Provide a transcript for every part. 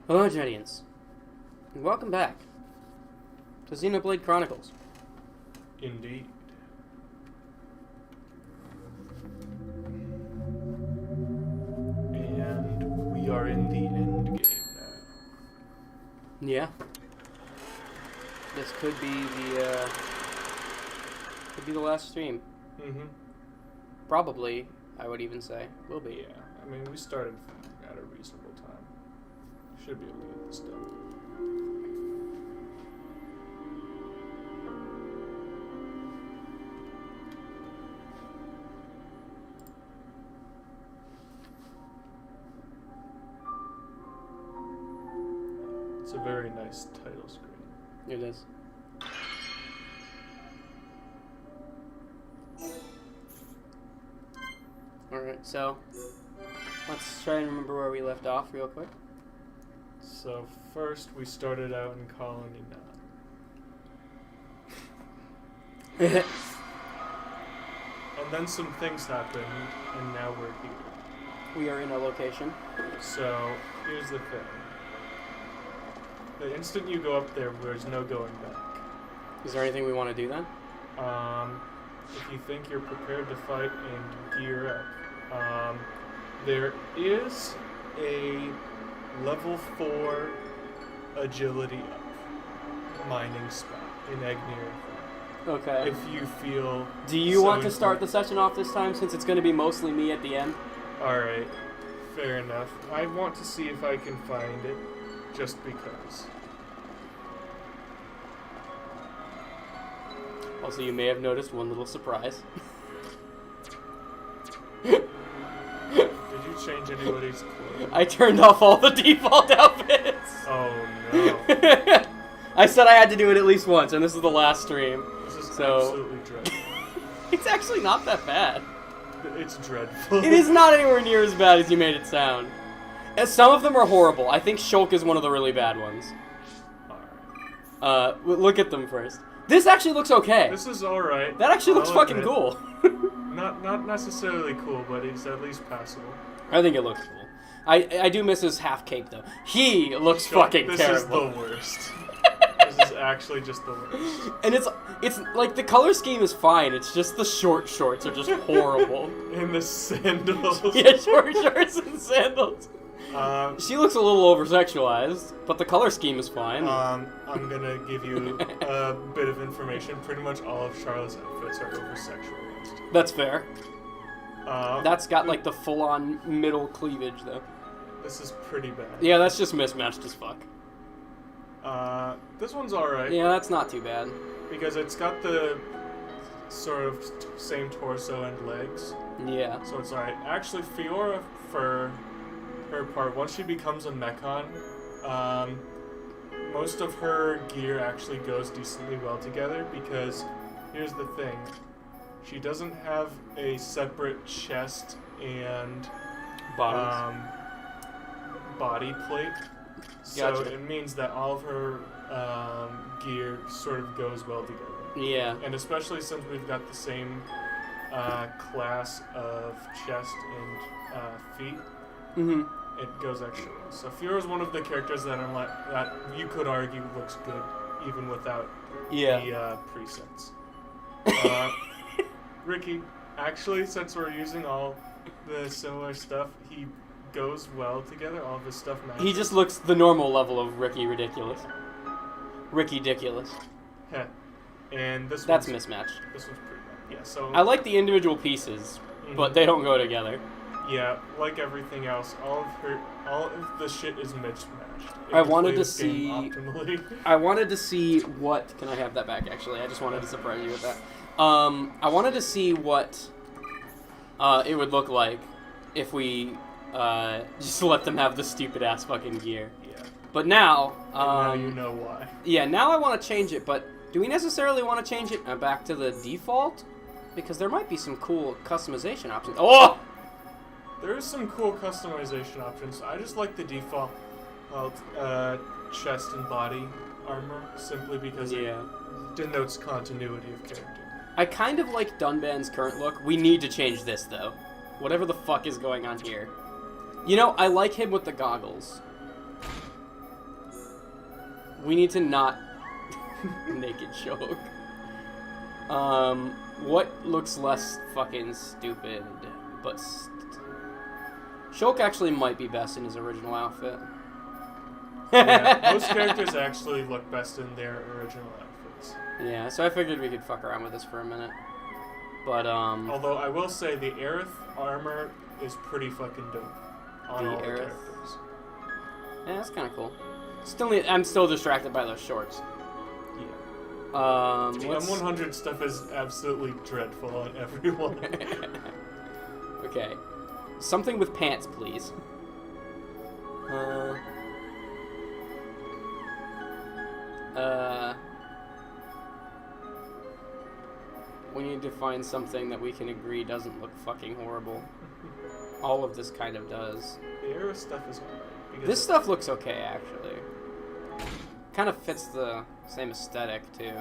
Hello, Jedians, and welcome back to Xenoblade Chronicles. Indeed. And we are in the end game now. Yeah. This could be the last stream. Mm-hmm. Probably, I would even say, will be. Yeah, I mean, we started at a reasonable time. Should be able to get this done. It's a very nice title screen. It is. Alright, so let's try and remember where we left off real quick. So first we started out in Colony 9. And then some things happened, and now we're here. We are in a location. So, here's the thing. The instant you go up there, there's no going back. Is there anything we want to do then? If you think you're prepared to fight and gear up, there is a level 4 agility up mining spot in Agneer. Okay. If you feel... Do you want to start the session off this time, since it's going to be mostly me at the end? Alright, fair enough. I want to see if I can find it, just because. Also, you may have noticed one little surprise. Did you change anybody's clothes? I turned off all the default outfits! Oh no. I said I had to do it at least once, and this is the last stream. This is So- absolutely dreadful. It's actually not that bad. It's dreadful. It is not anywhere near as bad as you made it sound. And some of them are horrible. I think Shulk is one of the really bad ones. Alright. Look at them first. This actually looks okay. This is alright. That actually looks I'll fucking admit. cool. Not necessarily cool, but it's at least passable. I think it looks cool. I do miss his half cape though. He looks Shut- fucking this terrible. is the worst. This is actually just the worst. And it's like the color scheme is fine. It's just the short shorts are just horrible. And the sandals. Yeah, short shorts and sandals. She looks a little over-sexualized, but the color scheme is fine. I'm gonna give you a bit of information. Pretty much all of Charlotte's outfits are over-sexualized. That's fair. Uh, That's got like the full-on middle cleavage though. This is pretty bad. Yeah, that's just mismatched as fuck. This one's alright. Yeah, that's not too bad. Because it's got the sort of same torso and legs. Yeah. So it's alright. Actually, Fiora, for her part, once she becomes a Mechon, most of her gear actually goes decently well together, because here's the thing. She doesn't have a separate chest and Bottoms. body plate. So Gotcha. it means that all of her gear sort of goes well together. Yeah. And especially since we've got the same class of chest and feet, Mm-hmm. it goes extra well. So Fiora's one of the characters that that you could argue looks good even without Yeah. the presets. Ricky, actually, since we're using all the similar stuff, he goes well together. All of his stuff matches. He just looks the normal level of Ricky ridiculous. Ricky ridiculous. Heh. And this That's one's, mismatched. This one's pretty bad. Yeah, so... I like the individual pieces, but they don't go together. Yeah, like everything else, all of the shit is mismatched. If I you wanted play to this game see- optimally. I wanted to see what... Can I have that back, actually? I just wanted to surprise you with that. I wanted to see what it would look like if we just let them have the stupid-ass fucking gear. Yeah. But now... And now you know why. Yeah, now I want to change it, but do we necessarily want to change it back to the default? Because there might be some cool customization options. Oh! There is some cool customization options. I just like the default chest and body armor, simply because Yeah. it denotes continuity of character. I kind of like Dunban's current look. We need to change this, though. Whatever the fuck is going on here. You know, I like him with the goggles. We need to not naked Shulk. What looks less fucking stupid, but Shulk actually might be best in his original outfit. Yeah, most characters actually look best in their original outfits. Yeah, so I figured we could fuck around with this for a minute. But, Although I will say the Aerith armor is pretty fucking dope on all the characters. Yeah, that's kind of cool. I'm still distracted by those shorts. Yeah. The M100 stuff is absolutely dreadful on everyone. Okay. Something with pants, please. We need to find something that we can agree doesn't look fucking horrible. All of this kind of does. The Aerith stuff is alright. This stuff looks okay, actually. Kind of fits the same aesthetic, too.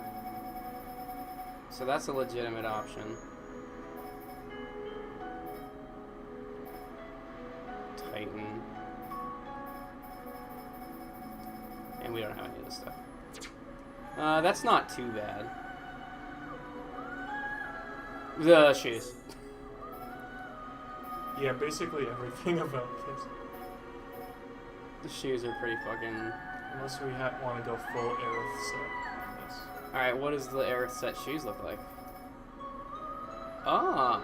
So that's a legitimate option. Titan. And we don't have any of this stuff. That's not too bad. The shoes. Yeah, basically everything about this. The shoes are pretty fucking... Unless we want to go full Aerith set on this. Alright, what does the Aerith set shoes look like? Ah.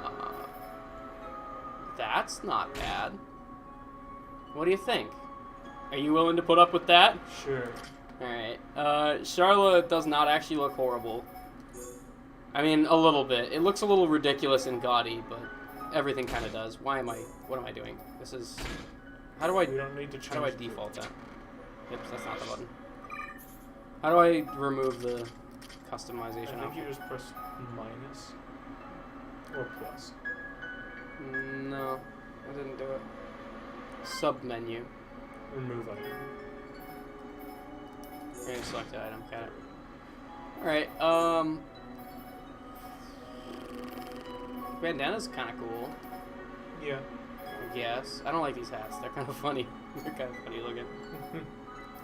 That's not bad. What do you think? Are you willing to put up with that? Sure. Alright. Charlotte does not actually look horrible. I mean, a little bit. It looks a little ridiculous and gaudy, but everything kind of does. What am I doing? This is... How do I... We don't need to change How do I default that? Yep, that's not the button. How do I remove the customization I think option? you just press minus or plus. No, I didn't do it. Sub-menu. Remove item. You're gonna select the item, got it. Alright, bandana's kind of cool. Yeah. I guess. I don't like these hats. They're kind of funny. They're kind of funny looking.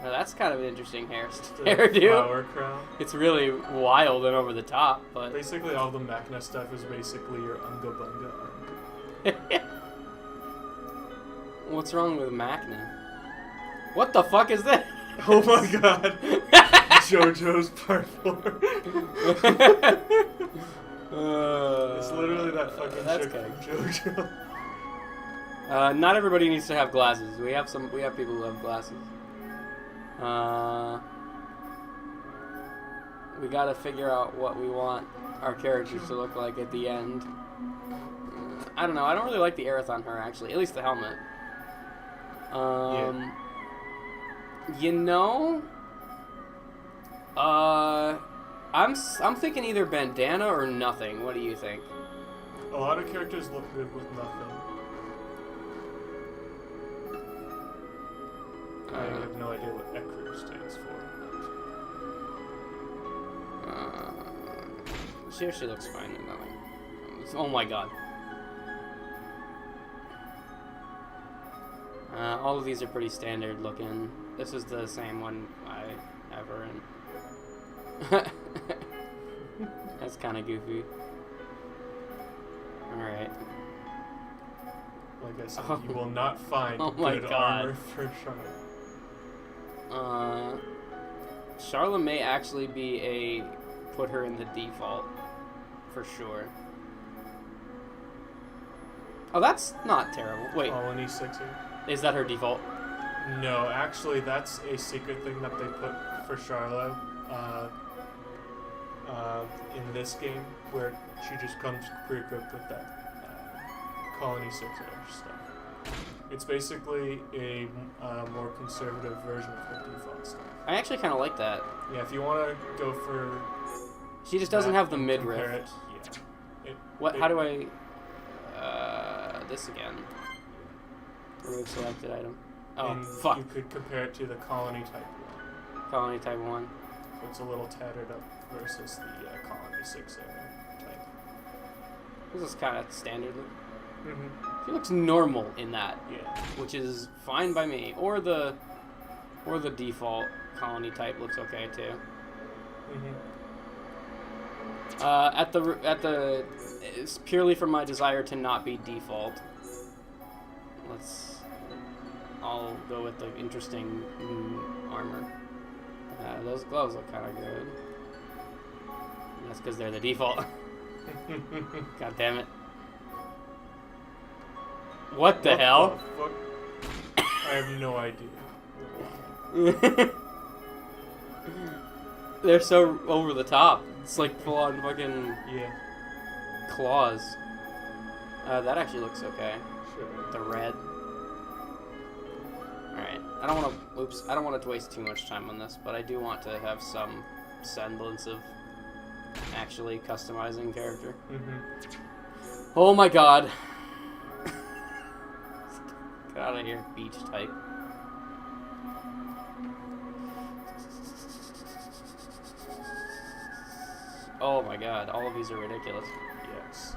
That's kind of an interesting hairdo. Flower crown. It's really wild and over the top, but... Basically all the Machna stuff is basically your Unga Bunga armor. What's wrong with Machna? What the fuck is that? Oh my god. JoJo's Part 4. It's literally that fucking that's chick from JoJo. Not everybody needs to have glasses. We have people who have glasses. We gotta figure out what we want our characters to look like at the end. I don't know. I don't really like the Aerith on her, actually. At least the helmet. Yeah. You know, I'm thinking either bandana or nothing. What do you think? A lot of characters look good with nothing. I have no idea what Ekru stands for. She actually looks fine with nothing. Oh my god. All of these are pretty standard looking. This is the same one I have her in. That's kind of goofy. Alright. Like I said, you will not find good armor for Charlotte. Charlotte may actually be put her in the default. For sure. Oh, that's not terrible. Wait. Colony 6er. Is that her default? No, actually, that's a secret thing that they put for Charlotte in this game, where she just comes pre-equipped with that Colony 6er stuff. It's basically a more conservative version of her default stuff. I actually kind of like that. Yeah, if you want to go for... She just doesn't have the midriff. Yeah. How do I... this again. Remove selected item. Oh, and fuck. You could compare it to the Colony Type 1. Colony Type 1. So it's a little tattered up versus the Colony 6 type. This is kind of standard look. Mm-hmm. She looks normal in that. Yeah. Which is fine by me. Or the Or the default colony type looks okay too. It's purely from my desire to not be default. I'll go with the interesting armor. Those gloves look kind of good. That's because they're the default. God damn it. What the hell? The fuck? I have no idea. They're so over the top. It's like full on fucking claws. That actually looks okay. Sure. The red. Alright. I don't want to waste too much time on this, but I do want to have some semblance of actually customizing character. Oh my god. Get out of here, beach type. Oh my god, all of these are ridiculous. Yes.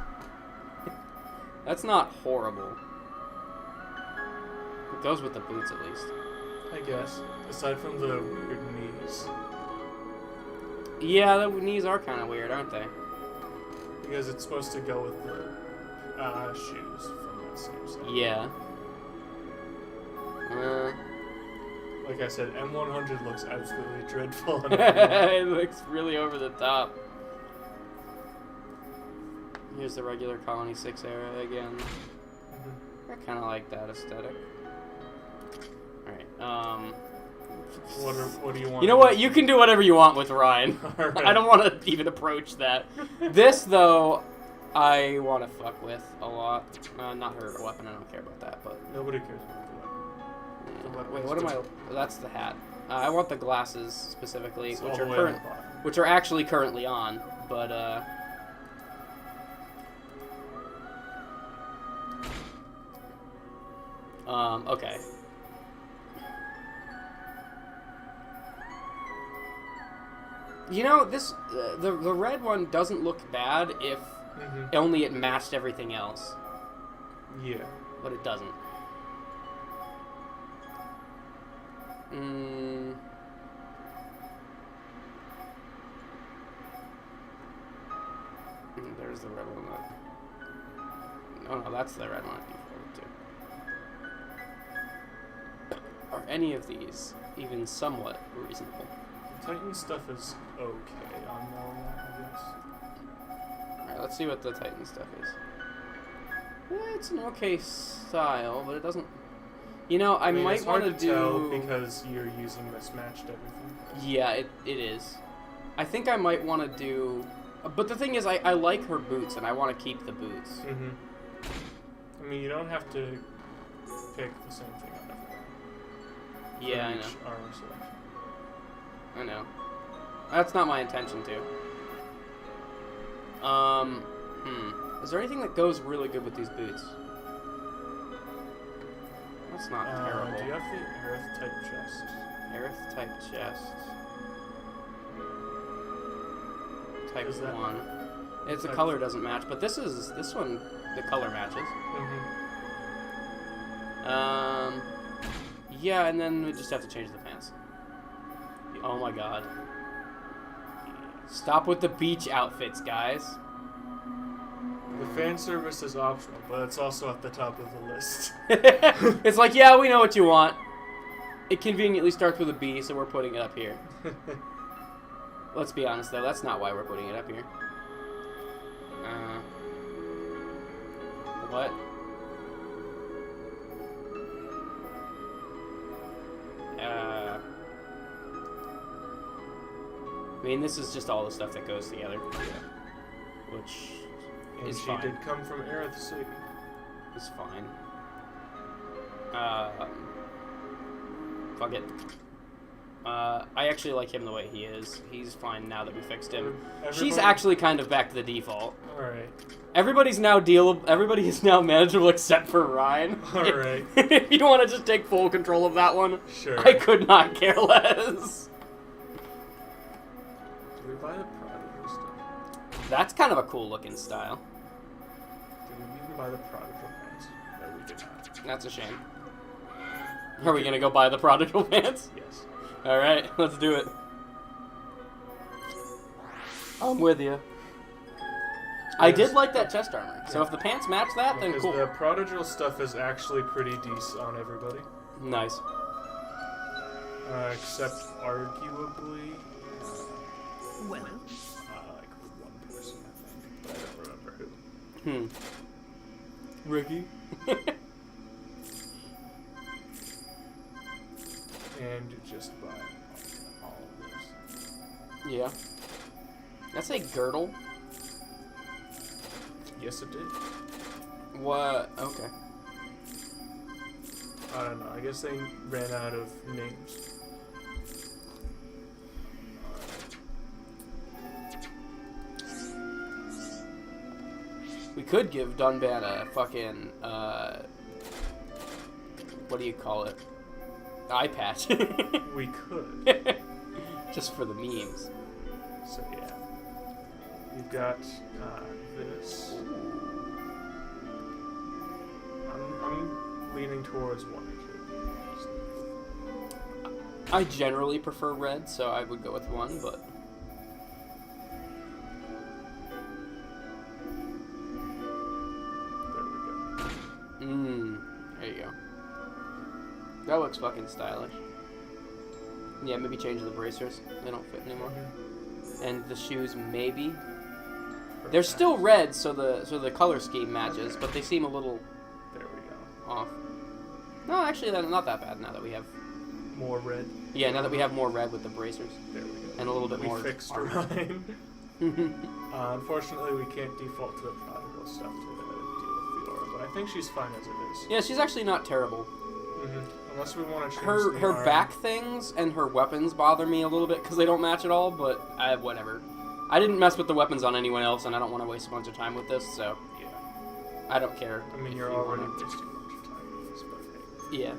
That's not horrible. It goes with the boots at least. I guess. Aside from the weird knees. Yeah, the knees are kind of weird, aren't they? Because it's supposed to go with the shoes from that same set. Yeah. Like I said, M100 looks absolutely dreadful. It looks really over the top. Here's the regular Colony 6 era again. I kind of like that aesthetic. Alright, What do you want? You know what? You can do whatever you want with Ryan. Right. I don't want to even approach that. This, though, I want to fuck with a lot. Not her weapon, I don't care about that, but... Nobody cares about the weapon. Wait, what am I... That's the hat. I want the glasses, specifically, It's which all are the way on the bottom. which are actually currently on, but, okay. You know, this the red one doesn't look bad if only it matched everything else. Yeah. But it doesn't. There's the red one. Oh no, that's the red one. Are any of these even somewhat reasonable? Titan stuff is okay on normal, I guess. Alright, let's see what the Titan stuff is. It's an okay style, but it doesn't... You know, I might want to do... tell because you're using mismatched everything. Yeah, it is. I think I might want to do... But the thing is, I like her boots, and I want to keep the boots. I mean, you don't have to pick the same thing on everyone. Yeah, I know. Armor selection. I know. That's not my intention to. Is there anything that goes really good with these boots? That's not terrible. Do you have the Aerith type chest? Aerith type chest. Type Is that- 1. It's the type- color doesn't match, but this one, the color matches. Yeah, and then we just have to change the pants. Oh my god. Stop with the beach outfits, guys. The fan service is optional, but it's also at the top of the list. It's like, yeah, we know what you want. It conveniently starts with a B, so we're putting it up here. Let's be honest, though, that's not why we're putting it up here. What? I mean, this is just all the stuff that goes together. Which And is she fine. did come from Aerith City. It's fine. Fuck it. I actually like him the way he is. He's fine now that we fixed him. She's actually kind of back to the default. Alright. Everybody is now manageable except for Ryan. Alright. If you want to just take full control of that one, Sure. I could not care less. Did we buy the Prodigal stuff? That's kind of a cool looking style. Did we even buy the Prodigal pants? No, we did not. That's a shame. Are we gonna go buy the prodigal pants? Yes. All right, let's do it. I'm with you. I did like that chest armor. So if the pants match that, then cool. Because the prodigal stuff is actually pretty decent on everybody. Nice. Except arguably, Well, like one person, I think, but I don't remember who. Ricky. And just buy all of this. Yeah. That's a girdle. Yes, it did. What? Okay. I don't know. I guess they ran out of names. We could give Dunban a fucking, what do you call it? Eye patch. We could. Just for the memes. So yeah, you've got this. I'm leaning towards one or two. I generally prefer red, so I would go with one, but... There we go. There you go. That looks fucking stylish. Yeah, maybe change the bracers. They don't fit anymore. And the shoes, maybe. They're still red, so the color scheme matches, but they seem a little There we go. off. No, actually, they're not that bad now that we have... More red. Yeah, now that we have more red with the bracers. There we go. And a little bit We more fixed armor. mine. Unfortunately, we can't default to the prodigal stuff to deal with the aura, but I think she's fine as it is. Yeah, she's actually not terrible. Unless we want to change the Her arm. back things and her weapons bother me a little bit because they don't match at all, but whatever. I didn't mess with the weapons on anyone else, and I don't want to waste a bunch of time with this, so Yeah. I don't care. I mean, if you're you already wanna- wasting a bunch of time with this, but hey. Yeah.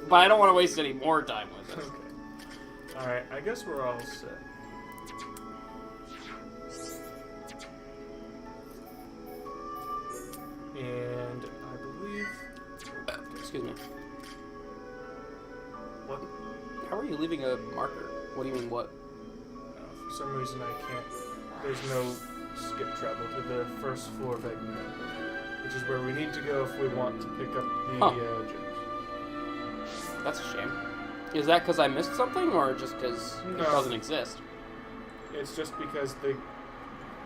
But I don't want to waste any more time with this. Okay. Alright, I guess we're all set. And I believe... Excuse me. What? How are you leaving a marker? What do you mean, what? For some reason I can't... There's no skip travel to the first floor of Egg, which is where we need to go if we want to pick up the gems. That's a shame. Is that because I missed something, or just because it No. doesn't exist? It's just because the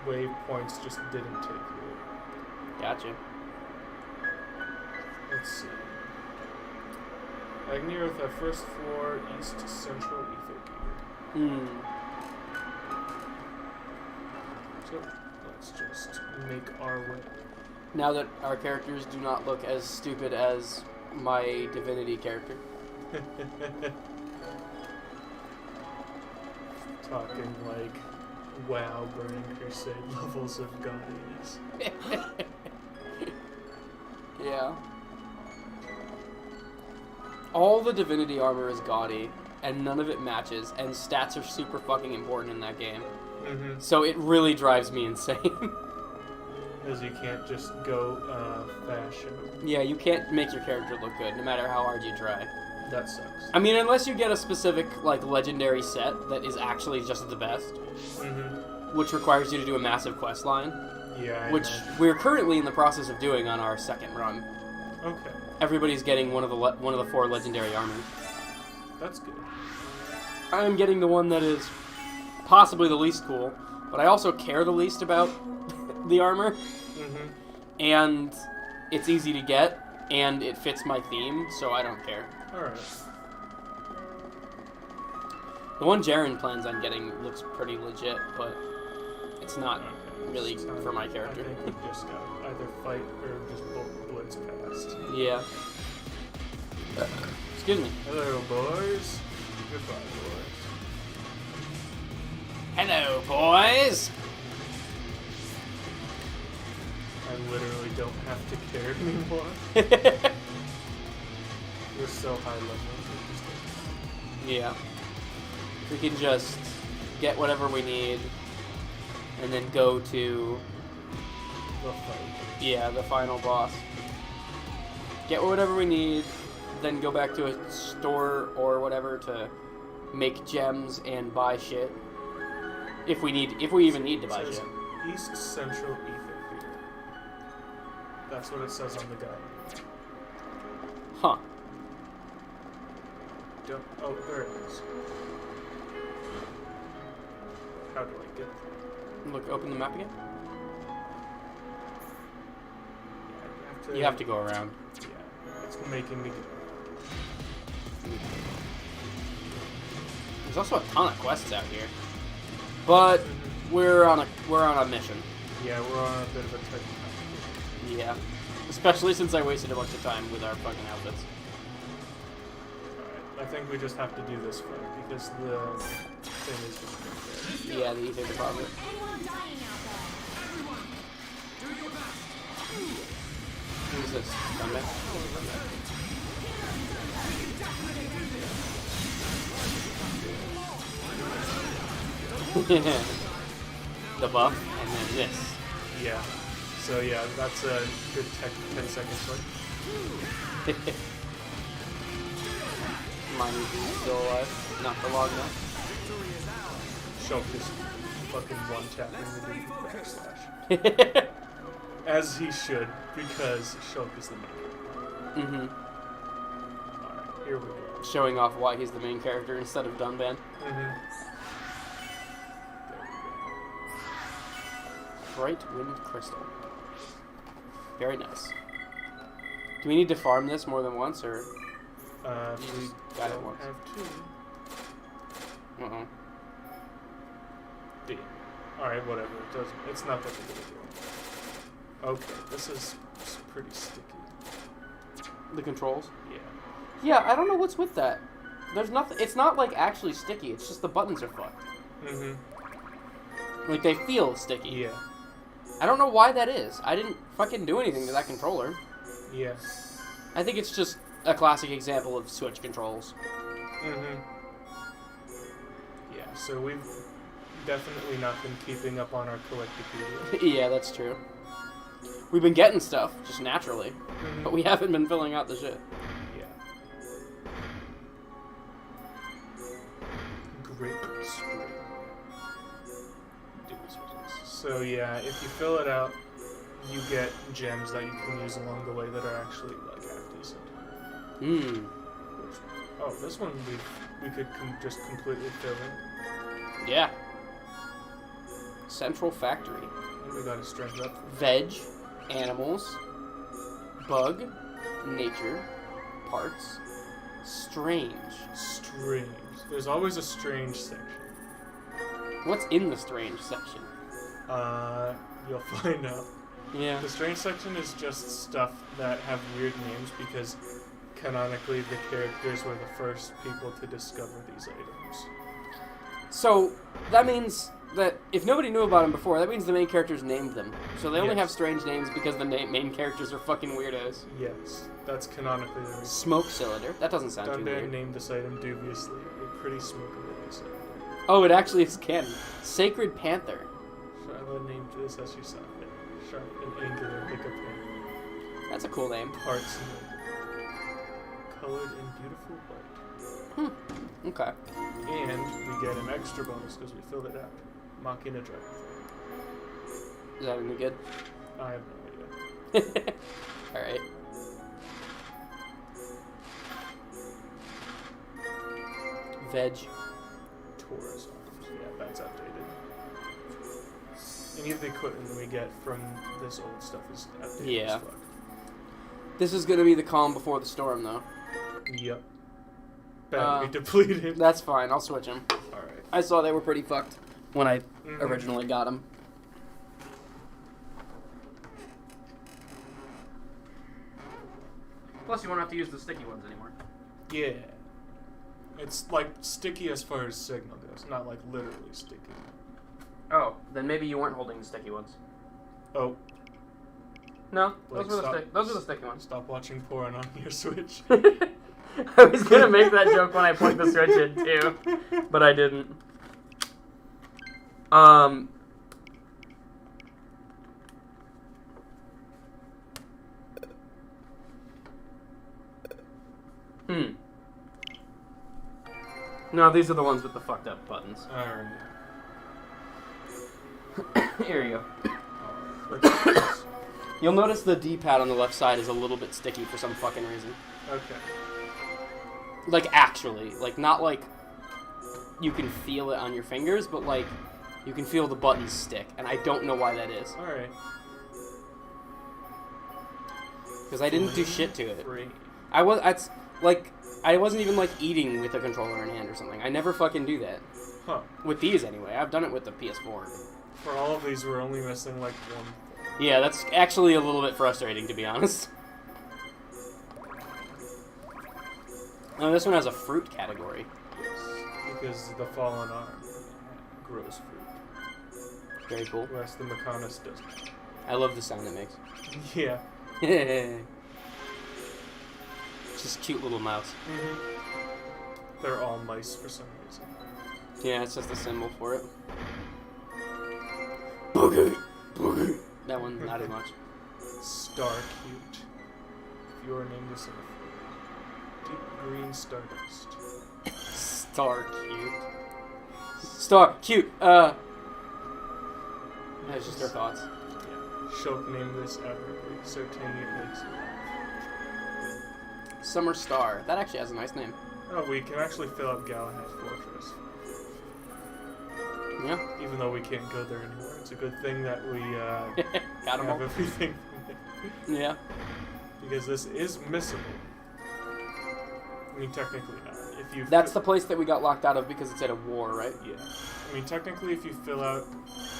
waypoints just didn't take you. Gotcha. Let's see. Agneroth, our first floor, east central Ethiopia. So let's just make our way. Now that our characters do not look as stupid as my divinity character. Talking like, wow, Burning Crusade levels of godliness. Yeah. All the divinity armor is gaudy, and none of it matches, and stats are super fucking important in that game. So it really drives me insane. Because you can't just go fashion. Yeah, you can't make your character look good, no matter how hard you try. That sucks. I mean, unless you get a specific, like, legendary set that is actually just the best, which requires you to do a massive quest line, Yeah. which we're currently in the process of doing on our second run. Okay. Everybody's getting one of the 4 legendary armors. That's good. I'm getting the one that is possibly the least cool, but I also care the least about the armor, and it's easy to get, and it fits my theme, so I don't care. Alright. The one Jaren plans on getting looks pretty legit, but it's not really for my character. I think we just gotta either fight or just blitz past. Yeah. Excuse me. Hello, boys. Goodbye, boys. Hello, boys! I literally don't have to care anymore. We're so high level. Yeah. We can just get whatever we need, and then go to, The fight. yeah, the final boss. Get whatever we need, then go back to a store or whatever to make gems and buy shit. If we even need to buy It says shit. East Central Ether Field. That's what it says on the guide. Huh. Oh, there it is. How do I get there? Look, open the map again. Yeah, You have to go around. Yeah, it's making me go. There's also a ton of quests out here, but we're on a mission. Yeah, we're on a bit of a tight time. Yeah, especially since I wasted a bunch of time with our fucking outfits. Alright, I think we just have to do this fight because the thing is just right there. Yeah, the ether deposit. Anyone dying out there? Everyone, do your best. Who's this? Gunman? The buff, and then this. Yeah. So yeah, that's a good 10 seconds fight. Mine is still alive, not for long enough. Shulk is fucking one-tapping the dude with backslash. As he should, because Shulk is the main character. Mm-hmm. Alright, here we go. Showing off why he's the main character instead of Dunban. Mm-hmm. Bright Wind Crystal. Very nice. Do we need to farm this more than once, or? We got it don't once. have two. Uh-oh. D. Alright, whatever. It's not that big of a deal. Okay, this is pretty sticky. The controls? Yeah. Yeah, I don't know what's with that. There's nothing. It's not like actually sticky. It's just the buttons are fucked. Mm-hmm. Like they feel sticky. Yeah. I don't know why that is. I didn't fucking do anything to that controller. Yeah. I think it's just a classic example of Switch controls. Mm-hmm. Yeah, so we've definitely not been keeping up on our Collectipedia. Yeah, that's true. We've been getting stuff, just naturally. Mm-hmm. But we haven't been filling out the shit. Yeah. Great spring. So yeah, if you fill it out, you get gems that you can use along the way that are actually like half decent. Hmm. Oh, this one we could just completely fill in. Yeah. Central Factory. And we got a strength up. Veg, animals, bug, nature, parts, strange. Strange. There's always a strange section. What's in the strange section? You'll find out. Yeah. The strange section is just stuff that have weird names because canonically the characters were the first people to discover these items. So, that means that if nobody knew about them before, that means the main characters named them. So they only Yes. have strange names because the main characters are fucking weirdos. Yes, that's canonically the reason. Smoke cylinder. That doesn't sound too Dunban weird. named this item dubiously. A pretty smokable cylinder. Oh, it actually is canon. Sacred Panther. Charlotte named this as you saw it. Sharp and angular hiccup hand. That's a cool name. Parts colored in beautiful white. Okay. And we get an extra bonus because we filled it out. Machina Dragon. Is that any good? I have no idea. Alright. Veg. Taurus arms. Yeah, that's outdated. Any of the equipment we get from this old stuff is outdated Yeah. as fuck. This is gonna be the calm before the storm, though. Yep. Battery depleted. That's fine. I'll switch them. Alright. I saw they were pretty fucked when I Mhm. originally got them. Plus, you won't have to use the sticky ones anymore. Yeah. It's like sticky as far as signal goes, not like literally sticky. Oh, then maybe you weren't holding the sticky ones. Oh, No, Blake, those were stop. the sticky ones. Stop watching porn on your Switch. I was gonna make that joke when I plugged the Switch in too, but I didn't. No, these are the ones with the fucked up buttons. Alright. Here you Alright. go. You'll notice the D-pad on the left side is a little bit sticky for some fucking reason. Okay. Like, actually. Like, not like you can feel it on your fingers, but like you can feel the buttons stick, and I don't know why that is. Alright. Because I didn't do shit to it. Free. I wasn't even like eating with the controller in hand or something. I never fucking do that. Huh. With these anyway. I've done it with the PS4. For all of these, we're only missing like one thing. Yeah, that's actually a little bit frustrating, to be honest. Oh, this one has a fruit category. Yes. Because the fallen arm grows fruit. Very cool. Whereas the Mechanis doesn't. I love the sound it makes. Yeah. Just cute little mouse. Mm-hmm. They're all mice for some reason. Yeah, it's just a symbol for it. Boogie! Boogie! That one, not as much. Star cute. If your name is deep green stardust. Star cute. Star cute. That's just our thoughts. Yeah. Shalt name this admirably, so tangy it makes it. Summer Star. That actually has a nice name. Oh, we can actually fill up Galahad's Fortress. Yeah. Even though we can't go there anymore. It's a good thing that we Got 'em have all. everything from there. Yeah. Because this is missable. I mean, technically not. If you That's the place that we got locked out of because it's at a war, right? Yeah. I mean, technically, if you fill out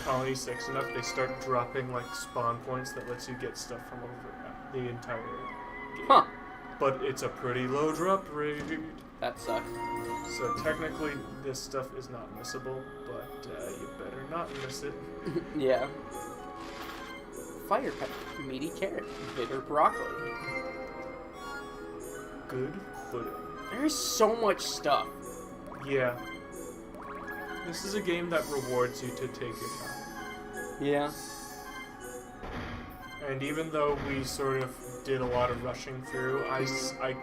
Colony 6 enough, they start dropping, like, spawn points that lets you get stuff from over the entire game. Huh. But it's a pretty low drop rate. That sucks. So technically, this stuff is not missable, but you better not miss it. Yeah. Fire pepper, meaty carrot, bitter broccoli. Good footing. There's so much stuff. Yeah. This is a game that rewards you to take your time. Yeah. And even though we sort of did a lot of rushing through, I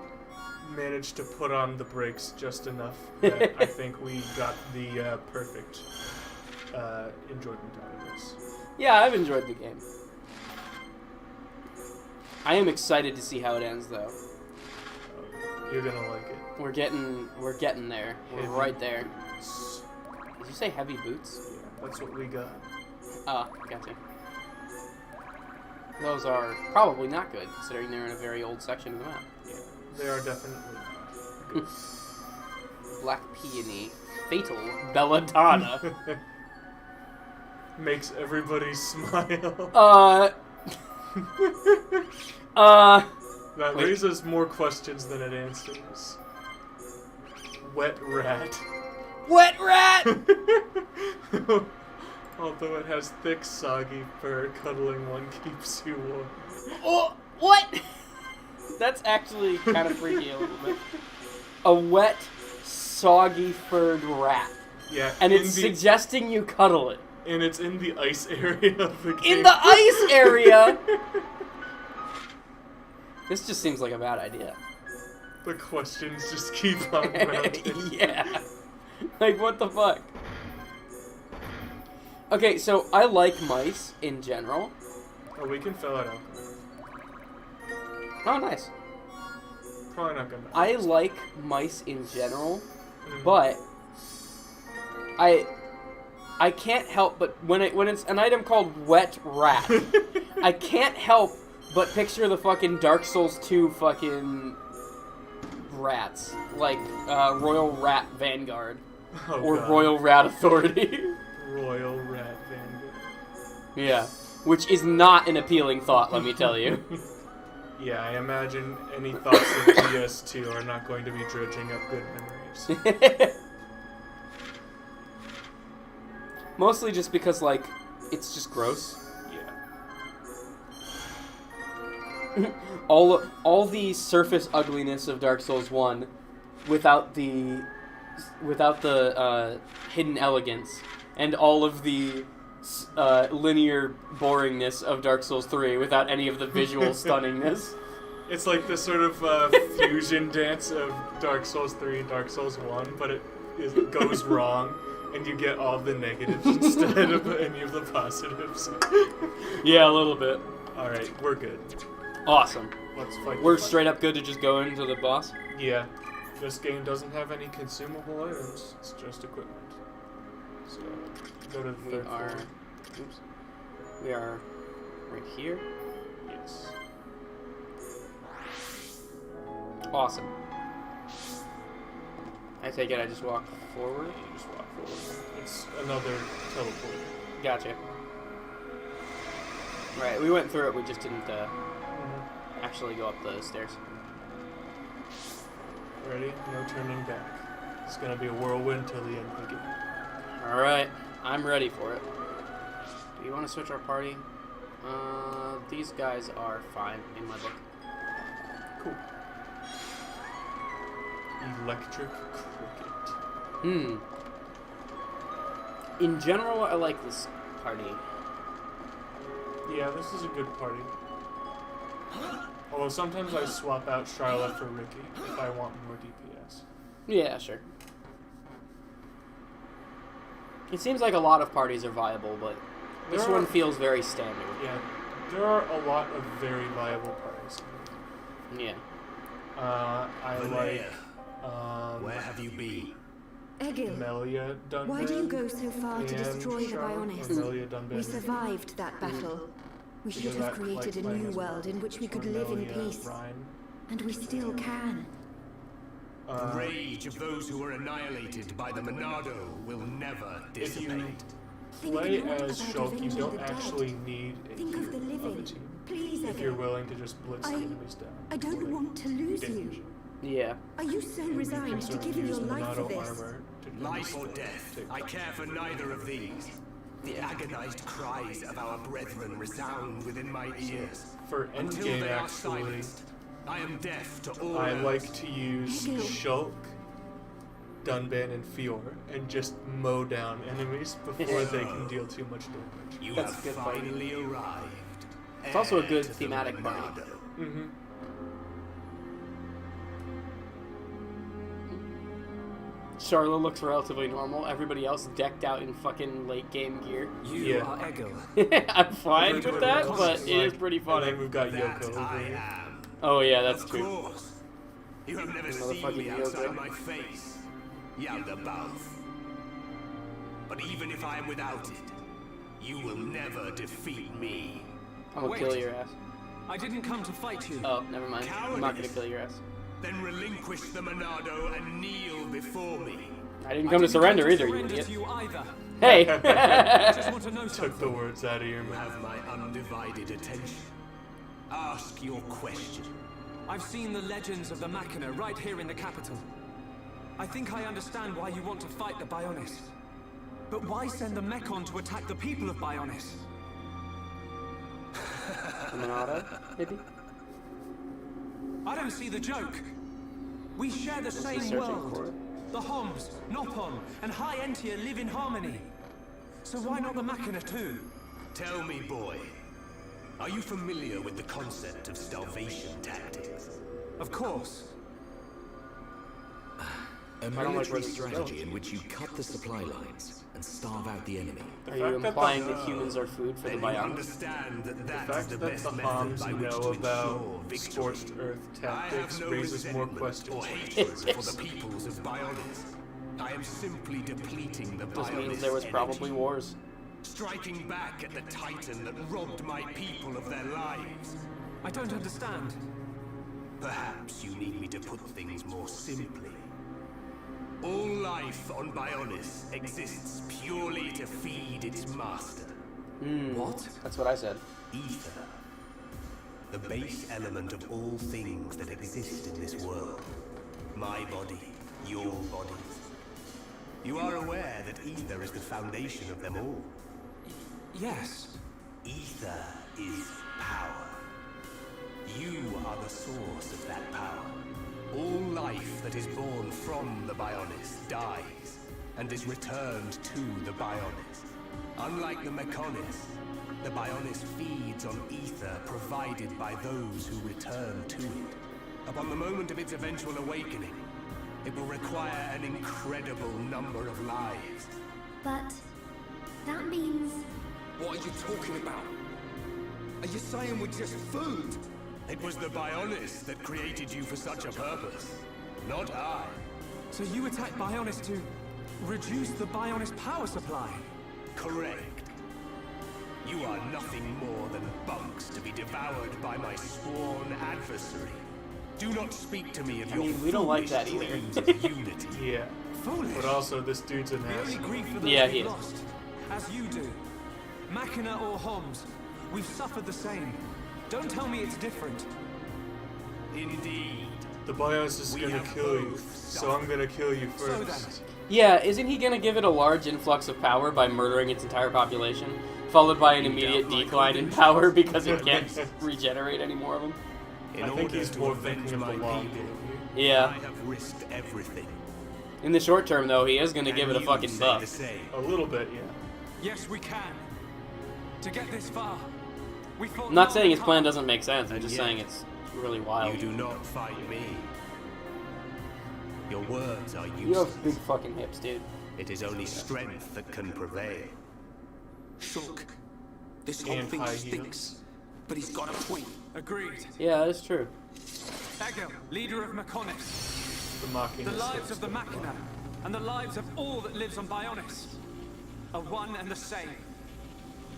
managed to put on the brakes just enough that I think we got the perfect enjoyment out of this. Yeah, I've enjoyed the game. I am excited to see how it ends, though. You're gonna like it. We're getting there. We're Heavy right there. boots. Did you say heavy boots? Yeah, that's what we got. Oh, gotcha. Those are probably not good, considering they're in a very old section of the map. Yeah, they are definitely not good. Black Peony. Fatal Belladonna. Makes everybody smile. That Wait. raises more questions than it answers. Wet rat. Wet rat! Although it has thick, soggy fur, cuddling one keeps you warm. Oh, what? That's actually kind of freaky a little bit. A wet, soggy furred rat. Yeah, And it's suggesting you cuddle it. and it's in the ice area of the game. In the ice area? This just seems like a bad idea. The questions just keep on mounting. Yeah. Like, what the fuck? Okay, so I like mice in general. Oh, we can fill it out. Oh, nice. Probably not gonna. I like mice in general, Mhm. but I can't help but when it's an item called Wet Rat, I can't help but picture the fucking Dark Souls 2 fucking rats, like Royal Rat Vanguard Oh, or God. Royal Rat Authority. Royal Rat Vanguard. Yeah, which is not an appealing thought, let me tell you. Yeah, I imagine any thoughts of PS2 are not going to be dredging up good memories. Mostly just because, like, it's just gross. Yeah. all the surface ugliness of Dark Souls 1 without the hidden elegance, and all of the linear boringness of Dark Souls 3 without any of the visual stunningness. It's like this sort of fusion dance of Dark Souls 3 and Dark Souls 1, but it goes wrong, and you get all the negatives instead of any of the positives. Yeah, a little bit. All right, we're good. Awesome. Let's fight. We're straight up good to just go into the boss. Yeah, this game doesn't have any consumable items. It's just equipment. So go to the third floor. Oops. We are right here. Yes. Awesome. I take it I just walk forward? You just walk forward. It's another teleport. Gotcha. Right, we went through it, we just didn't actually go up the stairs. Ready? No turning back. It's gonna be a whirlwind till the end of the game. Alright, I'm ready for it. Do you want to switch our party? These guys are fine in my book. Cool. Electric cricket. In general, I like this party. Yeah, this is a good party. Although sometimes I swap out Charlotte for Ricky if I want more DPS. Yeah, sure. It seems like a lot of parties are viable, but this one feels very standard. Yeah, there are a lot of very viable parties. Yeah. I like. Where have you been? Egil, Melia Dunban. why do you go so far to and destroy the Charlotte, Bionis? or Melia Dunban. We survived that battle. We should Because have that created a Light Flame new is world in which we could or live in Melia peace. Ryan. And we still can. The rage of those who were annihilated by the Monado will never If you dissipate. play Think as about Shulk, you avenging don't the dead. actually need a Think of the team of a living. team. Please, If you're Egil. willing to just blitz the enemies down. I don't want to lose Damage. you. Yeah. Are you so resigned to Sort of giving use your life for Monado this? armor to Life or take- death, take- I care for neither of these. The agonized cries of our brethren resound within my ears. For Until endgame, they are actually, silenced, I am deaf to all I else. like to use Egil. Shulk, Dunban, and Fior and just mow down enemies before they can deal too much damage. You That's have good fighting. finally arrived. It's also a heir good to the thematic party. Monado. Mm-hmm. Charlotte looks relatively normal. Everybody else decked out in fucking late game gear. You Yeah. are Egil. I'm fine Over with to that, everyone but else, it is like- pretty And funny. then we've got That Yoko over I here. am. Oh yeah, that's Of true. course. You have never seen Motherfucking me outside Yoko. my face. Yaldabaoth. But even if I am without it, you will never defeat me. I'm gonna Wait. kill your ass. I didn't come to fight you. Oh, never mind. I'm not gonna kill your ass. Then relinquish the Monado and kneel before me. I didn't come to surrender either, you surrender idiot. to you either. Hey! I just want to know Took something. the words out of your You mouth. have my undivided attention. Ask your question. I've seen the legends of the Machina right here in the capital. I think I understand why you want to fight the Bionis. But why send the Mechon to attack the people of Bionis? Monado, maybe? I don't see the joke. We share the same searching for world. it. The Homs, Nopon, and High Entia live in harmony. So why not the Machina too? Tell me, boy, are you familiar with the concept of starvation tactics? Of course. A don't like where military this is strategy going. in which you cut the supply lines and starve out the enemy. Are you fact that implying the- that humans are food for the Then you Bionis? understand that The that is fact the that best the method Homs by which know to about ensure victory. scorched earth I have tactics no raises more resentment questions. or hatred for the peoples of Bionis. I am simply depleting the This Bionis means there was probably energy. wars. Striking back at the Titan that robbed my people of their lives. I don't understand. Perhaps you need me to put things more simply. All life on Bionis exists purely to feed its master, What? That's what I said. ether. The base element of all things that exist in this world. My body, your bodies. You are aware that ether is the foundation of them all. Yes. Ether is power. You are the source of that power. All life that is born from the Bionis dies and is returned to the Bionis. Unlike the Mechonis, the Bionis feeds on ether provided by those who return to it. Upon the moment of its eventual awakening, It will require an incredible number of lives. But that means What are you talking about? Are you saying we're just food? It was the Bionis that created you for such a purpose, not I. So you attacked Bionis to reduce the Bionis power supply? Correct. You are nothing more than bunks to be devoured by my sworn adversary. Do not speak to me of your we don't like foolish that either. dreams of unity. Yeah. Foolish. But also, this dude's an We only asshole. grieve for those Yeah, he we've is. lost, as you do. Machina or Homs, we've suffered the same. Don't tell me it's different. Indeed. The Bionis is We gonna have kill you, both so I'm gonna kill you So first. Yeah, isn't he gonna give it a large influx of power by murdering its entire population, followed by an immediate doubt my decline in conviction? power because it can't regenerate any more of them? In I think order he's to more avenge thinking of my the long people, game. I Yeah. have risked everything. In the short term, though, he is gonna give it a And fucking you say buff. the same. A little bit, yeah. Yes, we can. To get this far, we fought I'm not long saying his and plan hard. doesn't make sense. I'm And just yet, saying it's really wild. You do not fight me. Your words are You useless. have big fucking hips, dude. It is only strength that can prevail. Shook. This whole And thing high stinks. heels. But he's got a point. Agreed. Yeah, that is true. Egil, leader of Mechonis. The mocking The is lives so of the stupid. Machina, and the lives of all that lives on Bionis, are one and the same.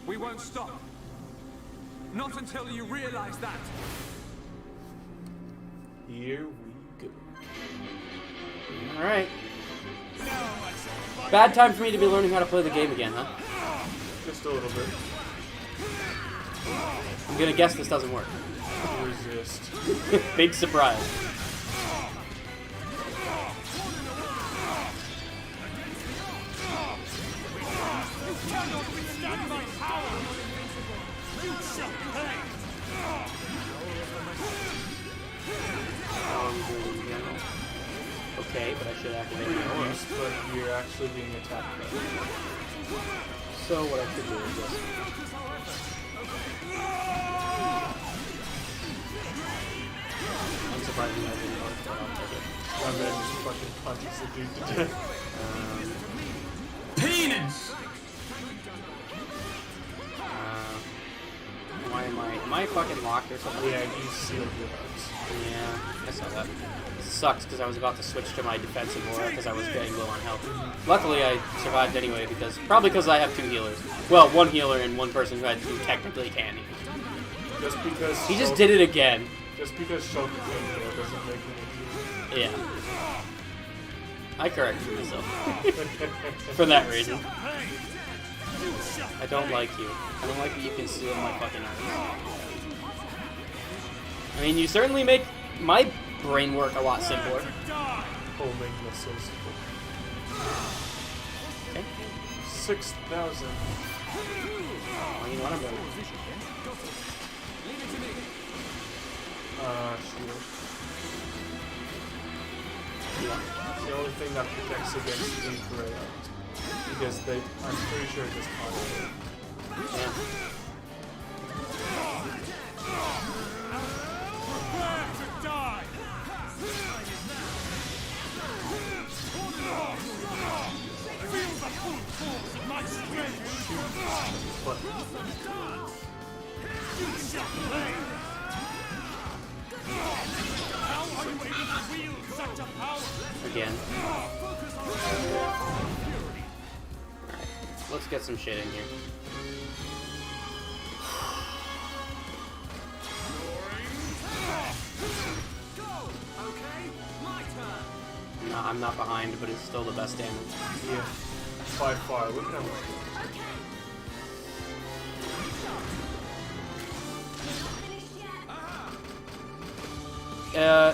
We won't stop. Not until you realize that. Here we go. Alright. Bad time for me to be learning how to play the game again, huh? Just a little bit. I'm gonna guess this doesn't work. Resist. Big surprise. Okay, but I should activate my aura. Used, but you're actually being attacked by it. So what I should do is this. Unsurprisingly, I didn't notice, but I'll take it. And then just fucking punches the dude to death. Why am I fucking locked or something? Yeah, he sealed your hearts. Yeah, I saw that. Sucks because I was about to switch to my defensive aura because I was getting low on health. Luckily, I survived anyway probably because I have two healers. Well, one healer and one person who technically can heal. Just because He just did it again. Just because Shulk can heal doesn't make him Yeah. I corrected myself. For that reason. I don't like you. I don't like that you can seal my fucking arms. I mean, you certainly make my brain work a lot simpler. homing missiles. Okay. 6,000. Well, you know what I'm doing. Shield. Yeah. It's the only thing that protects against infrared. Because I'm pretty sure it just auto. Yeah. But Again. Alright. Let's get some shit in here. Nah, I'm not behind, but it's still the best damage. yeah, by far. Look at how much.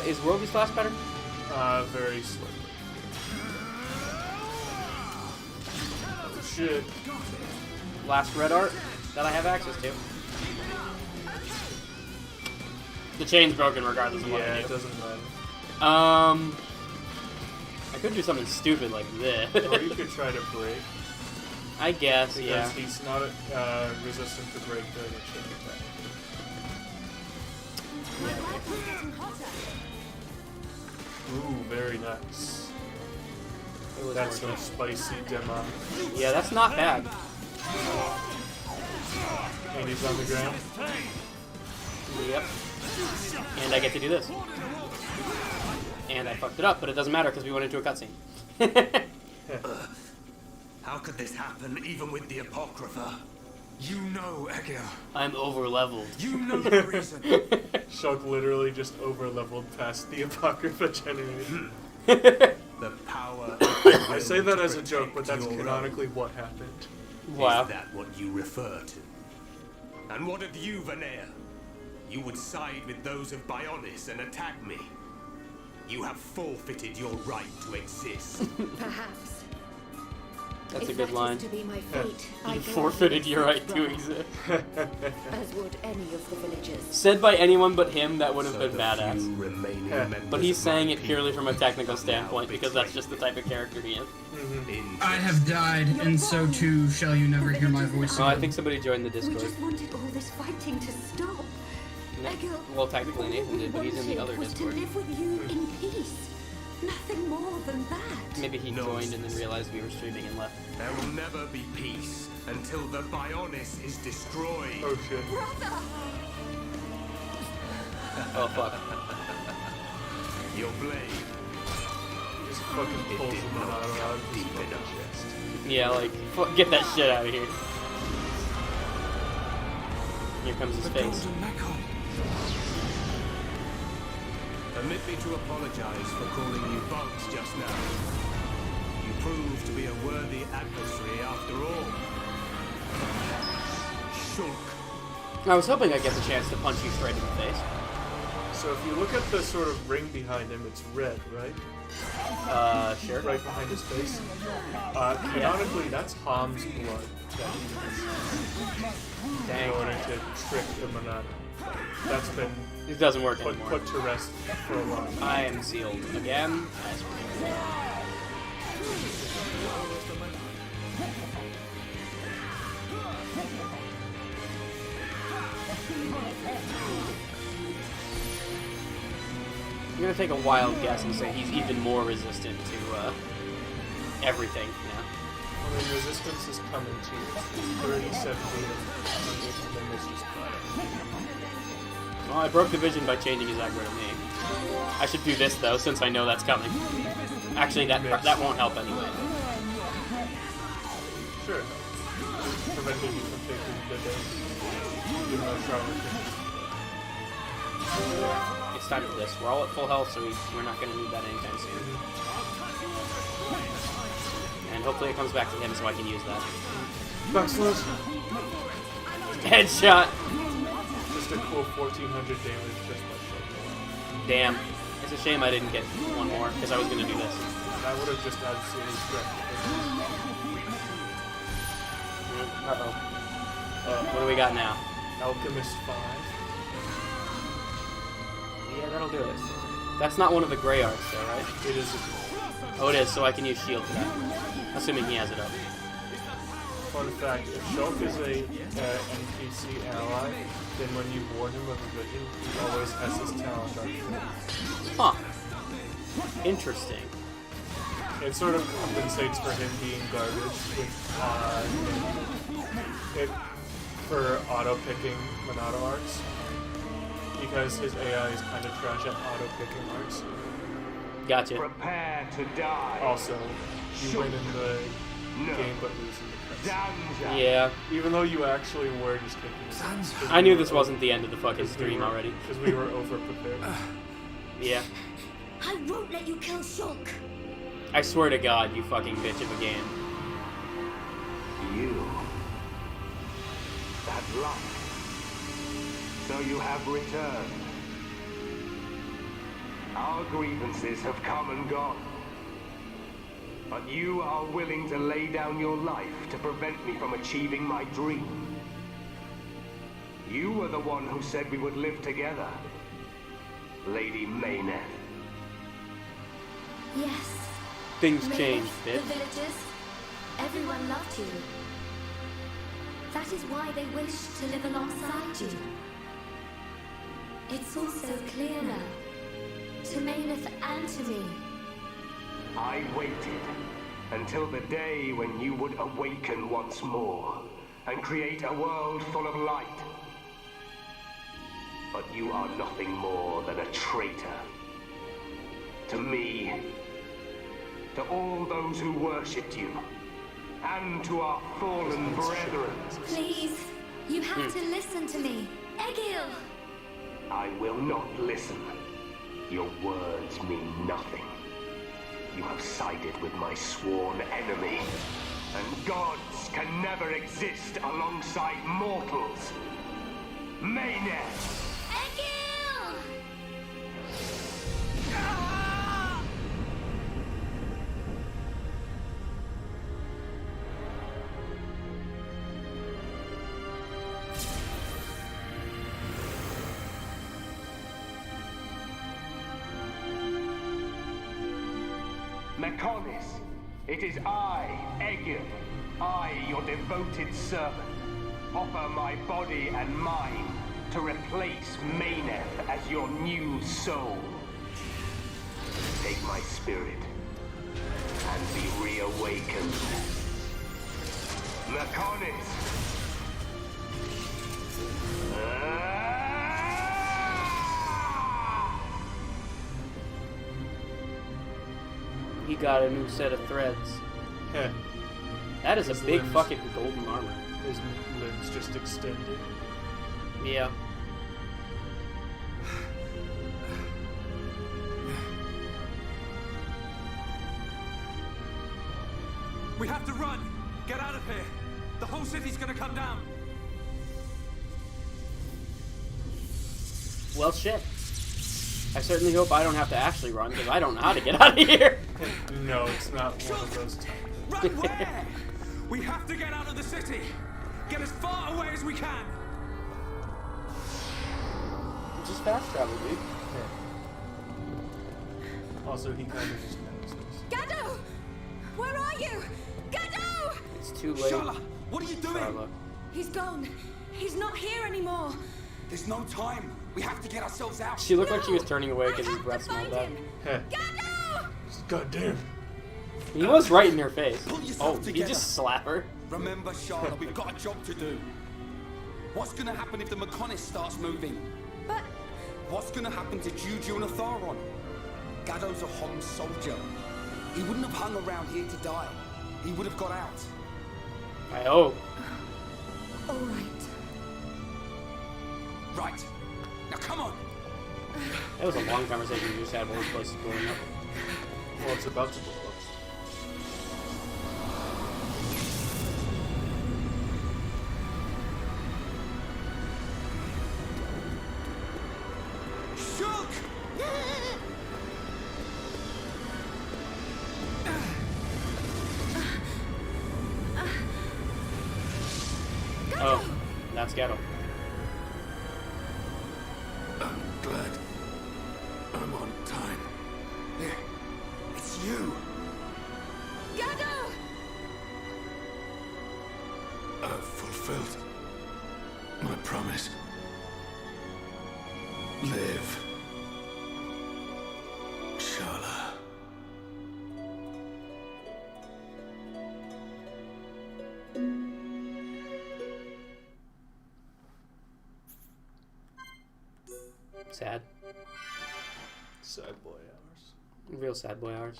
Is Roby's Flash better? Very slightly. Oh shit. Last red art that I have access to. The chain's broken regardless of what Yeah, I it do. doesn't matter. I could do something stupid like this. Or you could try to break. I guess, Because yeah. he's not resistant to break during a chain attack. Ooh, very nice. It was That's some worth spicy demo. it. Yeah, that's not bad. And he's on the ground. Yep. And I get to do this. And I fucked it up, but it doesn't matter because we went into a cutscene. How could this happen, even with the Apocrypha? You know, Egil. I'm over leveled. You know the reason. Shulk literally just over-leveled past the Apocrypha generator. The power. I say that as a joke, but that's canonically what happened. Wow. Is that what you refer to? And what of you, Vanea? You would side with those of Bionis and attack me. You have forfeited your right to exist. Perhaps. That's a If good that line. is to be my fate, I You gladly forfeited your right accept to that, exist. as would any of the villagers. Said by anyone but him, that would have So been the badass. few remaining Yeah. members But he's of my saying it purely people from a technical have now standpoint because that's betrayed just the type of character he is. I have died, and so too shall you never hear my voice Oh, I again. think somebody joined the We Discord. just wanted all this fighting to stop. Egil, Well, technically all Nathan we did, but he's in the wanted other was Discord. to live with you in peace. Nothing more than that. Maybe he joined and then realized we were streaming and left. There will never be peace until the Bionis is destroyed. Oh shit. Oh, fuck. Your blade, Just fucking pulls did him not out cut of his deep fucking enough. chest. Yeah, like, get that shit out of here. Here comes his The face. golden Mekon. permit me to apologize for calling you bugs just now. You proved to be a worthy adversary after all. Shulk. I was hoping I'd get the chance to punch you straight in the face. So if you look at the sort of ring behind him, it's red, right? Sure. Right behind his face. Canonically, that's Hom's blood that he used in order to trick the Monado. That's been It doesn't work anymore. put to rest for a while. I am sealed again. I'm gonna take a wild guess and say he's even more resistant to everything now. I mean, resistance is coming to you. It's 30, 70, and then there's just Well, I broke the vision by changing his aggro to me. I should do this though, since I know that's coming. Actually, that won't help anyway. sure. Preventing you from taking the day. Even though Charlotte It's time for this. We're all at full health, so we're not going to need that anytime soon. And hopefully it comes back to him so I can use that. Backslash. Headshot! Just a cool 1400 damage just by shot. Damn. It's a shame I didn't get one more, because I was going to do this. That would have just absolutely wrecked it. Uh-oh. What do we got now? Alchemist 5. Yeah, that'll do it. That's not one of the gray arts, though, right? It is a Oh, it is, so I can use shield for that. Assuming he has it up. fun fact. If Shulk is a NPC ally, then when you warn him of a vision, he always has his talent up. Huh. Interesting. It sort of compensates for him being garbage with for auto-picking Monado arts. Because his AI is kind of trash at auto-picking arts. Gotcha. Prepare to die. Also, you win in the game but lose in the cutscene. Yeah. Even though you actually were just kicking his ass. I knew this wasn't the end of the fucking stream already. Because we were over-prepared. Yeah. I won't let you kill Shulk. I swear to God, you fucking bitch of a game. You. That luck. So you have returned. Our grievances have come and gone. But you are willing to lay down your life to prevent me from achieving my dream. You were the one who said we would live together, Lady Mayneth. Yes. Things Mayneth, changed, the bitch. villagers, everyone loved you. That is why they wished to live alongside you. It's all so clear now. To Mayneth and to me. I waited until the day when you would awaken once more and create a world full of light. But you are nothing more than a traitor. To me, to all those who worshipped you, and to our fallen brethren. Please, you have to listen to me. Egil! I will not listen. Your words mean nothing. You have sided with my sworn enemy, and gods can never exist alongside mortals. Mayneth! Egil! Mechonis, it is I, Egil, I, your devoted servant, offer my body and mind to replace Mayneth as your new soul. Take my spirit and be reawakened. Mechonis! He got a new set of threads. Heh. That is a His big limbs. fucking golden armor. His limbs just extended. Yeah. We have to run! Get out of here! The whole city's gonna come down! Well, shit. I certainly hope I don't have to actually run, because I don't know how to get out of here. No, it's not one of those times. Run where? We have to get out of the city! Get as far away as we can! Just fast travel, dude. Also, he kind of just knows this. Gado! Where are you? Gado! It's too late. Shala, what are you doing? Charla. He's gone. He's not here anymore. There's no time. We have to get ourselves out. She looked like she was No! turning away I because his have breath to smelled find bad. him. Heh. Gado! Goddamn. He was right in her face. Pull yourself Oh, did he together. just slap her? Remember, Shala, we've got a job to do. What's gonna happen if the Mechonis starts moving? But What's gonna happen to Juju and Atharon? Gado's a Hom soldier. He wouldn't have hung around here to die. He would have got out. I hope. all right. Right. Now come on. That was a long conversation we just had while this place is blowing up. Well, it's about to blow up. Shook! Oh, that's Ghetto. I'm glad I'm on time. Here, it's you. Gado! I've fulfilled my promise. Live. Shala. Sad. Sad boy hours. Real sad boy hours.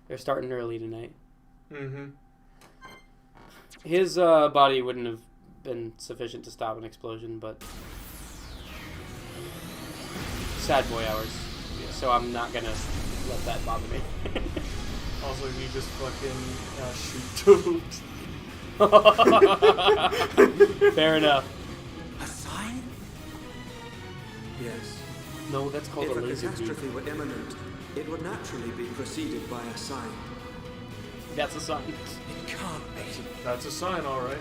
They're starting early tonight. Mm-hmm. His body wouldn't have been sufficient to stop an explosion, but sad boy hours. So I'm not gonna let that bother me. Also, you just fucking shoot tubes. Fair enough. A sign? Yes. No, that's called If a a laser beam. catastrophe were imminent, it would naturally be preceded by a sign. That's a sign. It can't be. That's a sign, all right.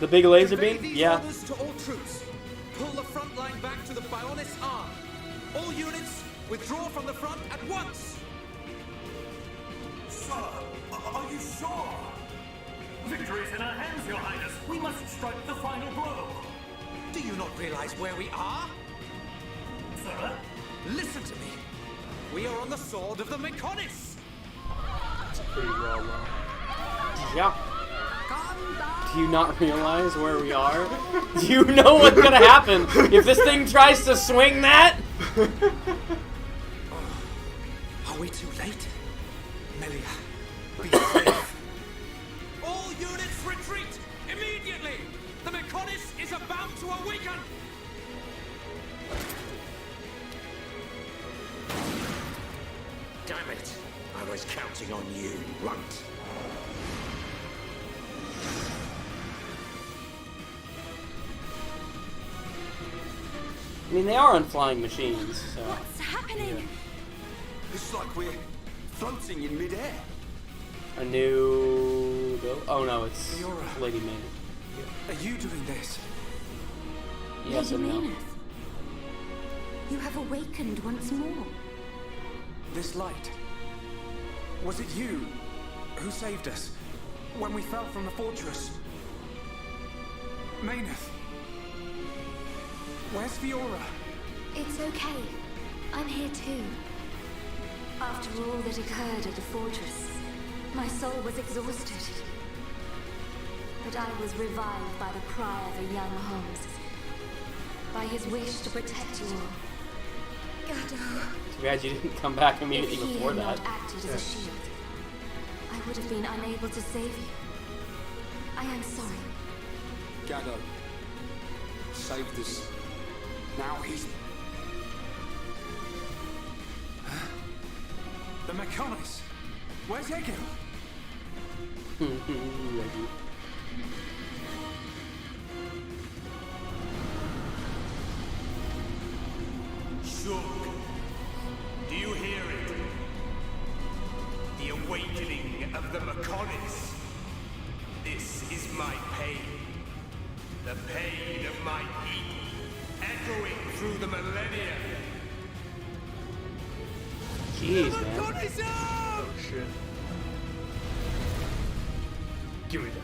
The big laser Convey beam? these Yeah. orders to all troops. Pull the front line back to the Bionis arm. All units, withdraw from the front at once. Sir, are you sure? Victory is in our hands, Your Highness. We must strike the final blow. Do you not realize where we are? Sir? Listen to me. We are on the sword of the Mechonis! It's a pretty raw line. Yeah. Do you not realize where we are? Do you know what's gonna happen if this thing tries to swing that? Are we too late? Melia, be safe. All units retreat! Immediately! The Mechonis is about to awaken! Damn it! I was counting on you, Runt. I mean, they are on flying machines, so. What's happening? It's like we're floating in midair. A new. Oh no, it's Fiora. Lady May. Are you doing this? Yes Lady and no. Mayneth, you have awakened once more. This light. Was it you who saved us when we fell from the fortress? Mayneth. Where's Fiora? It's okay. I'm here too. After all that occurred at the fortress, my soul was exhausted. But I was revived by the cry of a young Holmes, by his wish to protect you all. Gato. Too bad you didn't come back immediately If he before had that. not acted as a shield, I would have been unable to save you. I am sorry. Gado saved us. Now he's... The Mechonis. Where's Egil? Shug, do you hear it? The awakening of the Mechonis. This is my pain. The pain of my people, echoing through the millennia. Jeez, man. Mechonis out! Oh shit. Give me that.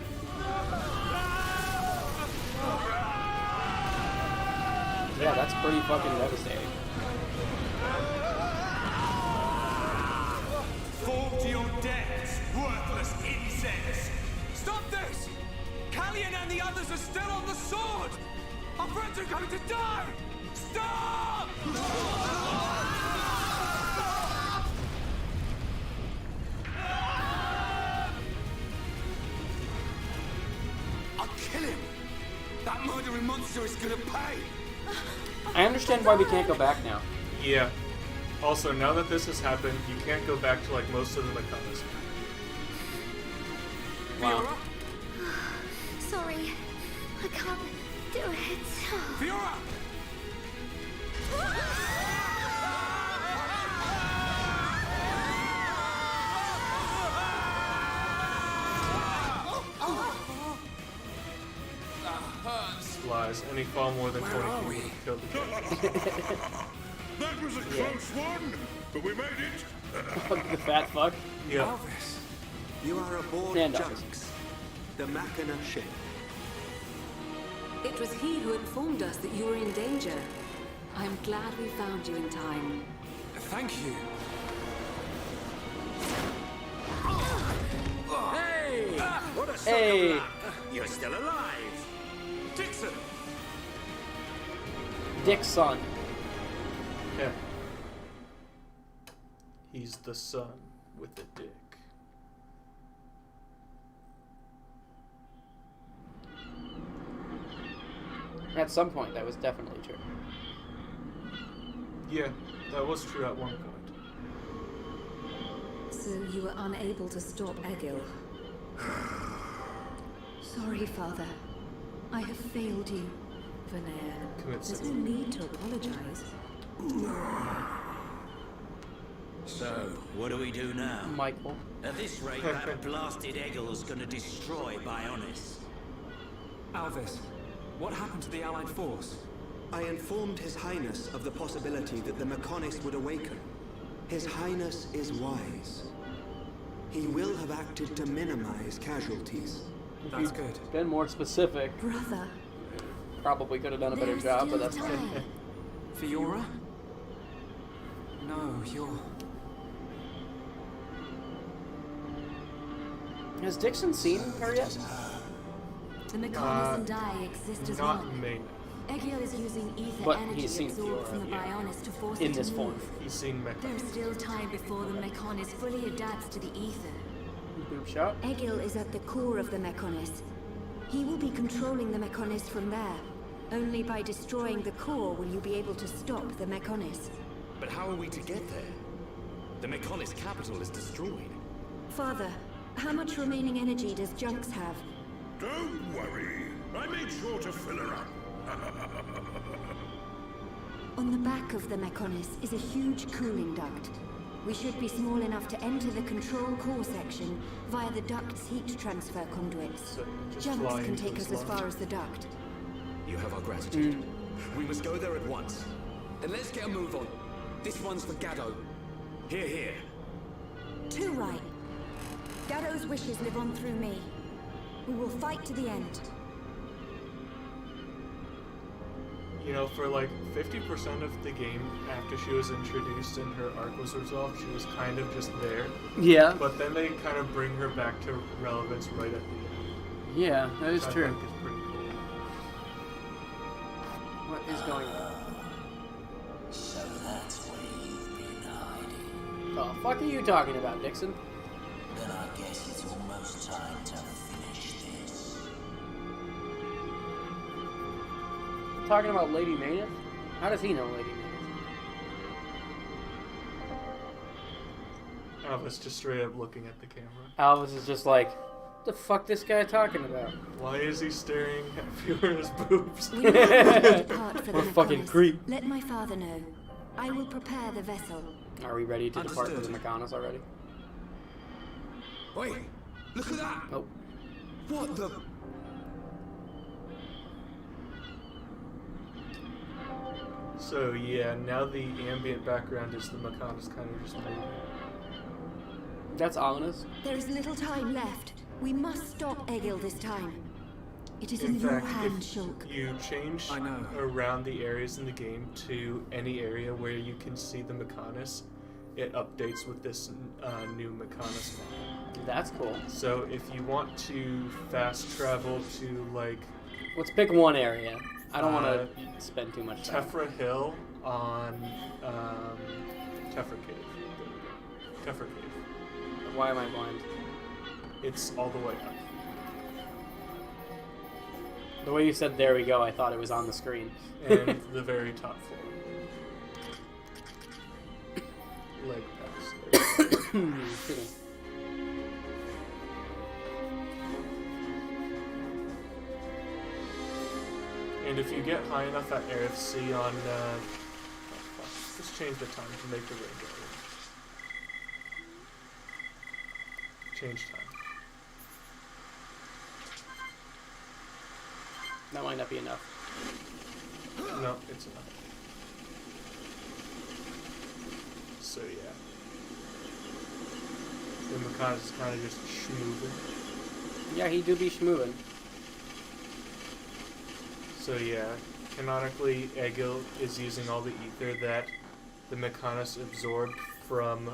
Yeah, that's pretty fucking devastating. Fall to your deaths, worthless insects! Stop this! Callian and the others are still on the sword! Our friends are going to die! Stop! I'll kill him! That murdering monster is gonna pay! I understand why we can't go back now. Yeah. Also, now that this has happened, you can't go back to like most of the Mechonis. Wow. Sorry, I can't do it. Fiora! Lies. Any fall more than 20 people would have killed the character. That was a close one, but we made it. The fat fuck. Yeah. Alvis. You are aboard Stand up. Junks, the Machina ship. It was he who informed us that you were in danger. I'm glad we found you in time. Thank you. Hey! What a son Hey. of luck. You're still alive. Dixon! Dick's son. Yeah. He's the son with the dick. At some point, that was definitely true. Yeah, that was true at one point. So you were unable to stop Egil. Sorry, Father. I have failed you, Vanir. Commit There's no suicide. need to apologize. So, what do we do now? Michael. At this rate, that blasted Egil is going to destroy Bionis. Alvis, what happened to the Allied force? I informed His Highness of the possibility that the Mechonis would awaken. His Highness is wise. He will have acted to minimize casualties. That's good. Been more specific. Brother. Probably could have done a better There's job, but still that's time. Fiora? No, you're... Has Dixon seen her yet? The Mechonis and I exist as Not one. Mayneth. Egil is using ether But energy he's seen absorbed Fiora, from the yeah. Bionis to force In it this to form. move. He's seen Mecha. There's still time before the Mechonis fully adapts to the ether. Boob shot. Egil is at the core of the Mechonis. He will be controlling the Mechonis from there. Only by destroying the core will you be able to stop the Mechonis. But how are we to get there? The Mechonis capital is destroyed. Father, how much remaining energy does Junks have? Don't worry. I made sure to fill her up. On the back of the Mechonis is a huge cooling duct. We should be small enough to enter the control core section via the duct's heat transfer conduits. So just Junks fly can into take his us as launch. far as the duct. You have our gratitude. We must go there at once. Then let's get a move on. This one's for Gado. Here, here. Too right. Gado's wishes live on through me. We will fight to the end. You know, for like 50% of the game after she was introduced and her arc was resolved, she was kind of just there. Yeah. But then they kind of bring her back to relevance right at the end. Yeah, that is Which I true. think is pretty cool. What is going on? So that's where you've been hiding. The fuck are you talking about, Dixon? Then I guess it's almost time to finish this. Talking about Lady Mayneth? How does he know Lady Mayneth? Alvis just straight up looking at the camera. Alvis is just like, what the fuck this guy talking about? Why is he staring at Fiona's boobs? We will depart for the What a fucking Mechonis. creep. Let my father know. I will prepare the vessel. Are we ready to depart for the Understood. Mechonis already? Wait, look at that! Oh. What the? So yeah, now the ambient background is the Mechonis kind of just moving. That's ominous. There is little time left. We must stop Egil this time. It is In in your fact, hands, if Shulk. you change I know. around the areas in the game to any area where you can see the Mechonis, it updates with this new Mechonis model. That's cool. So if you want to fast travel to like Let's pick one area. I don't want to spend too much time. Tefra Hill on Tefra Cave. Tefra Cave. Why am I blind? It's all the way up. The way you said "there we go," I thought it was on the screen. And the very top floor. Leg pass. Kidding. And if you get high enough at RFC on, oh fuck, just change the time to make the range area. Change time. That might not be enough. No, it's enough. So yeah. The Mechonis is kind of just schmooving. Yeah, he do be schmoovin'. So yeah, canonically, Egil is using all the ether that the Mechonis absorbed from,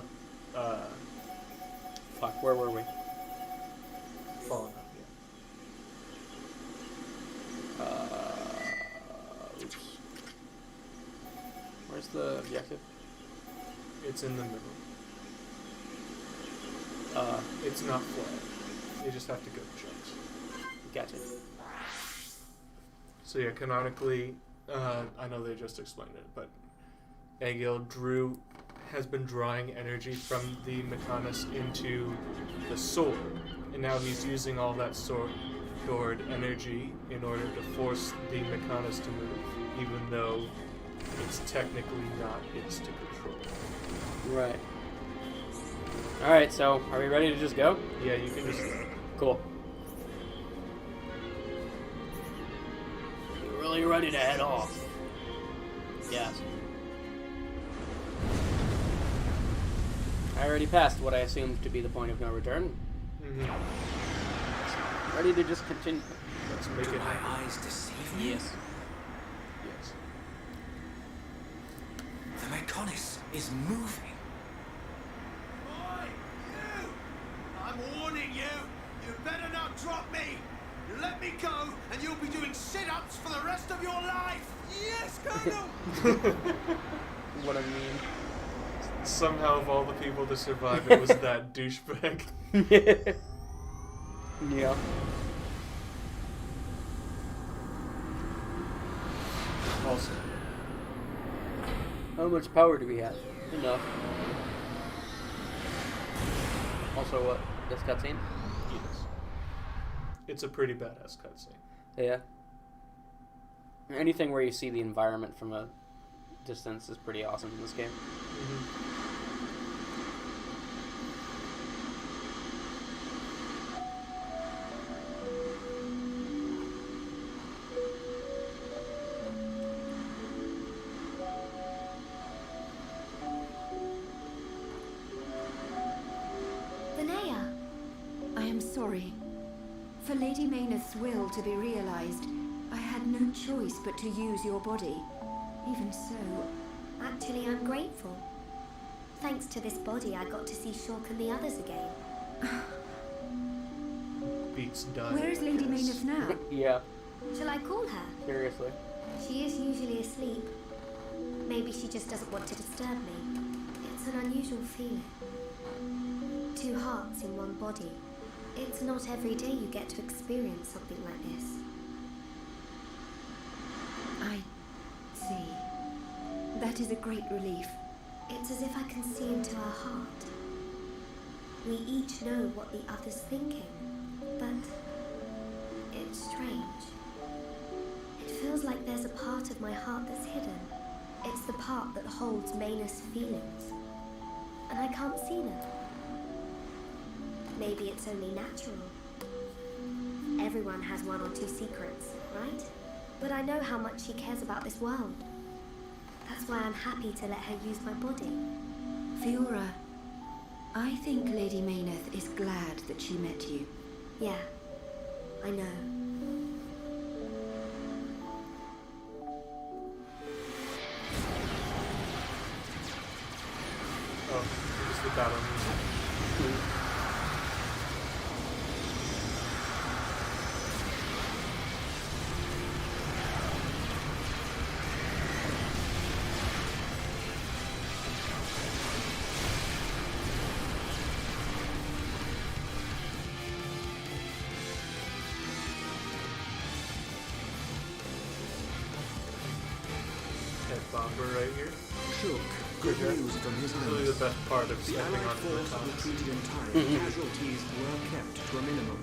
Fuck, where were we? falling up, Oops. Where's the objective? yeah. It's in the middle. It's not flat. You just have to go chunks. Gotcha. So yeah, canonically, I know they just explained it, but Egil has been drawing energy from the Mechonis into the sword, and now he's using all that stored energy in order to force the Mechonis to move, even though it's technically not his to control. Right. Alright, so are we ready to just go? Yeah, you can just... Cool. You really ready to head off? Yes. I already passed what I assumed to be the point of no return. Mm-hmm. Ready to just continue. Let's make it happen. My eyes deceive me? Yes. Yes. The Mechonis is moving. Oi, you! I'm warning you! me! You let me go, and you'll be doing sit-ups for the rest of your life! Yes, Colonel! What a meme. Somehow, of all the people to survive, it was that douchebag. Yeah. Also, how much power do we have? Enough. Also, what? This cutscene? yes. It's a pretty badass cutscene. Yeah. Anything where you see the environment from a distance is pretty awesome in this game. Mm-hmm. I am sorry. For Lady Mayneth's will to be realized, I had no choice but to use your body. Even so... Actually, I'm grateful. Thanks to this body, I got to see Shulk and the others again. Beats done. Where is Lady Mayneth now? Yeah. Shall I call her? Seriously. She is usually asleep. Maybe she just doesn't want to disturb me. It's an unusual feeling. 2 hearts in one body. It's not every day you get to experience something like this. I see. That is a great relief. It's as if I can see into our heart. We each know what the other's thinking, but it's strange. It feels like there's a part of my heart that's hidden. It's the part that holds Mayneth's feelings, and I can't see them. Maybe it's only natural. Everyone has 1 or 2 secrets, right? But I know how much she cares about this world. That's why I'm happy to let her use my body. Fiora, I think Lady Mayneth is glad that she met you. Yeah, I know. Oh, it's the battle music. Bomber right here. Shulk, good news from his Really the best part of the stepping Allied onto the force top. retreated in time. Casualties were kept to a minimum.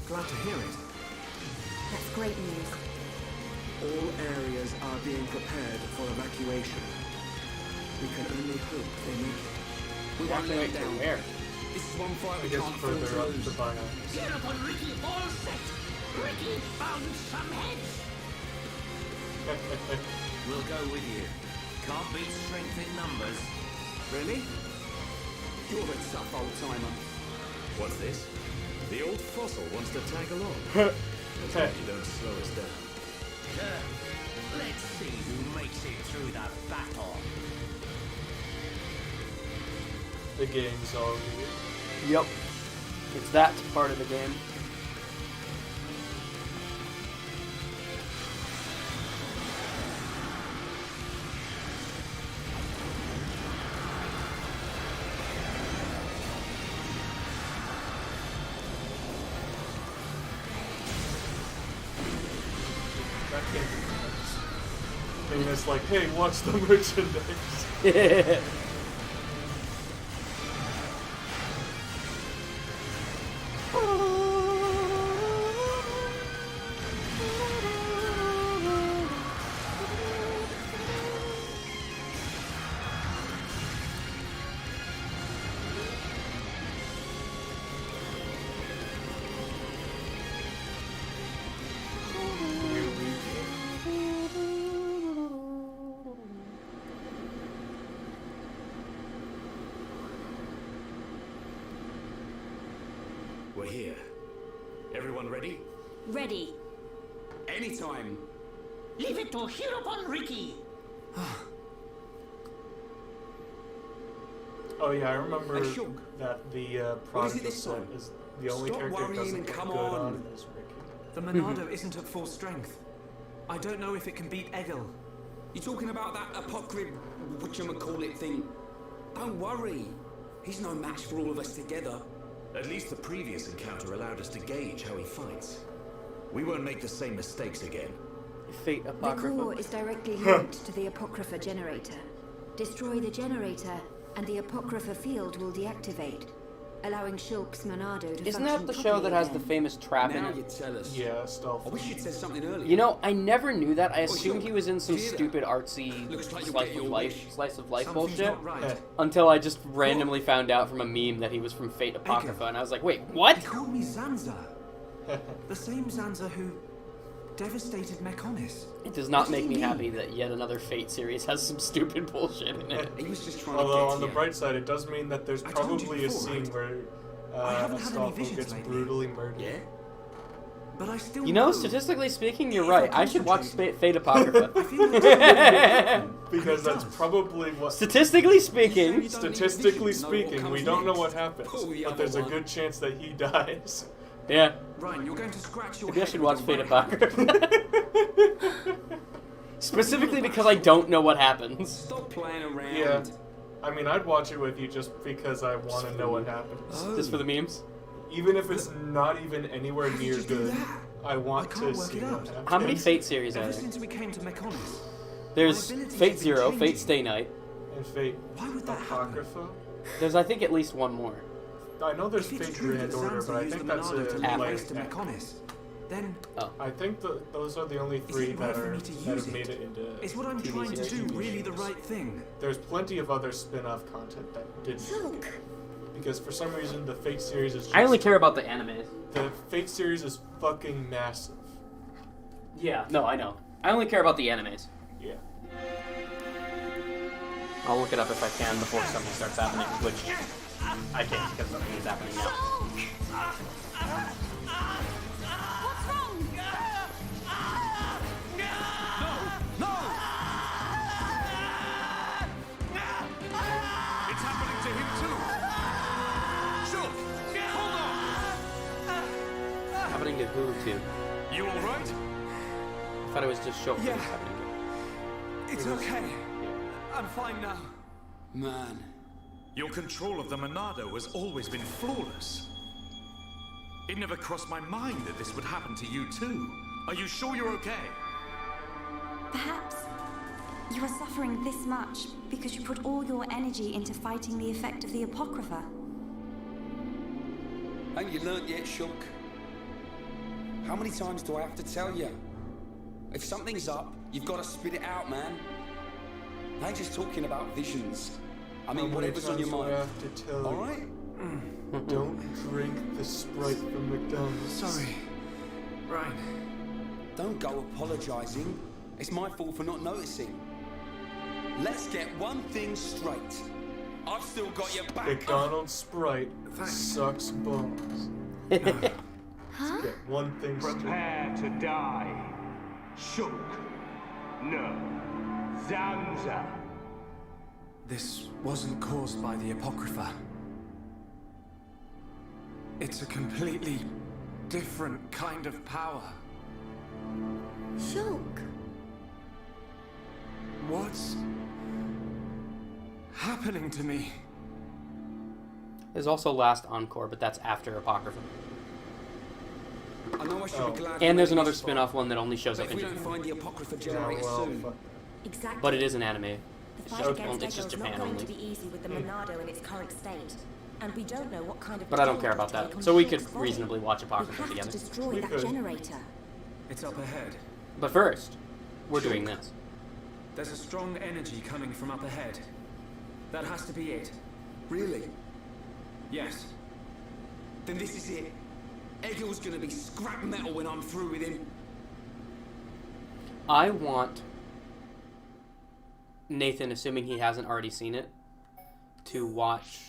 Glad to hear it. That's great news. All areas are being prepared for evacuation. We can only hope they make it. We won't let it down. Where? This is one fight I we guess can't afford further to up lose. the bio. Get up on Ricky, all set. Ricky found some heads. We'll go with you. Can't beat strength in numbers. Really? You're a tough old timer. What's this? The old fossil wants to tag along. Let's hope you don't slow us down. Let's see who makes it through the battle. The game's all here. Yep. It's that part of the game. That can't be nice. And it's like, hey, what's the merchandise? We're here. Everyone ready? Ready. Anytime. Leave it to Hirobon Ricky. Oh yeah, I remember Hey, Shulk. that the What is it Prodigal this set time? is the only Stop character that worrying doesn't and look come good on. on is Ricky. The Monado isn't at full strength. I don't know if it can beat Egil. You talking about that apocryph, whatchamacallit thing? Don't worry. He's no match for all of us together. At least the previous encounter allowed us to gauge how he fights. We won't make the same mistakes again. Fate The Apocrypha. core is directly linked to the Apocrypha generator. Destroy the generator, and the Apocrypha field will deactivate, allowing Shulk's Monado to Isn't function that the show that properly has the again. famous trap in Now it? you tell us. Yeah, Stealth. I wish you'd said something earlier. You know, I never knew that. I assumed Shulk, he was in some do you hear stupid artsy Looks like you'll slice get of your life, wish. Something's bullshit. not right. Until I just randomly found out from a meme that he was from Fate Apocrypha, and I was like, wait, what? He called me Zanza. The same Zanza who devastated Mechonis. It does not make me happy that yet another Fate series has some stupid bullshit in it. He was just trying Although to on get the you. bright side, it does mean that there's I told you probably a before, scene right? where I haven't had any Astolfo visions gets lately. brutally murdered. Yeah? But I still You know, statistically speaking, you're right. I should watch Fate I Apocrypha. feel like Because that's probably what... Statistically speaking, Statistically Know what speaking, comes we don't know next. what happens, Pull the but other there's a one. good chance that he dies. yeah. Ryan, you're going to scratch your Maybe I head should with watch your Fate right hand. Apocrypha. Specifically because I don't know what happens. Stop playing around. Yeah. I mean, I'd watch it with you just because I want to know what happens. Oh. Just for the memes. Even if it's not even anywhere did near you do good, that? I want I can't to work see it what out. happens. How many Fate series are Ever there? since we came to Mechonis, There's My abilities Fate have been Zero, changing. Fate Stay Night. And Fate why would that happen? Apocrypha? There's, I think, at least one more. I know there's If it's Fate true that Grand Order, Zanza but I used think the that's Monado to a lead later us to act. Mechonis, then I think those are the only three it that right for are me to that use have made it? it into. is what I'm TV trying to series. do really the right thing? There's plenty of other spin-off content that didn't. Shulk! Because for some reason the Fate series is just, I only care about the animes. the Fate series is fucking massive. Yeah, no, I know. I only care about the animes. Yeah. I'll look it up if I can before something starts happening, which I can't because something is happening now. What's wrong? It's happening to him too. Shulk, hold Happening to who, too? on. You all right? I thought it was just Shulk that Yeah. was happening to. It's okay. I'm fine now. Man. Your control of the Monado has always been flawless. It never crossed my mind that this would happen to you too. Are you sure you're okay? Perhaps you are suffering this much because you put all your energy into fighting the effect of the Apocrypha. Ain't you learnt yet, Shulk? How many times do I have to tell you? If something's up, you've got to spit it out, man. I ain't just talking about visions. I mean, How many whatever's on your times do I mind. have to tell All you? right? Don't drink the Sprite from McDonald's. Sorry, Ryan. Don't go apologizing. It's my fault for not noticing. Let's get one thing straight. I've still got your back. McDonald's Sprite Thanks. sucks balls. Huh? Get one thing straight. Prepare to die. Shulk. No. Zanza. This wasn't caused by the Apocrypha. It's a completely different kind of power. Shulk! What's happening to me? There's also Last Encore, but that's after Apocrypha. I know I should be glad. And there's we made another this spin-off one that only shows But up if in we don't Japan. find the Apocrypha Yeah, generator well, soon, fuck. Exactly. But it is an anime. The It's, fight just, against it's just Egil's Japan not going to only. be easy with the Monado in its current state. And we don't know what kind of But I don't toll care it'll about that. take on So we Shulk's could body. reasonably watch We Apocrypha have to together. destroy We that could. generator. It's up ahead. But first, we're doing this. There's a strong energy coming from up ahead. That has to be it. really? Yes. Then this is it. Egil's gonna be scrap metal when I'm through with him. I want Nathan, assuming he hasn't already seen it, to watch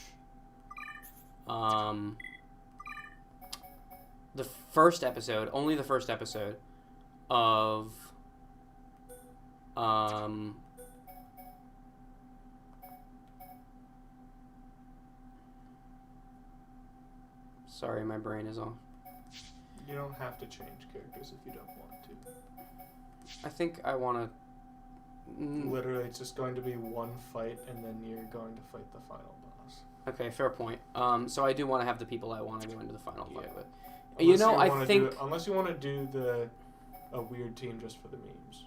the first episode, only the first episode of Sorry, my brain is off. You don't have to change characters if you don't want to. I think I want to... Literally, it's just going to be one fight, and then you're going to fight the final boss. Okay, fair point. So I do want to have the people I want to go into the final fight with. Unless I think... unless you want to do a weird team just for the memes.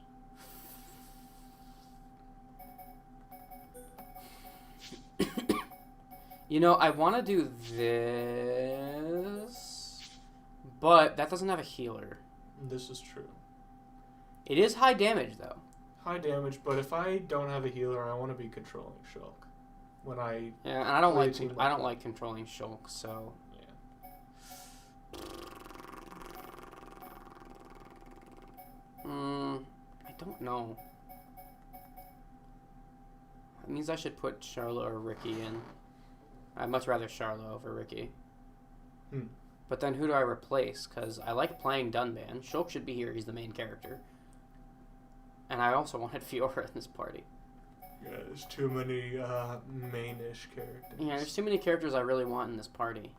I want to do this, but that doesn't have a healer. This is true. It is high damage, though. High damage, but if I don't have a healer, I want to be controlling Shulk. When I and I don't like controlling Shulk, so I don't know. That means I should put Charlotte or Ricky in. I'd much rather Charlotte over Ricky. But then who do I replace? Because I like playing Dunban. Shulk should be here. He's the main character. And I also wanted Fiora in this party. Yeah, there's too many main-ish characters. Yeah, there's too many characters I really want in this party.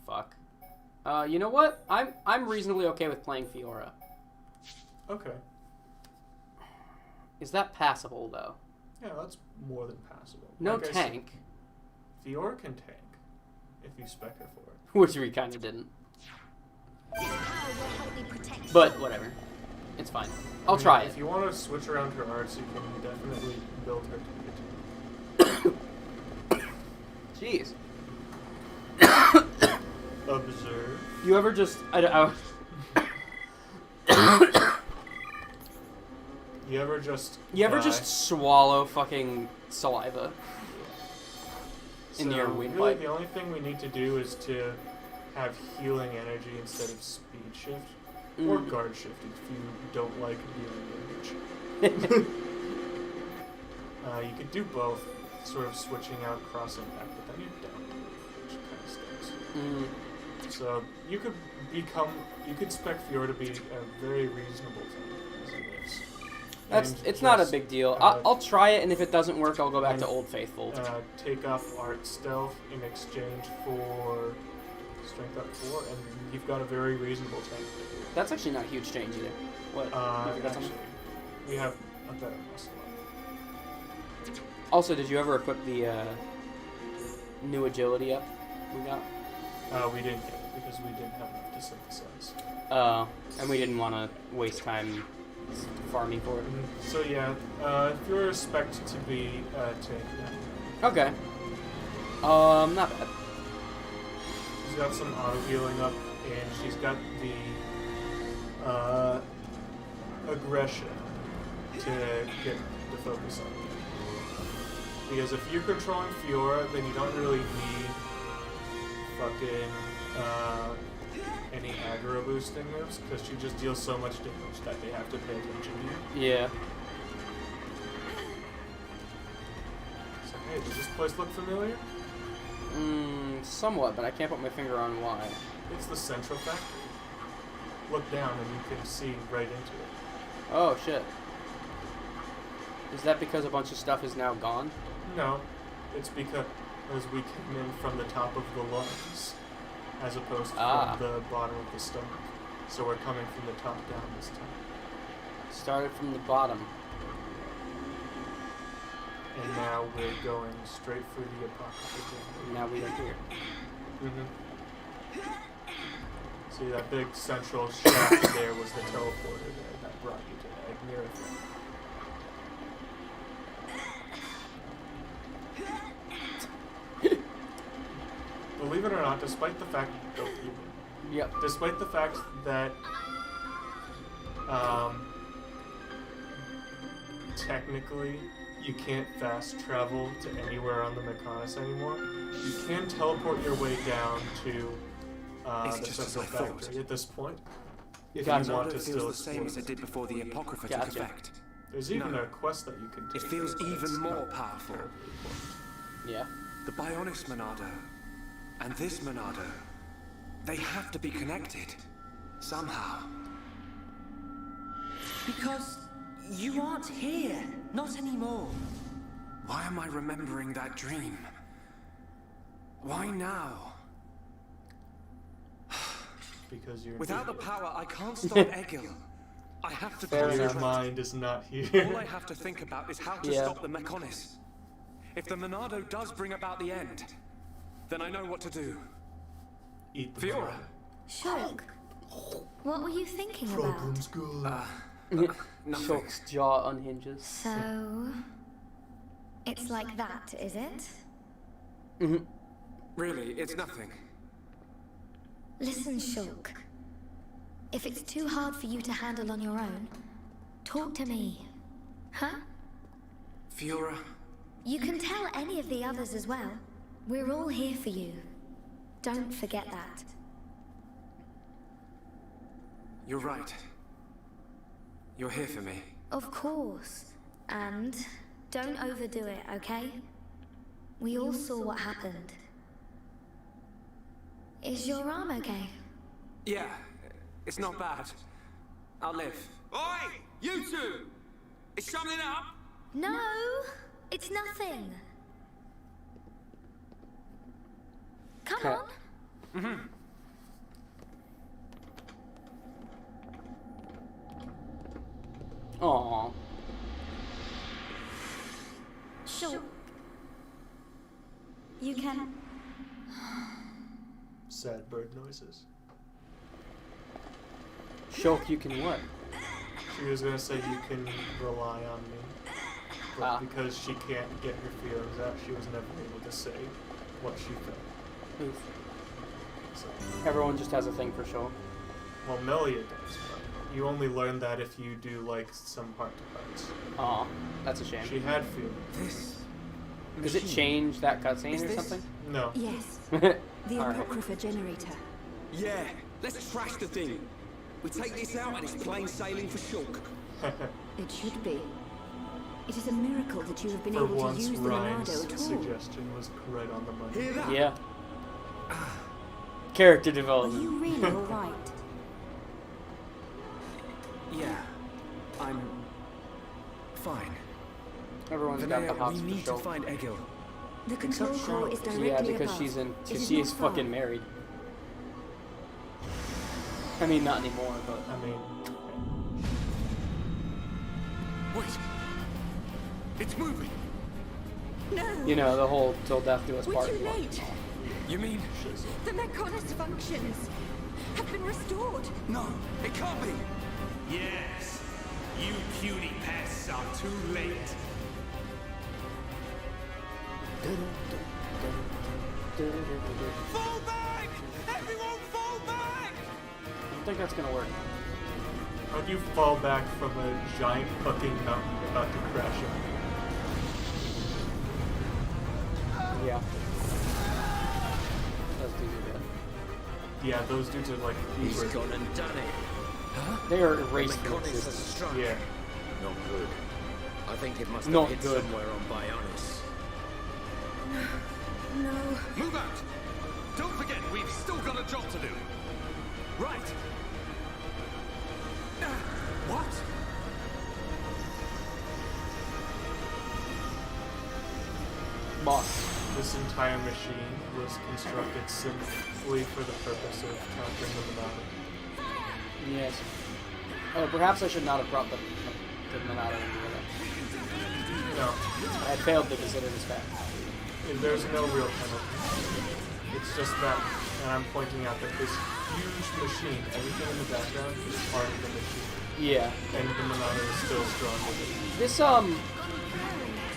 Fuck. You know what? I'm reasonably okay with playing Fiora. Okay. Is that passable, though? Yeah, that's more than passable. No tank. Fiora can tank, if you spec her for it. Which we kind of didn't. But, whatever. It's fine. I'll try it. If you want to switch around her arts, you can definitely build her to be Jeez. Observe. You ever just... You ever just... You ever just swallow fucking saliva? In your windpipe? The only thing we need to do is to have healing energy instead of speed shift. Or guard shift if you don't like dealing damage. You could do both, sort of switching out cross impact, but then you don't, which kind of stinks. So you could spec Fiora to be a very reasonable tank. It's not a big deal. I'll try it, and if it doesn't work, I'll go back to Old Faithful. Take off Art Stealth in exchange for Strength up 4, and you've got a very reasonable tank. That's actually not a huge change either. What? Actually, we have a better muscle up. Also, did you ever equip the new agility up we got? We didn't get it because we didn't have enough to synthesize. And we didn't want to waste time farming for it. So yeah, if you're expected to be tank now. Okay. Not bad. She's got some auto healing up, and she's got the aggression to get the focus on. Because if you're controlling Fiora, then you don't really need fucking any aggro boosting moves, because she just deals so much damage that they have to pay attention to you. Yeah. So hey, does this place look familiar? Somewhat, but I can't put my finger on why. It's the Central Factory. Look down and you can see right into it. Oh, shit. Is that because a bunch of stuff is now gone? No. It's because we came in from the top of the lungs, as opposed to from the bottom of the stomach. So we're coming from the top down this time. Started from the bottom. And now we're going straight for the apocalypse. Now we are here. See, that big central shaft there was the teleporter there that brought you to Agneria. Believe it or not, despite the fact despite the fact that technically you can't fast travel to anywhere on the Mechonis anymore, you can teleport your way down to the Central Factory at this point. If you want to still the same as it did before the Apocrypha took effect. There's even a quest that you can take. It feels even more powerful. Yeah. The Bionis Monado and this Monado, they have to be connected. Somehow. Because you aren't here. Not anymore. Why am I remembering that dream? Why now? Because you're Without the power, I can't stop Egil. I have to Your concentrate. mind is not here. All I have to think about is how to stop the Mechonis. If the Monado does bring about the end, then I know what to do. Eat the Fiora. Shulk, what were you thinking Problem's about? good. Shulk's jaw unhinges. So, it's like that, is it? Mm-hmm. Really, it's nothing. Listen, Shulk. If it's too hard for you to handle on your own, talk to me. Huh? Fiora. You can tell any of the others as well. We're all here for you. Don't forget that. You're right. You're here for me. Of course. And don't overdo it, okay? We all saw what happened. Is your arm okay? Yeah, it's not bad. I'll live. Oi! You two! Is something up? No! It's nothing! Come on! Mm-hmm. Aww. Sure. You can... Sad bird noises. Shulk, you can what? She was gonna say you can rely on me. But because she can't get her feelings out, she was never able to say what she felt. Oof. So. Everyone just has a thing for Shulk. Well, Melia does, but you only learn that if you do, like, some heart-to-hearts. Aw, that's a shame. She had feelings. Does it change that cutscene or something? No. Yes. The Apocrypha generator. Yeah, let's trash the thing. We take this out and it's plain sailing for Shulk. It should be. It is a miracle that you have been For able to once, use the Ryan's Monado at all. suggestion was right on the money. Hear that? Yeah. Character Are development. you really alright? Yeah, I'm fine. Everyone's got the hots we for need to Shulk. find Egil. The control core is directly Yeah, because above. she's in. It Because is she not is far. fucking married. I mean, not anymore, but. I mean. Wait! It's moving! No! You know, the whole till death do us We're part. too late! You mean? The Mechonis functions have been restored! No, it can't be! Yes, you puny pests are too late. Fall back! Everyone fall back! I don't think that's gonna work. How do you fall back from a giant fucking mountain about to crash in? Yeah. Those dudes are dead. Yeah, those dudes are like He's uber. gone and done it. They are erased The from Mechonis has existence. struck. Yeah. Not good. I think it must have Not hit good. somewhere on Bionis. No. Move out! Don't forget, we've still got a job to do. Right! What? Boss. This entire machine was constructed simply for the purpose of countering the Monado. Yes. Oh, perhaps I should not have brought the Monado into it. No. I had failed to consider this fact. There's no real penalty. It's just that, and I'm pointing out that this huge machine, everything in the background is part of the machine. Yeah. And the Monado is still strong with it.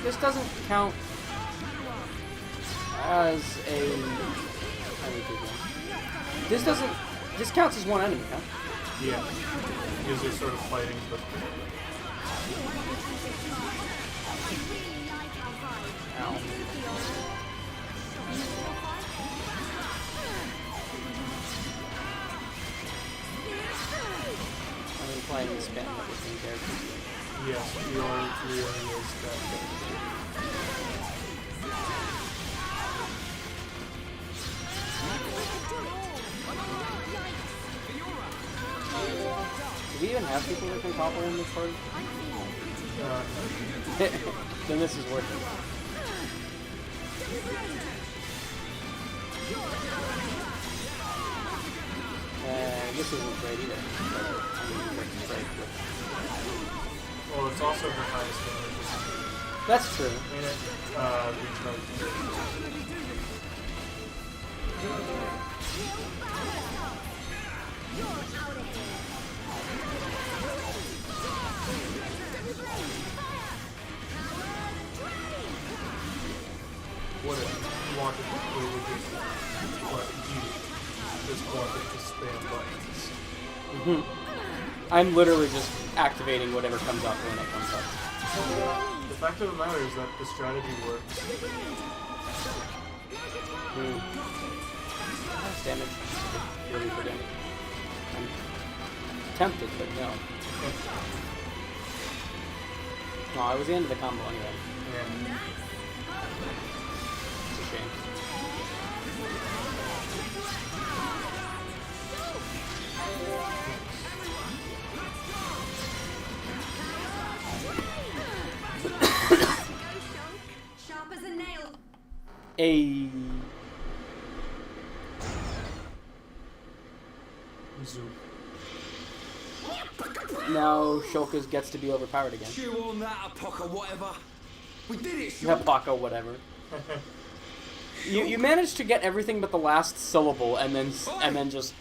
This doesn't count as a. This counts as one enemy, huh? Yeah. Because they're sort of fighting, but. Ow. I've been playing this game with different characters. Yes, Fiora really is that character. Do we even have people that can topple in this party? Then this is working. This isn't great either. Well, it's also her highest damage. That's true. And it recharges. What if you wanted to play with it, but you just wanted to spam buttons? I'm literally just activating whatever comes up when it comes up. The fact of the matter is that the strategy works. Nice damage. Really good damage. I'm tempted, but no. No, it was the end of the combo anyway. Yeah. It's a shame. Sharp as a nail. Zoom. Now Shulk gets to be overpowered again. Chew on that, Apoca, whatever. We did it, Yeah, Paco, whatever. You managed to get everything but the last syllable, and then just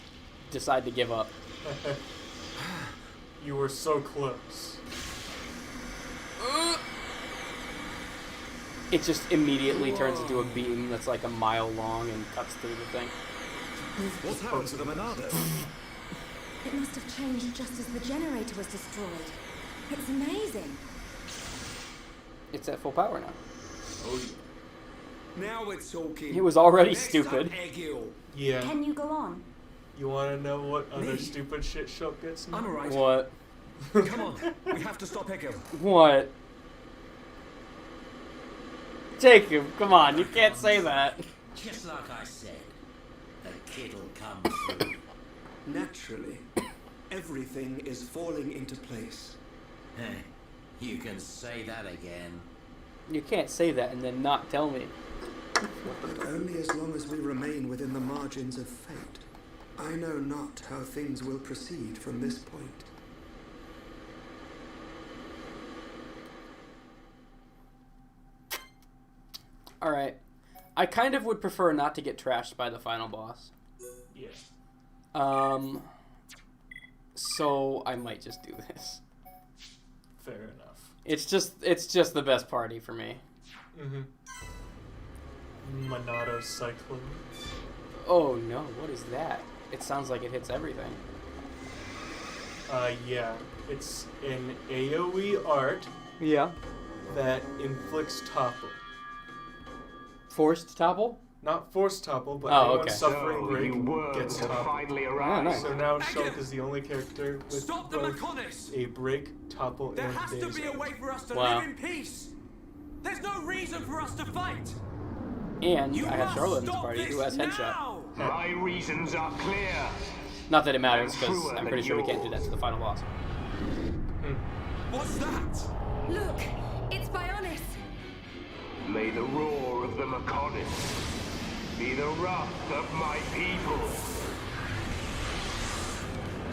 decide to give up. You were so close. It just immediately turns into a beam that's like a mile long and cuts through the thing. What happened to the Monado? It must have changed just as the generator was destroyed. It's amazing. It's at full power now. Oh, now we're talking. He was already Next stupid. up, Egil. Yeah. Can you go on? You want to know what other stupid shit Shulk gets now? I'm alright. What? Come on, we have to stop Egil. What? Jacob, come on, you can't say that. Just like I said, the kid'll come through. Naturally, everything is falling into place. Hey, you can say that again. You can't say that and then not tell me. But only as long as we remain within the margins of fate. I know not how things will proceed from this point. Alright. I kind of would prefer not to get trashed by the final boss. Yeah. So I might just do this. Fair enough. It's just the best party for me. Mm-hmm. Monado Cyclone. Oh no, what is that? It sounds like it hits everything. Yeah. It's an AoE art Yeah. that inflicts topple. Forced topple? Not forced topple, but Oh, anyone okay. suffering break gets toppled. Oh, nice. So now Shulk is the only character with Stop the both Mechonis! a break, topple, There and has to daze be a art. way for us to Wow. live in peace. There's no reason for us to fight. And You I have must Charlotte in this stop party who this has headshot. now. My reasons are clear. Not that it matters, because truer I'm than pretty sure we can't do that yours. to the final boss. What's that? Look, it's Bionis. May the roar of the Mechonis be the wrath of my people.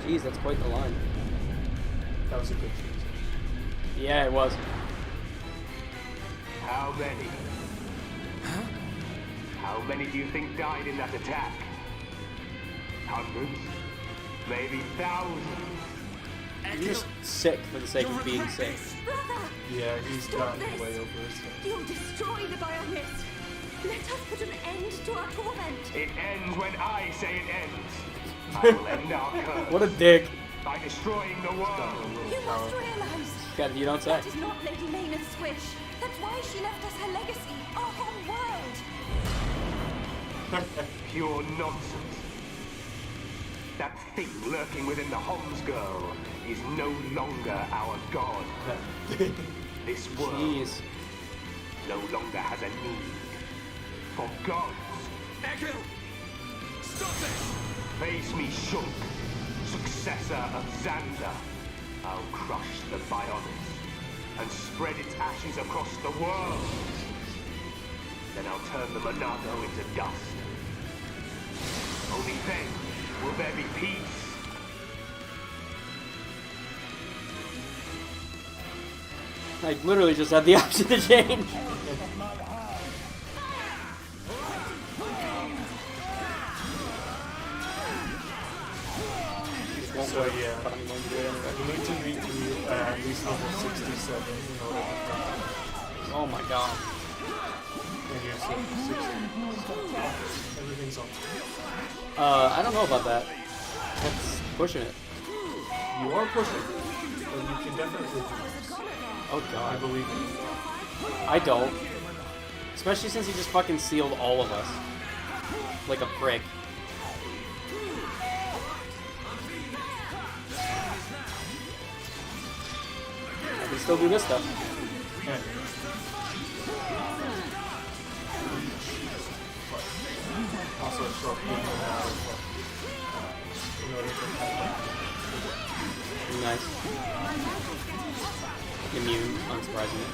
Jeez, that's quite the line. That was a good choice. Yeah, it was. How many? Huh? How many do you think died in that attack? Hundreds? Maybe thousands? You're just sick for the sake of being sick. Brother! Yeah, he's Stop gotten this. way over his head. You'll destroy the Bionis. Let us put an end to our torment. It ends when I say it ends. I will end our curse What a dick. by destroying the world. You must realize God, you don't say. that is not Lady Maynard's wish. That's why she left us her legacy, our whole world. Pure nonsense. That thing lurking within the Homs girl is no longer our god. This world Jeez. no longer has a need for gods. Egil! Stop this! Face me, Shulk, successor of Xander. I'll crush the Bionis and spread its ashes across the world. Then I'll turn the Monado into dust. Only then will there be peace I literally just had the option to change. So yeah, you need to meet at least level 67 in order to Oh my god. and you're 60. Everything's on. I don't know about that. That's pushing it. You are pushing, but you can definitely do this. Oh god. I believe in you. I don't. Especially since he just fucking sealed all of us. Like a prick. I can still do this stuff. Yeah. Also, a short video in order to Nice. Immune, unsurprisingly.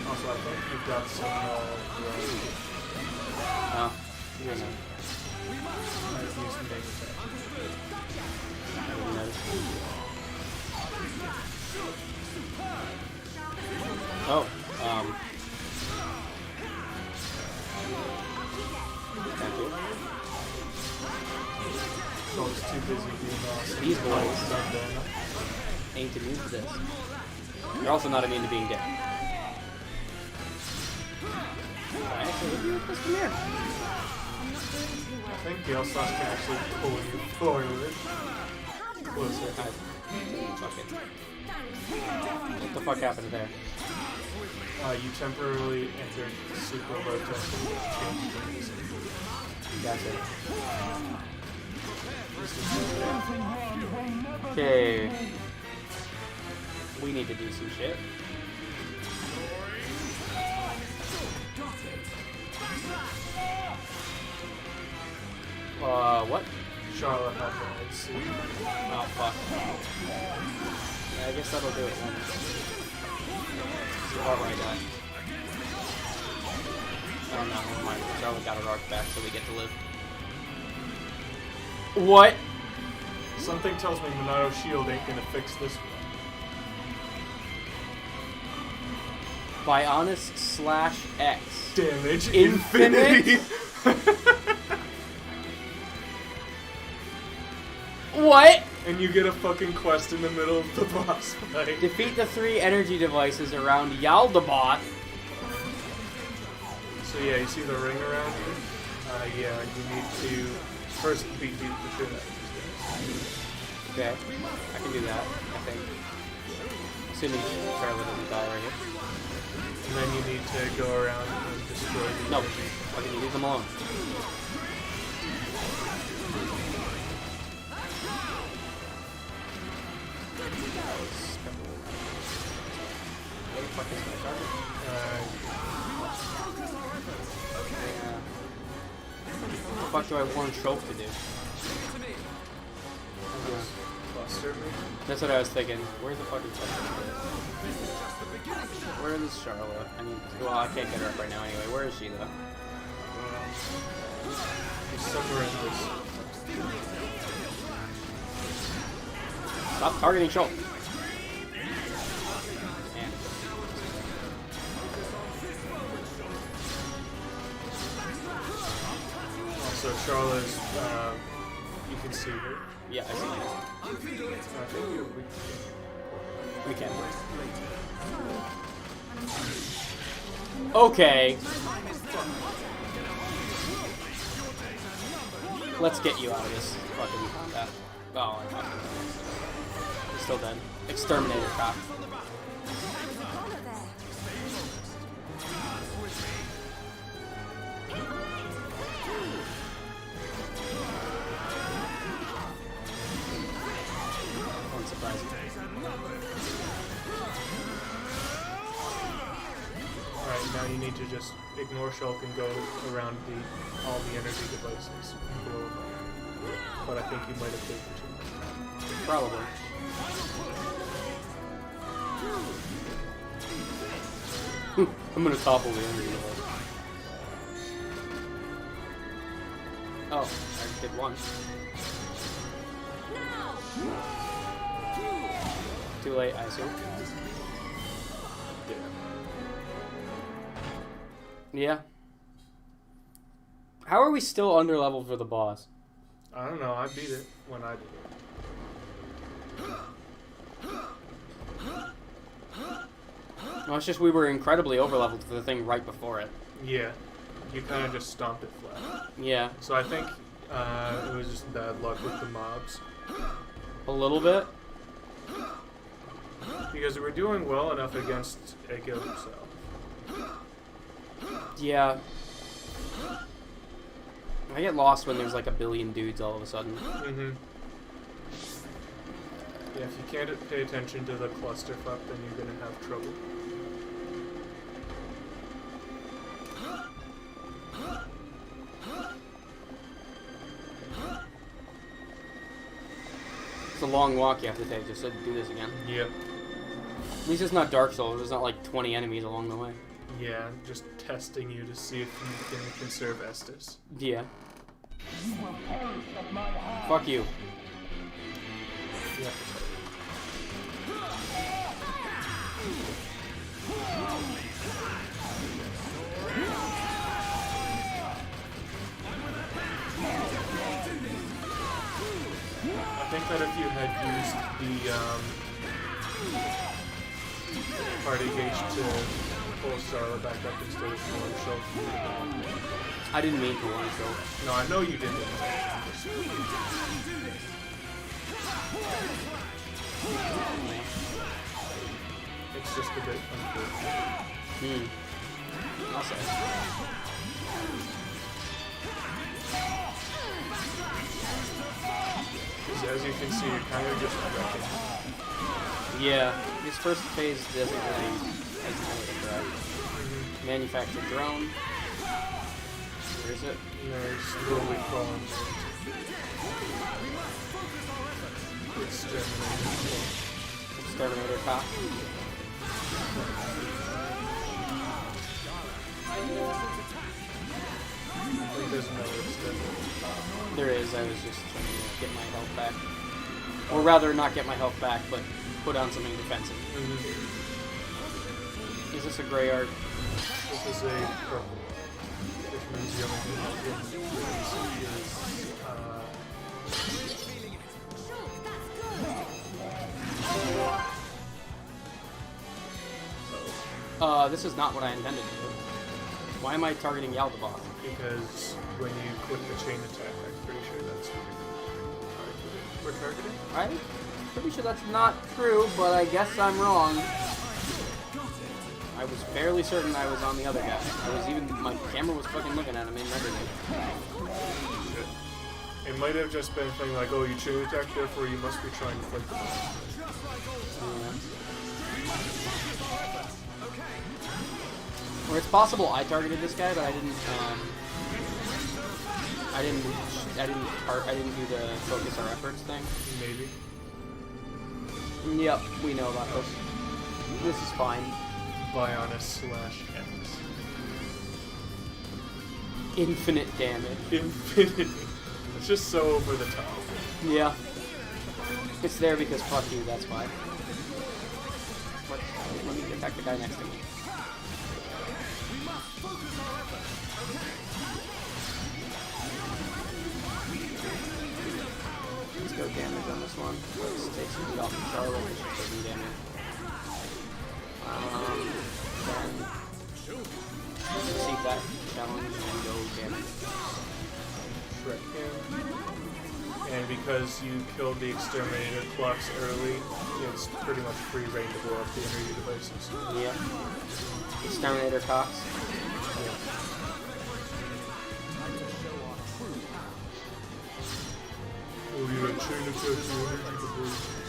Also, I think you've got some Oh, you don't know. I've used some data attack. I didn't notice. Oh, thank you. So it's too busy being awesome. These boys ain't immune to this. They're also not immune to being dead. Actually, let's come here. I think the L-Slash can actually pull you forward. Closer. Fuck it. What the fuck happened there? You temporarily entered super low test and changed things. Gotcha. Okay. We need to do some shit. What? Charlotte had the suit. Oh, fuck. Yeah, I guess that'll do it then. Or when I die. Oh no, never mind. Charlotte got her arc back, so we get to live. What? Something tells me Monato's shield ain't gonna fix this one. Bionis/X. Damage infinity. What? And you get a fucking quest in the middle of the boss fight. Defeat the 3 energy devices around Yaldabot. So yeah, you see the ring around you? Yeah, you need to first beat the shit out of these guys. Okay, I can do that, I think. Assuming Charlotte doesn't die right here. And then you need to go around and destroy the No, energy. okay, you leave them alone. What the fuck is my target? What the fuck do I want Choke to do? Buster me? That's what I was thinking. Where's the fucking Buster? Where is Charlotte? I mean, well, I can't get her up right now anyway. Where is she though? He's somewhere in this. Stop targeting Choke. Also, Charlotte's, you can see her. Yeah, I see her. I think We can. Okay. Let's get you out of this fucking combat. Oh, I fucking. He's still dead. Exterminator cop. Unsurprising. Alright, now you need to just ignore Shulk and go around all the energy devices and blow them up. But I think you might have taken too much. Probably. I'm gonna topple the energy device. Oh, I did one. Too late, I assume. Yeah. Yeah. How are we still underleveled for the boss? I don't know. I beat it when I did it. Well, it's just we were incredibly overleveled for the thing right before it. Yeah. You kind of just stomped it flat. Yeah. So I think it was just bad luck with the mobs. A little bit. Because we were doing well enough against Egil himself. Yeah. I get lost when there's like a billion dudes all of a sudden. Mm-hmm. Yeah, if you can't pay attention to the clusterfuck, then you're gonna have trouble. It's a long walk you have to take just to do this again. Yep. At least it's not Dark Souls. There's not like 20 enemies along the way. Yeah, just testing you to see if you can conserve Estus. Yeah. Fuck you. Yeah. I think that if you had used the party gauge to pull Starla back up instead of one shelf, you would have done it. I didn't mean to one shelf. No, I know you didn't. It's just a bit unfortunate. I'll say. As you can see, you're kind of just wrecking. Yeah, this first phase doesn't really correct. Manufactured drone. Where is it? No, it's slowly falling. Exterminator cop. I think there's another exterminator. There is. I was just trying to get my health back. Or rather, not get my health back, but put on something defensive. Is this a gray art? This is a purple, which means the only thing you can see is this is not what I intended to do. Why am I targeting Yaldabaoth? because when you click the chain attack, I'm pretty sure that's what we're targeting. I'm pretty sure that's not true, but I guess I'm wrong. I was fairly certain I was on the other guy. My camera was fucking looking at him and everything. It might have just been a thing like, oh, you chain attack, therefore you must be trying to fight the boss. Or it's possible I targeted this guy, but I didn't do the focus our efforts thing. Maybe. Yep, we know about this. This is fine. Bionis/X. Infinite damage. Infinite. It's just so over the top. Yeah. It's there because fuck you, that's why. Let me attack the guy next to me. Let's go damage on this one. Let's take some heat off of Charlotte, which should take me damage. Then succeed that challenge and go damage. Shrek him. And because you killed the exterminator clocks early, it's pretty much free reign to blow up the energy devices. Yeah. Exterminator Cox. Oh, you're a chain attack the energy devices.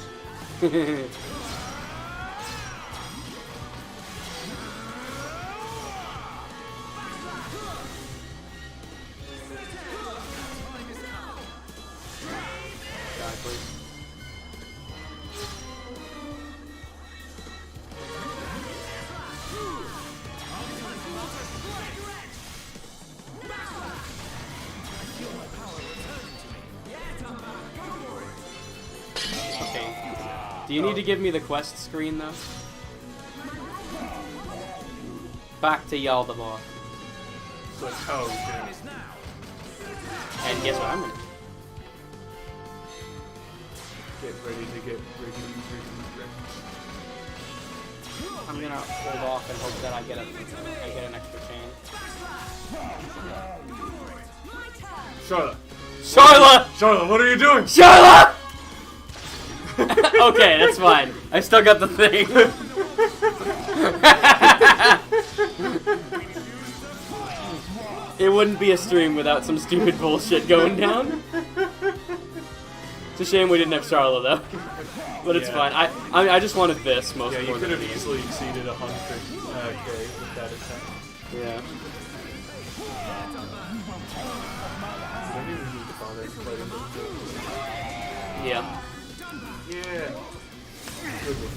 Do you need to give me the quest screen, though? Back to Yaldabaoth. It's like, oh, damn. And guess what I'm gonna do? Get ready to get ready. I'm gonna hold off and hope that I get an extra chain. Charlotte, what are you doing? Charlotte! Okay, that's fine. I still got the thing. It wouldn't be a stream without some stupid bullshit going down. It's a shame we didn't have Charlotte though. But it's fine. I just wanted this most Yeah, you more could than have anything. easily exceeded 100k with that attack. Yeah. You don't even need to bother fighting them. Yeah. Yeah. Good one.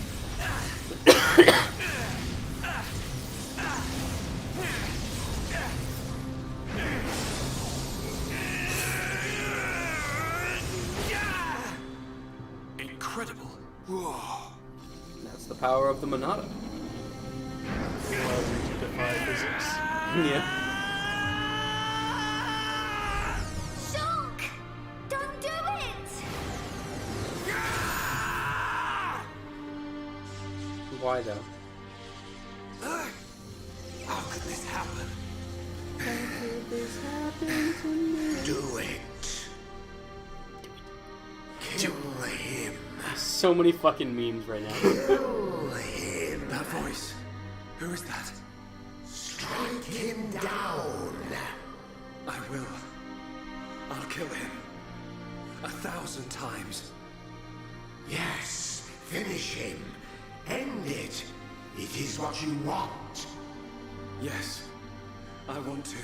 Incredible. That's the power of the Monado. It allows you to defy physics. Yeah. Shulk! Don't do it! Why though? How could this happen? Do it. Kill him. So many fucking memes right now. Kill him. That voice. Who is that? Strike him down. I will. I'll kill him. 1,000 times. Yes, finish him. End it. It is what you want. Yes, I want to.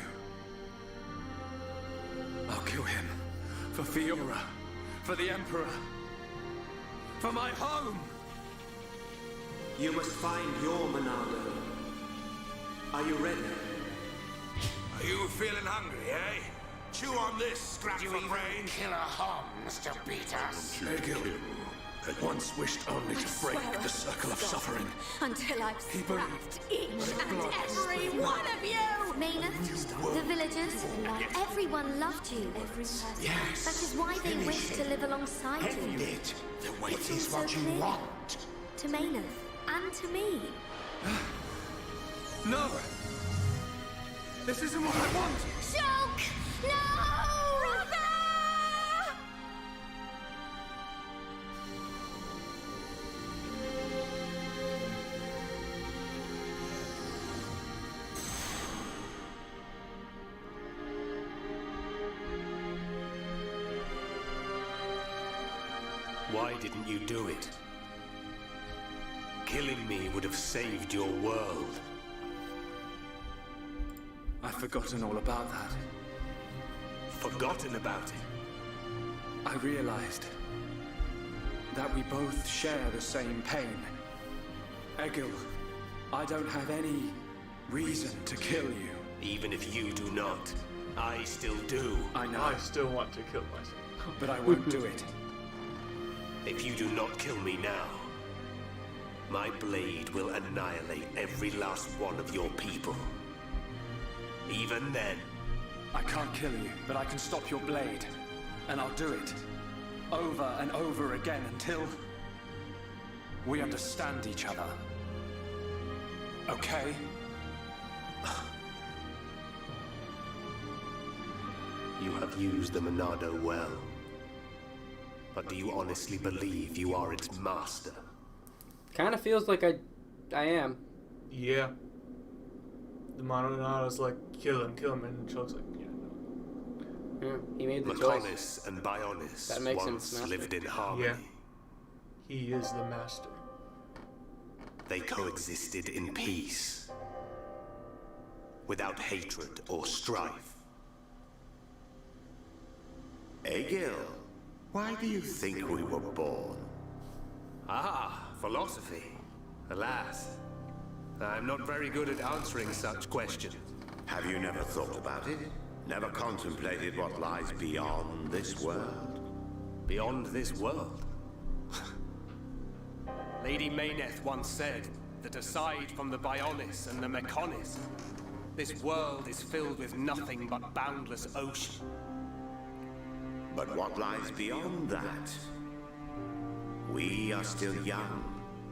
I'll kill him. For Fiora. For the Emperor. For my home. You must find your Monado. Are you ready? Are you feeling hungry, eh? Chew on this, scrap for brain. Kill a Homs to beat us. Egil had once wished only to break the circle of suffering. Until I've scrapped each and every one of you! Maynard, the villagers, everyone loved you. Every person. Yes. That is why they Finish wished to him. live alongside End you. it. The wait It's is all what so you clear. want. To Maynard and to me. No! This isn't what I want! Shulk! No! Brother! Why didn't you do it? Killing me would have saved your world. I've forgotten all about that. Forgotten about it? I realized that we both share the same pain. Egil, I don't have any reason to kill you. Even if you do not, I still do. I know. I still want to kill myself. But I won't do it. If you do not kill me now, my blade will annihilate every last one of your people. Even then, I can't kill you, but I can stop your blade. And I'll do it. Over and over again until we understand each other. Okay? you have used the Monado well. But do you honestly believe you are its master? Kind of feels like I am. Yeah. The Mononado's like, kill him, and Shulk's like, yeah, no. Yeah, he made the Mechonis choice. and Bionis That makes him once master. lived in harmony. Yeah. He is the master. They coexisted in peace, without hatred or strife. Egil, why do you think we were born? Ah, philosophy. Alas, I'm not very good at answering such questions. Have you never thought about it? Never contemplated what lies beyond this world? Beyond this world? Lady Mayneth once said that aside from the Bionis and the Mechonis, This world is filled with nothing but boundless ocean. But what lies beyond that? We are still young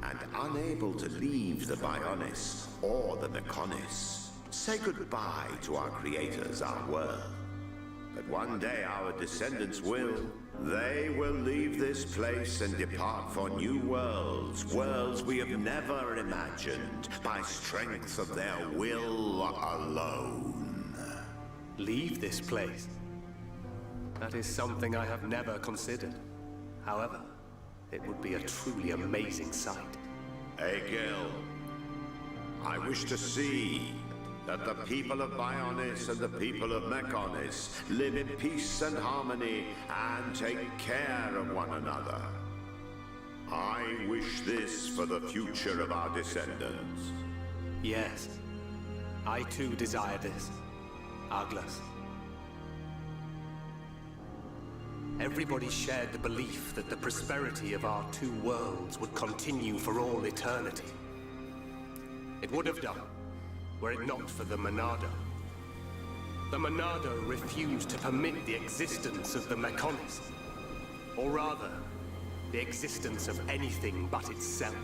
and unable to leave the Bionis or the Mechonis. Say goodbye to our creators, our world. But one day our descendants will. They will leave this place and depart for new worlds, worlds we have never imagined, by strength of their will alone. Leave this place? That is something I have never considered. However, it would be a truly amazing sight. Egil, I wish to see that the people of Bionis and the people of Mechonis live in peace and harmony and take care of one another. I wish this for the future of our descendants. Yes, I too desire this, Arglus. Everybody shared the belief that the prosperity of our two worlds would continue for all eternity. It would have done, were it not for the Monado. The Monado refused to permit the existence of the Mechonis. Or rather, the existence of anything but itself.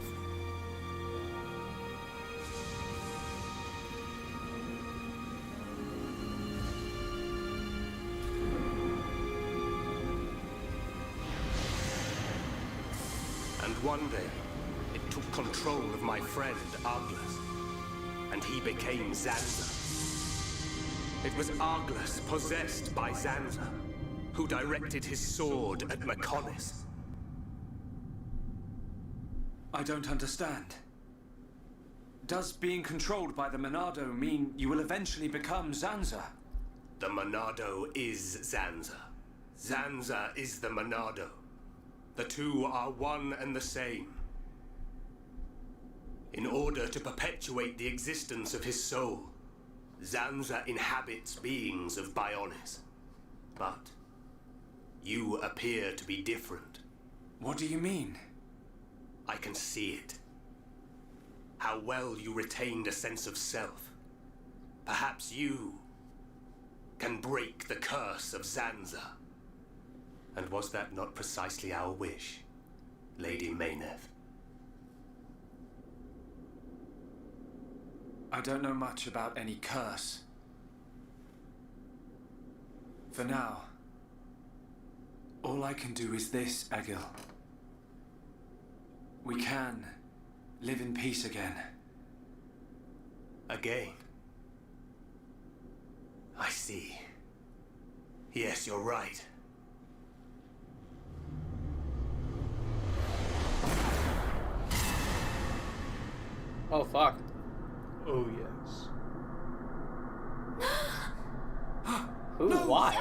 And one day, it took control of my friend, Arglus. And he became Zanza. It was Arglus, possessed by Zanza, who directed his sword at Mechonis. I don't understand. Does being controlled by the Monado mean you will eventually become Zanza? The Monado is Zanza. Zanza is the Monado. The two are one and the same. In order to perpetuate the existence of his soul, Zanza inhabits beings of Bionis. But you appear to be different. What do you mean? I can see it. How well you retained a sense of self. Perhaps you can break the curse of Zanza. And was that not precisely our wish, Lady Mayneth? I don't know much about any curse. For now, all I can do is this, Egil. We can live in peace again. Again? I see. Yes, you're right. Oh, fuck. Oh, yes. Who? No, why?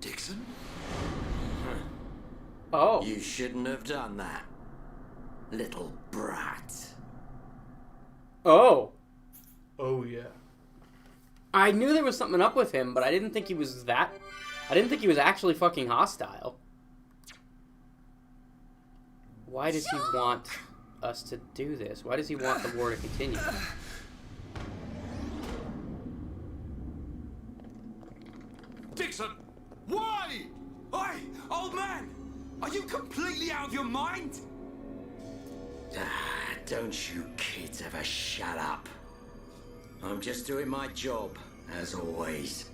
Dixon? Oh. You shouldn't have done that. Little brat. Oh. Oh, yeah. I knew there was something up with him, but I didn't think he was that... I didn't think he was actually fucking hostile. Why does he want us to do this? Why does he want the war to continue? Dixon! Why? Oi, old man! Are you completely out of your mind? Don't you kids ever shut up. I'm just doing my job, as always.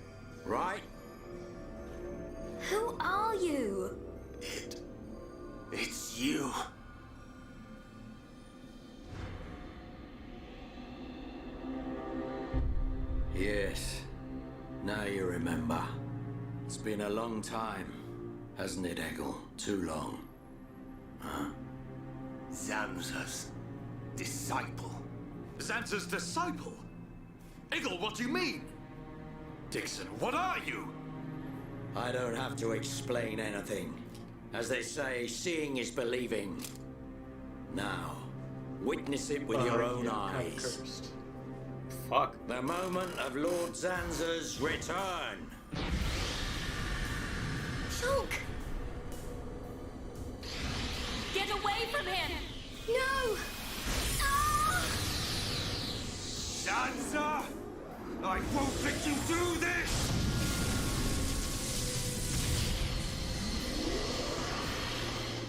Right? Who are you? It's you. Yes. Now you remember. It's been a long time, hasn't it, Egil? Too long. Huh? Zanza's disciple. Zanza's disciple? Egil, what do you mean? Dixon, what are you? I don't have to explain anything. As they say, seeing is believing. Now, witness it with your own eyes. Fuck. The moment of Lord Zanza's return. Shulk! Get away from him! No! Ah! Sansa! I won't let you do this!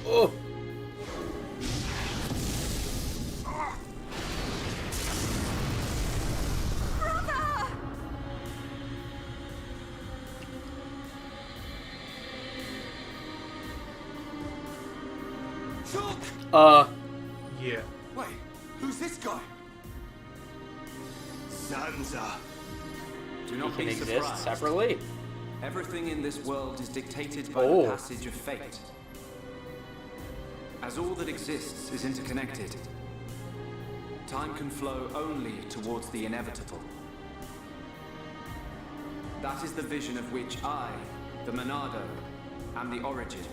Oh! Brother! Yeah. Wait, who's this guy? Sansa. Do not He can be exist surprised. separately. Everything in this world is dictated by Oh. the passage of fate. As all that exists is interconnected, time can flow only towards the inevitable. That is the vision of which I, the Monado, am the origin.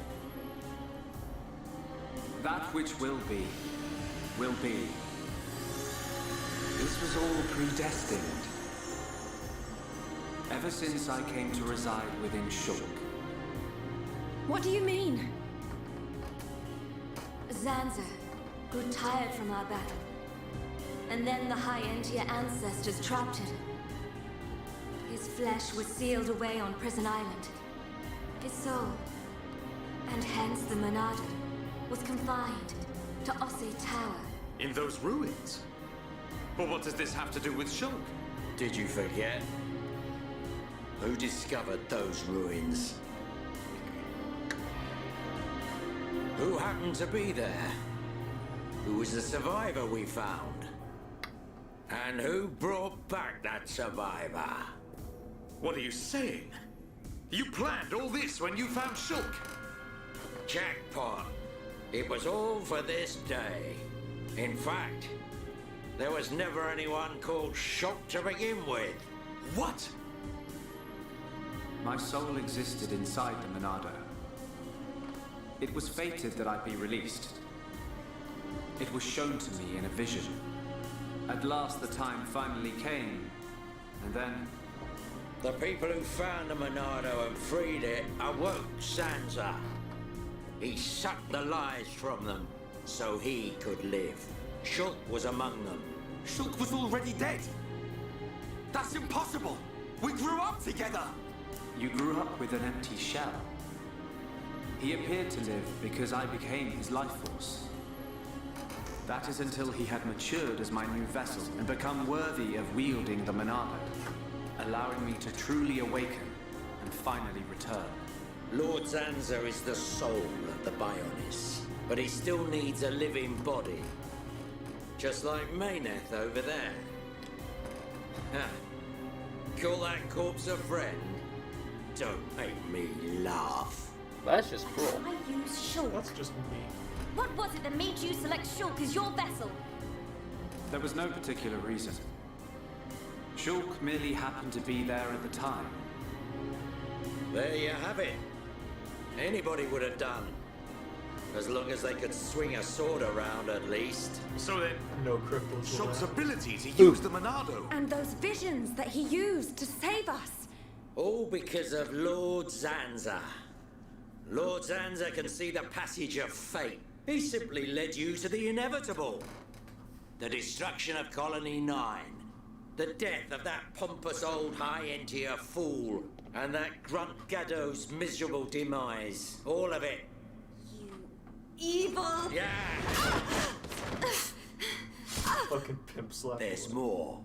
That which will be, will be. This was all predestined. Ever since I came to reside within Shulk. What do you mean? Zanza grew tired from our battle. And then the High Entia ancestors trapped him. His flesh was sealed away on Prison Island. His soul, and hence the Monado, was confined to Osse Tower. In those ruins? But what does this have to do with Shulk? Did you forget? Who discovered those ruins? Who happened to be there? Who was the survivor we found? And who brought back that survivor? What are you saying? You planned all this when you found Shulk? Jackpot. It was all for this day. In fact, there was never anyone called Shulk to begin with. What? My soul existed inside the Monado. It was fated that I be released. It was shown to me in a vision. At last the time finally came, and then... The people who found the Monado and freed it awoke Sansa. He sucked the lives from them, so he could live. Shulk was among them. Shulk was already dead. That's impossible. We grew up together. You grew up with an empty shell. He appeared to live because I became his life force. That is until he had matured as my new vessel and become worthy of wielding the Monado, allowing me to truly awaken and finally return. Lord Zanza is the soul of the Bionis, but he still needs a living body. Just like Mayneth over there. Huh. Call that corpse a friend? Don't make me laugh. That's just cruel. I use Shulk. That's just me. What was it that made you select Shulk as your vessel? There was no particular reason. Shulk merely happened to be there at the time. There you have it. Anybody would have done. As long as they could swing a sword around, at least. So then, no cripples. Shulk's ability to use the Monado. And those visions that he used to save us. All because of Lord Zanza. Lord Zanza can see the passage of fate. He simply led you to the inevitable. The destruction of Colony 9. The death of that pompous old High Entia fool. And that Grunt Gaddo's miserable demise. All of it. Evil! Yeah! Fucking pimp slap. There's more.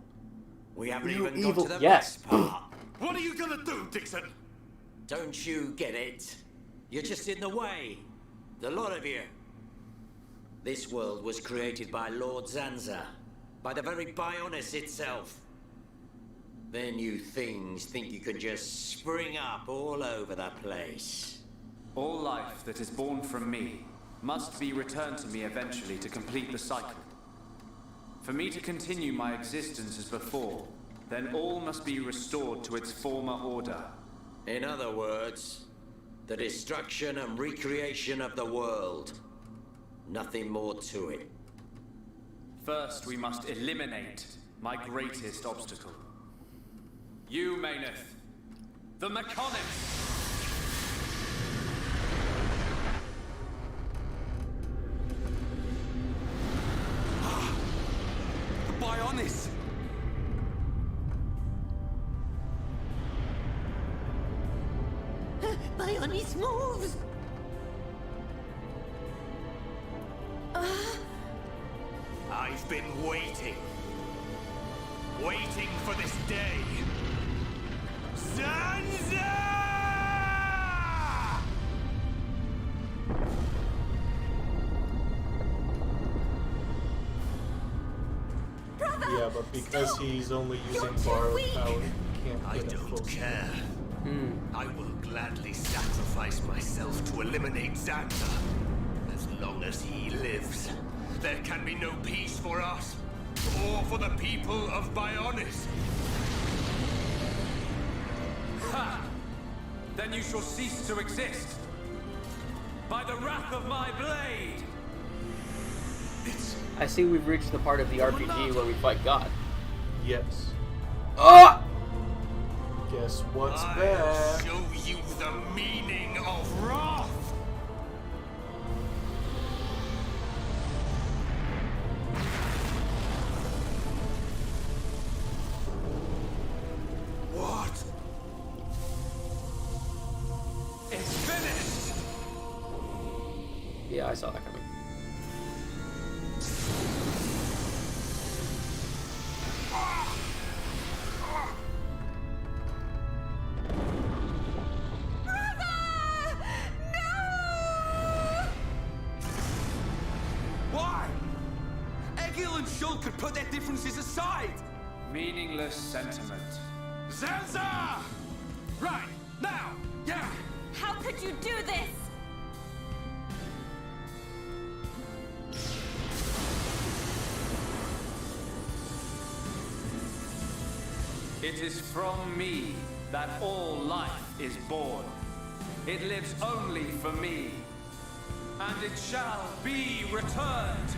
We haven't You even evil- got to the yes. best part. What are you gonna do, Dixon? Don't you get it? You're just in the way. The lot of you. This world was created by Lord Zanza. By the very Bionis itself. Then you things think you can just spring up all over the place. All life that is born from me must be returned to me eventually to complete the cycle. For me to continue my existence as before, then all must be restored to its former order. In other words, the destruction and recreation of the world. Nothing more to it. First, we must eliminate my greatest obstacle. You, Mayneth. The Mechonis! Bionis! Bionis moves! I've been waiting. Waiting for this day. Zanza! Yeah, but because he's only using borrowed power, he can't I get a full don't care. I will gladly sacrifice myself to eliminate Xanza. As long as he lives, there can be no peace for us, or for the people of Bionis. Ha! Then you shall cease to exist. By the wrath of my blade! I see we've reached the part of the RPG where we fight God. Yes. Oh! Guess what's I'll back? show you the meaning of wrath! What? It's finished! Yeah, I saw that coming. Why? Egil and Shulk could put their differences aside! Meaningless sentiment. Zanza! Right, now! Yeah! How could you do this? It is from me that all life is born. It lives only for me, and it shall be returned.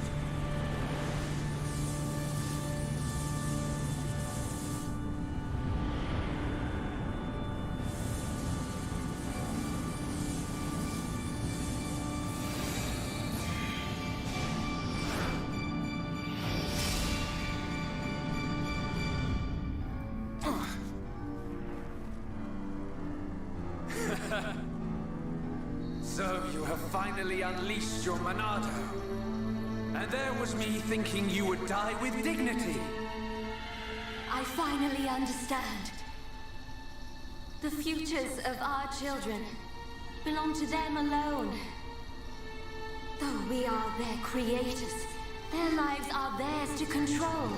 So you have finally unleashed your Monado. And there was me thinking you would die with dignity. I finally understand. The futures of our children belong to them alone. Though we are their creators, their lives are theirs to control.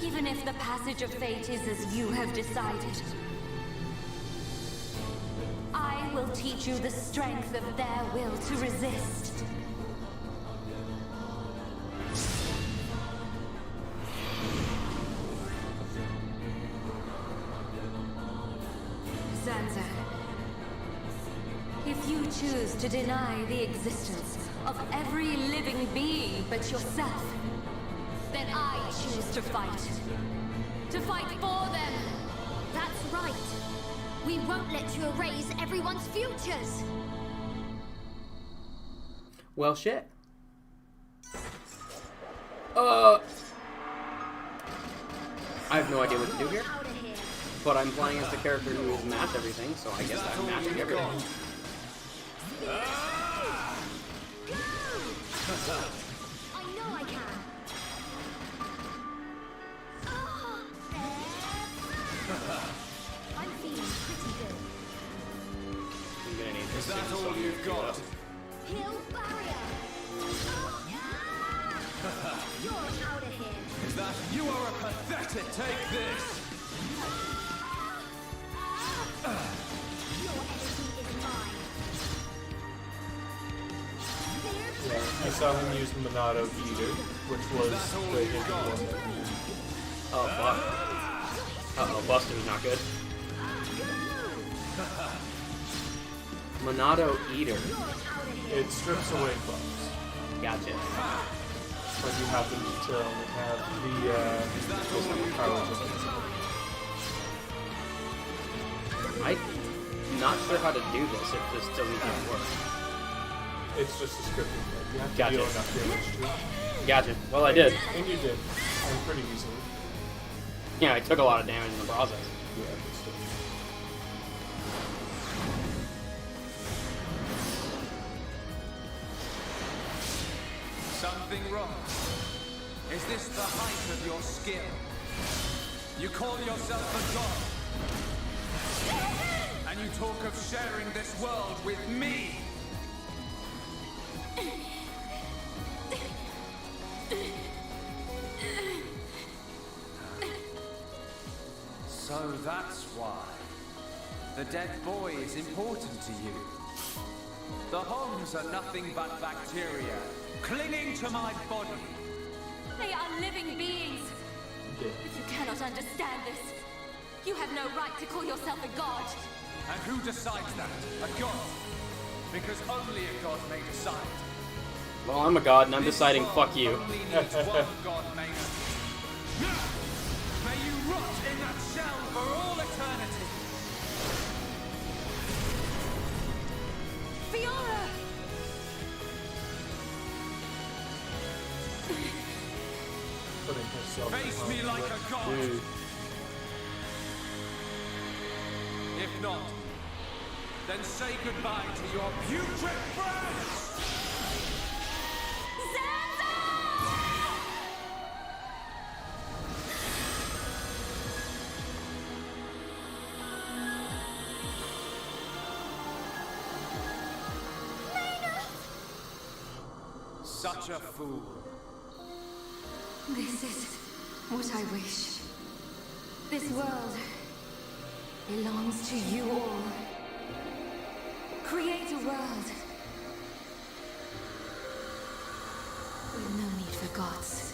Even if the passage of fate is as you have decided, I will teach you the strength of their will to resist. Zanza, if you choose to deny the existence of every living being but yourself, then I choose to fight. To fight for them! That's right. We won't let you erase everyone's futures. Well, shit. I have no idea what to do here, but I'm playing as the character who has mapped everything, so I guess I'm matching everything. I know I can. I'm feeling pretty good. I'm gonna need this. Is that all you've got? Heal barrier. You're out of here. Is that you are a pathetic? Take this. Your energy is mine. Yeah, I saw him use Monado Eater, which was the hidden one that he used. Oh, fuck. Uh-oh, Buster's not good. Monado Eater. It strips away buffs, Gotcha. but you happen to only have the power just I'm not sure how to do this if this doesn't even work. It's just a scripting thing. You have to Gotcha. deal enough damage to it. Gotcha. Well, I did. And you did. And pretty easily. Yeah, I took a lot of damage in the process. Yeah, but still. Something wrong. Is this the height of your skill? You call yourself a god, and you talk of sharing this world with me. So that's why the dead boy is important to you. The Homs are nothing but bacteria clinging to my body. They are living beings. If you cannot understand this, you have no right to call yourself a god. And who decides that? A god? Because only a god may decide. Well, I'm a god, and I'm deciding fuck you. Only needs one god may. May you rot in that shell for all eternity. Fiora! Putting herself Face me like a god. Dude. If not, then say goodbye to your putrid friends! Such a fool. This is what I wish. This world belongs to you all. Create a world with no need for gods.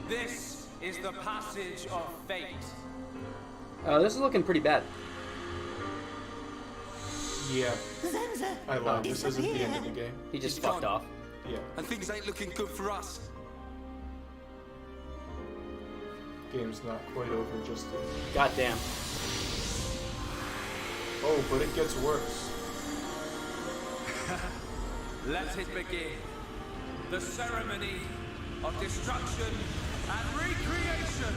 This is the passage of fate. This is looking pretty bad. Yeah. I lied. This isn't the end of the game. He just fucked off. Yeah. And things ain't looking good for us. Game's not quite over just yet. Goddamn. Oh, but it gets worse. Let it begin. The ceremony of destruction and recreation.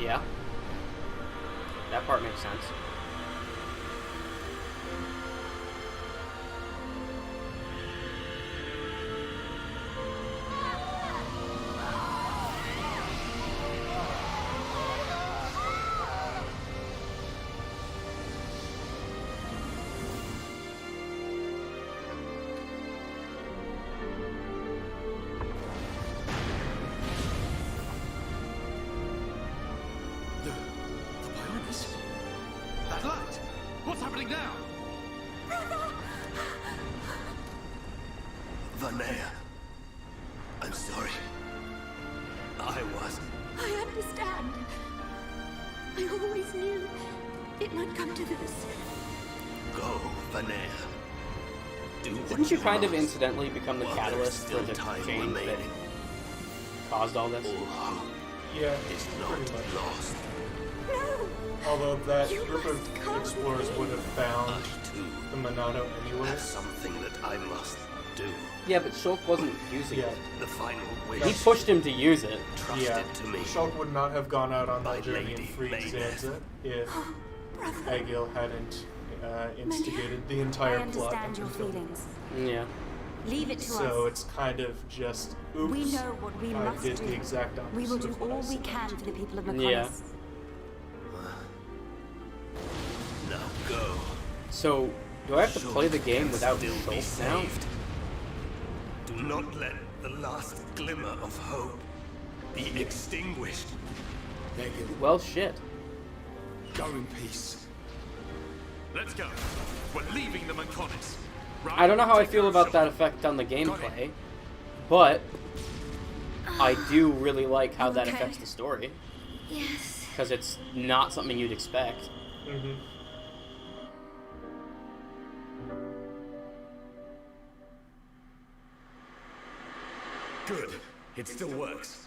Yeah. That part makes sense. That light! What's happening now? Vanea, I'm sorry. I was. I understand. I always knew it might come to this. Go, Vanea. Do what Didn't you kind of must. incidentally become the While catalyst for there's the still time change that remaining. caused all this? All hope Yeah, is pretty not much. lost. Although that group of explorers would have found the Monado anyway. That's something that I must do. Yeah, but Shulk wasn't using it. The final wish. He pushed him to use it. Trust Yeah, it to me. Shulk would not have gone out on My that journey and lady, freed Mayneth. Zanza if Agil hadn't instigated the entire I plot. understand your until- feelings. Yeah. Leave it to So us. it's kind of just, oops, We know what we I must did do. the exact opposite We will do of what I all we said. can for the people of Mechonis. Yeah. Now go. So, do I have to Shulk play the game can without still be Shulk now? saved. Do not let the last glimmer of hope be extinguished. Well, shit. Go in peace. Let's go. We're leaving the Mechonis. I don't know how I feel about that effect on the gameplay, but I do really like how that affects the story. Yes. Because it's not something you'd expect. Mm-hmm. Good. It still works.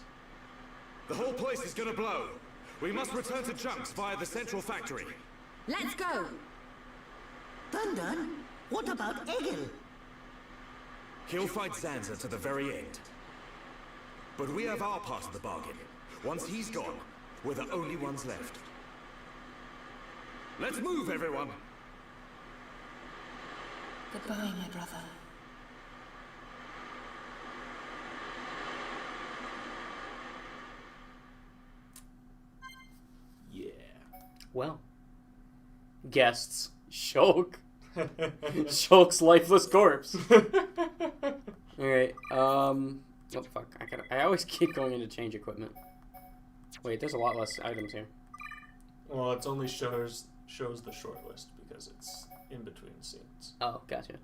The whole place is gonna blow. We must return to Chunks via the central factory. Let's go! Thunder? What about Egil? He'll fight Zanza to the very end. But we have our part of the bargain. Once he's gone, we're the only ones left. Let's move, everyone! Goodbye, my brother. Yeah. Well. Guests. Shulk. Shulk's lifeless corpse. Alright, oh fuck, I always keep going into change equipment. Wait, there's a lot less items here. Well, it only shows the short list because it's in between scenes. Oh, gotcha.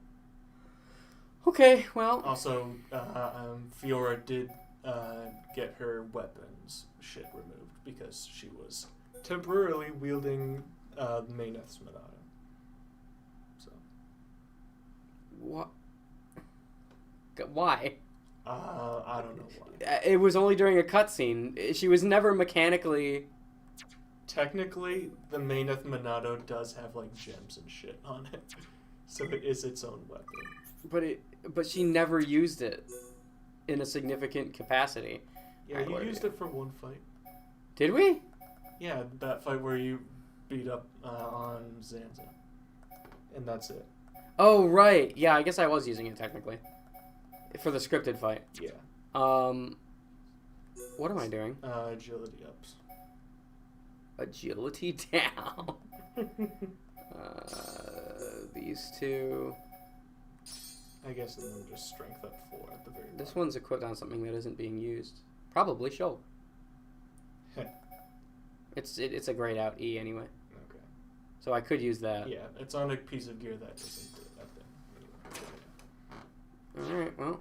Okay, well... Also, Fiora did get her weapons shit removed because she was temporarily wielding Mayneth's Monado. So. What? Why? I don't know why. It was only during a cutscene. She was never mechanically... Technically, the Mayneth Monado does have, like, gems and shit on it. So it is its own weapon. But she never used it in a significant capacity. Yeah, you used it for one fight. Did we? Yeah, that fight where you beat up on Zanza. And that's it. Oh, right. Yeah, I guess I was using it technically. For the scripted fight. Yeah. What am I doing? Agility ups. Agility down. These two. I guess and then just strength up 4 at the very This bottom. one's equipped on something that isn't being used. Probably Shulk. It's a grayed out E anyway. Okay. So I could use that. Yeah, it's on a piece of gear that isn't that thing. Anyway. Alright, well.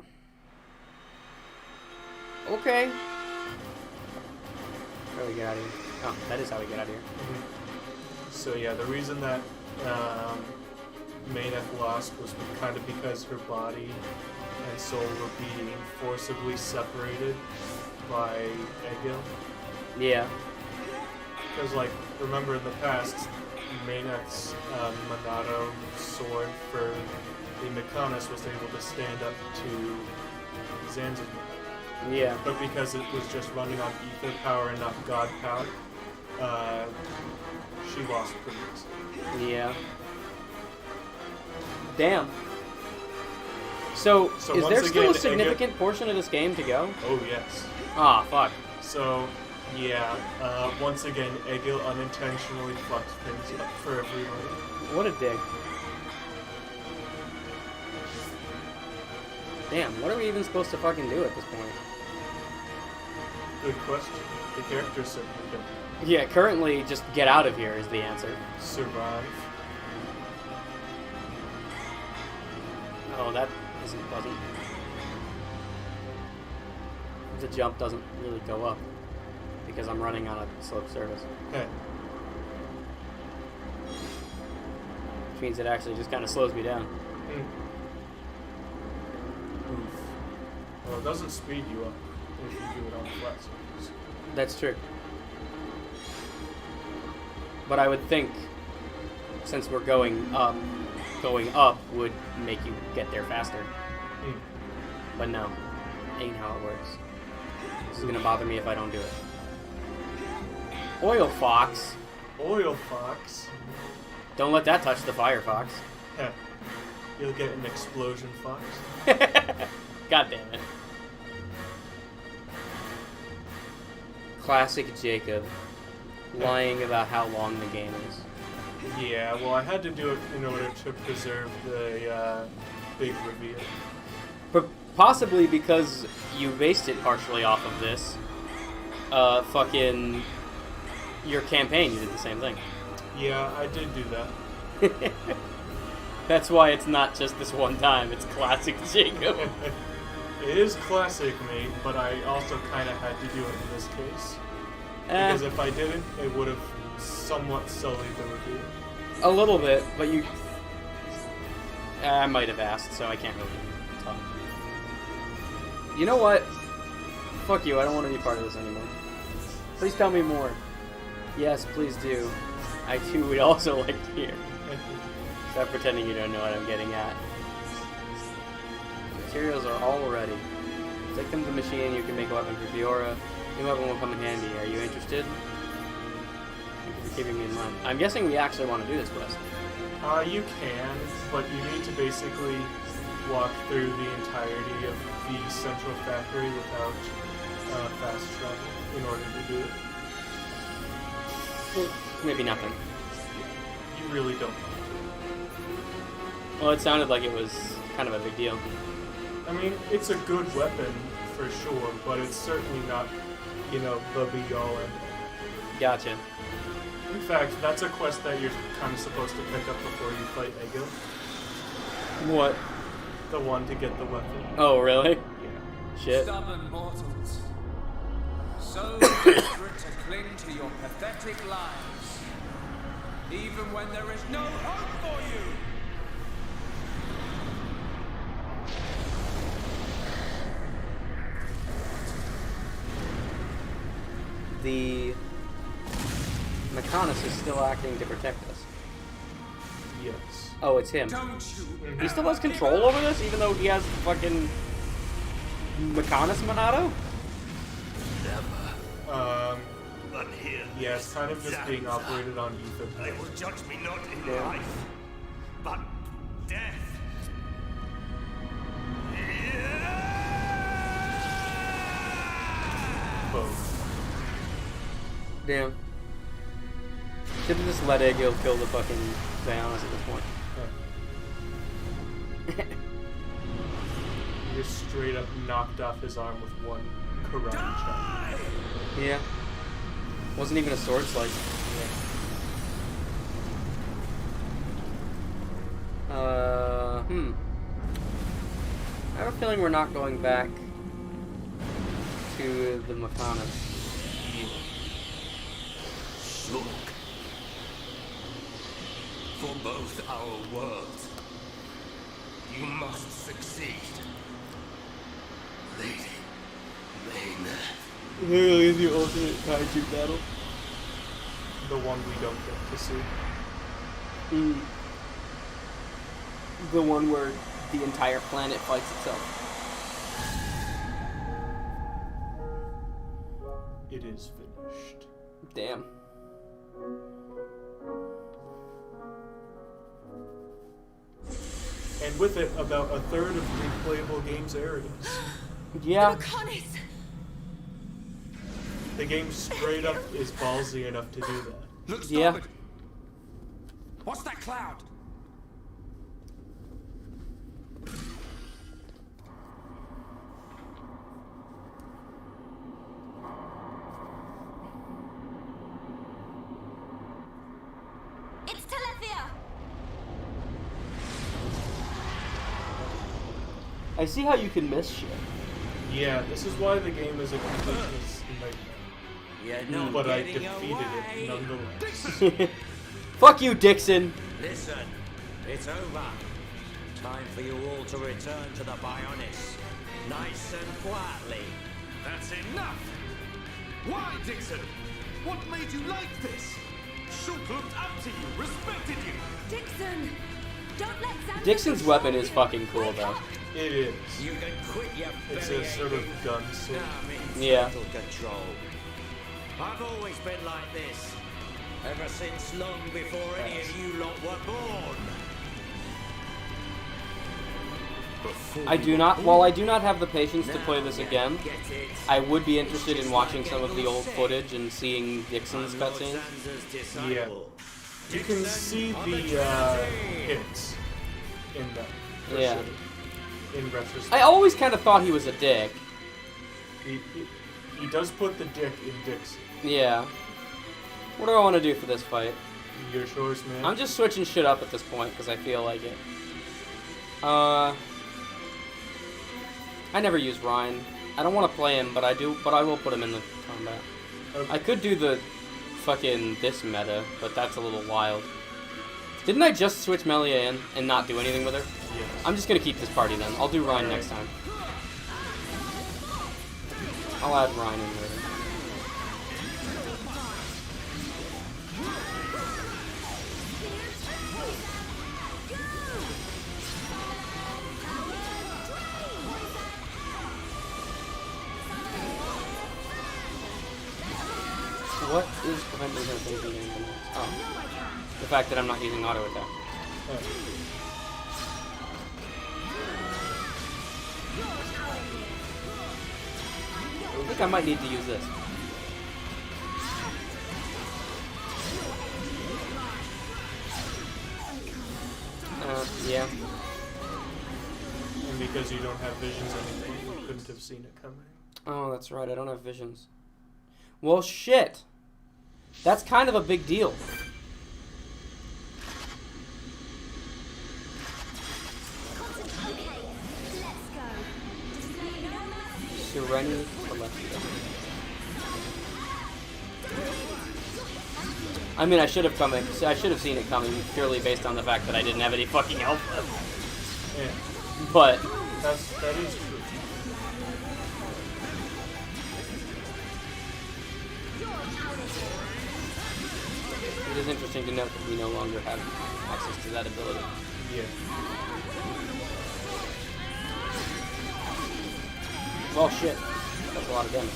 Okay. How do we get out of here? Oh, that is how we get out of here. Mm-hmm. So yeah, the reason that Mayneth lost was kind of because her body and soul were being forcibly separated by Egil. Yeah. Because, like, remember in the past, Mayneth's Monado sword for the Mechonis was able to stand up to Zanza's Monado. Yeah. But because it was just running on ether power and not god power, she lost pretty easily. Yeah. Damn. So is there still a significant portion of this game to go? Oh, yes. Ah, fuck. So, yeah, once again, Egil unintentionally fucked things up for everybody. What a dig. Damn, what are we even supposed to fucking do at this point? Good question. The characters certainly don't. Yeah, currently, just get out of here is the answer. Survive. Oh, that isn't pleasant. The jump doesn't really go up because I'm running on a slope surface. Okay. Which means it actually just kind of slows me down. Oof. Well, it doesn't speed you up if you do it on the flat surface. That's true. But I would think, since we're going up would make you get there faster. But no, ain't how it works. This is gonna bother me if I don't do it. Oil Fox. Oil Fox? Don't let that touch the Fire Fox. You'll get an Explosion Fox. God damn it. Classic Jacob. Lying about how long the game is. Yeah, well, I had to do it in order to preserve the big reveal. But possibly because you based it partially off of this. Fucking your campaign, you did the same thing. Yeah, I did do that. That's why it's not just this one time. It's classic Jacob. It is classic me, but I also kind of had to do it in this case. Because if I didn't, it would have somewhat sullied the review. A little bit, but you... I might have asked, so I can't really talk. You know what? Fuck you, I don't want to be part of this anymore. Please tell me more. Yes, please do. I too would also like to hear. Stop pretending you don't know what I'm getting at. Materials are all ready. Take them to the machine, you can make a weapon for Fiora. New weapon will come in handy. Are you interested? Thank you for keeping me in mind. I'm guessing we actually want to do this quest. You can, but you need to basically walk through the entirety of the central factory without fast travel in order to do it. Well, maybe nothing. You really don't. Well, it sounded like it was kind of a big deal. I mean, it's a good weapon for sure, but it's certainly not, you know, the be-all end. Gotcha. In fact, that's a quest that you're kind of supposed to pick up before you fight Egil. What? The one to get the weapon. Oh, really? Yeah. Shit. Stubborn mortals. So desperate to cling to your pathetic lives. Even when there is no hope for you. The Mechonis is still acting to protect us. Yes. Oh, it's him. He still has control over this, even though he has fucking Mechonis Monado? But here, yeah, it's kind of just being operated on Ether. They will judge me not in Yeah. life, but death. Both. Damn. Should have just let Egil kill the fucking Xionis at this point. He just straight up knocked off his arm with one karate chop. Yeah. Wasn't even a sword slice. I have a feeling we're not going back to the Mechonis. Look. For both our worlds, you must succeed. Lady Maynard. Literally the ultimate kaiju battle. The one we don't get to see. The one where the entire planet fights itself. It is finished. Damn. And with it, about a third of replayable game's areas. Yeah. The game straight up is ballsy enough to do that. Look, Yeah. starboard. What's that cloud? It's Telethia! I see how you can miss shit. Yeah, this is why the game is a completeness nightmare. Yeah, But I defeated it nonetheless. Fuck you, Dixon! Listen, it's over. Time for you all to return to the Bionis. Nice and quietly. That's enough! Why, Dixon? What made you like this? Shulk looked up to you, respected you. Dixon! Don't let Xander Dixon's weapon is fucking cool, though. It is. You can quit your It's a sort of gun sword. Yeah. Control. I've always been like this. Ever since long before any of you lot were born. While I do not have the patience to play this again, I would be interested in watching some of the old footage and seeing Dixon's cutscenes. Yeah. You can see the hits in that. for Yeah. sure, in retrospect. I always kind of thought he was a dick. He does put the dick in Dixon. Yeah. What do I want to do for this fight? Your choice, man. I'm just switching shit up at this point because I feel like it. I never use Ryan. I don't want to play him, but I do. But I will put him in the combat. Okay. I could do the fucking this meta, but that's a little wild. Didn't I just switch Melia in and not do anything with her? Yes. I'm just gonna keep this party then. I'll do Ryan next time. I'll add Ryan in later. What is preventing him from beating the next? Oh. The fact that I'm not using auto attack. I think I might need to use this. Yeah. And because you don't have visions anymore, you couldn't have seen it coming. Oh, that's right. I don't have visions. Well, shit. That's kind of a big deal. Serenity Celestia. I mean, I should have seen it coming purely based on the fact that I didn't have any fucking health left. Yeah. But that is true. It is interesting to note that we no longer have access to that ability. Yeah. Well, shit. That's a lot of damage.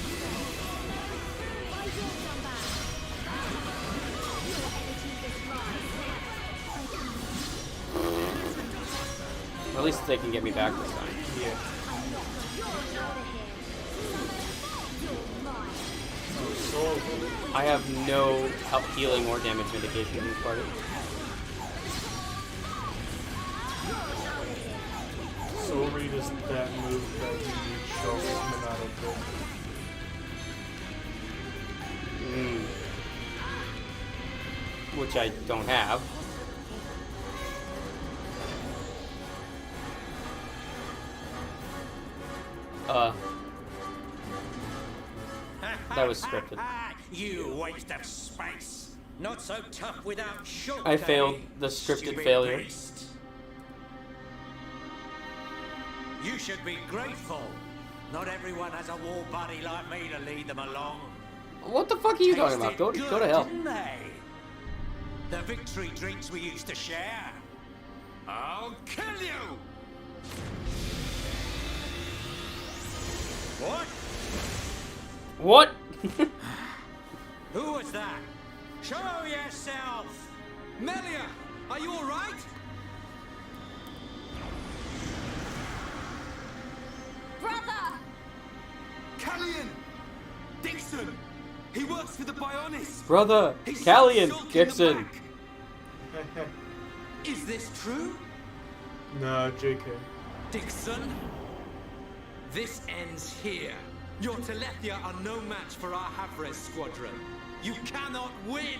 At least they can get me back this time. Yeah. I have no healing or damage mitigation in this party. Soul Read is that move that you use Shovel Monado for. Which I don't have. That was scripted. You waste of space. Not so tough without short. I failed the scripted failure. Beast. You should be grateful. Not everyone has a war buddy like me to lead them along. What the fuck are you talking about? Go to hell. Didn't they? The victory drinks we used to share. I'll kill you. What? What? Who was that? Show yourself! Melia, are you alright? Brother! Callian! Dixon! He works for the Bionis! Brother! Callian! Dixon! Is this true? No, JK. Dixon? This ends here. Your Telethia are no match for our Havres squadron. You cannot win!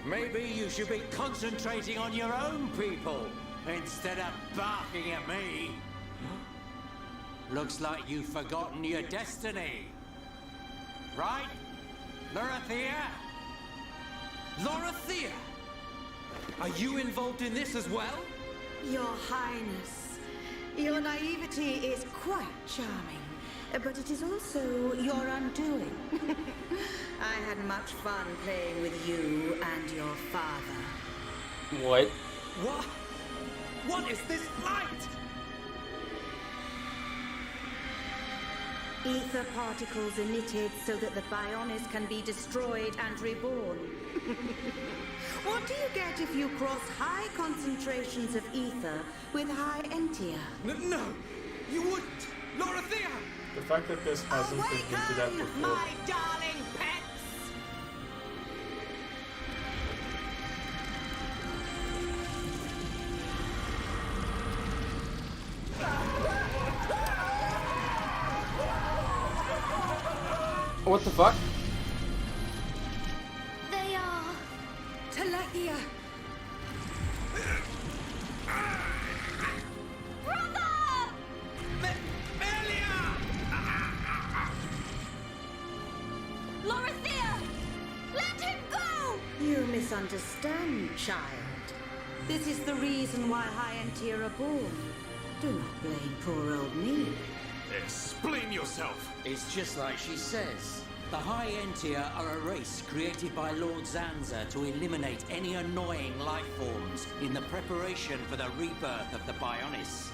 Maybe you should be concentrating on your own people instead of barking at me. Looks like you've forgotten your destiny. Right? Lorithia? Lorithia! Are you involved in this as well? Your Highness, your naivety is quite charming, but it is also your undoing. I had much fun playing with you and your father. What? What? What is this light? Ether particles emitted so that the Bionis can be destroyed and reborn. What do you get if you cross high concentrations of ether with high entia? No, you wouldn't! Lorithia! The fact that this hasn't been hinted at before. My darling pets! What the fuck? They are understand, child. This is the reason why High Entier are born. Do not blame poor old me. Explain yourself! It's just like she says. The High Entier are a race created by Lord Zanza to eliminate any annoying life forms in the preparation for the rebirth of the Bionis.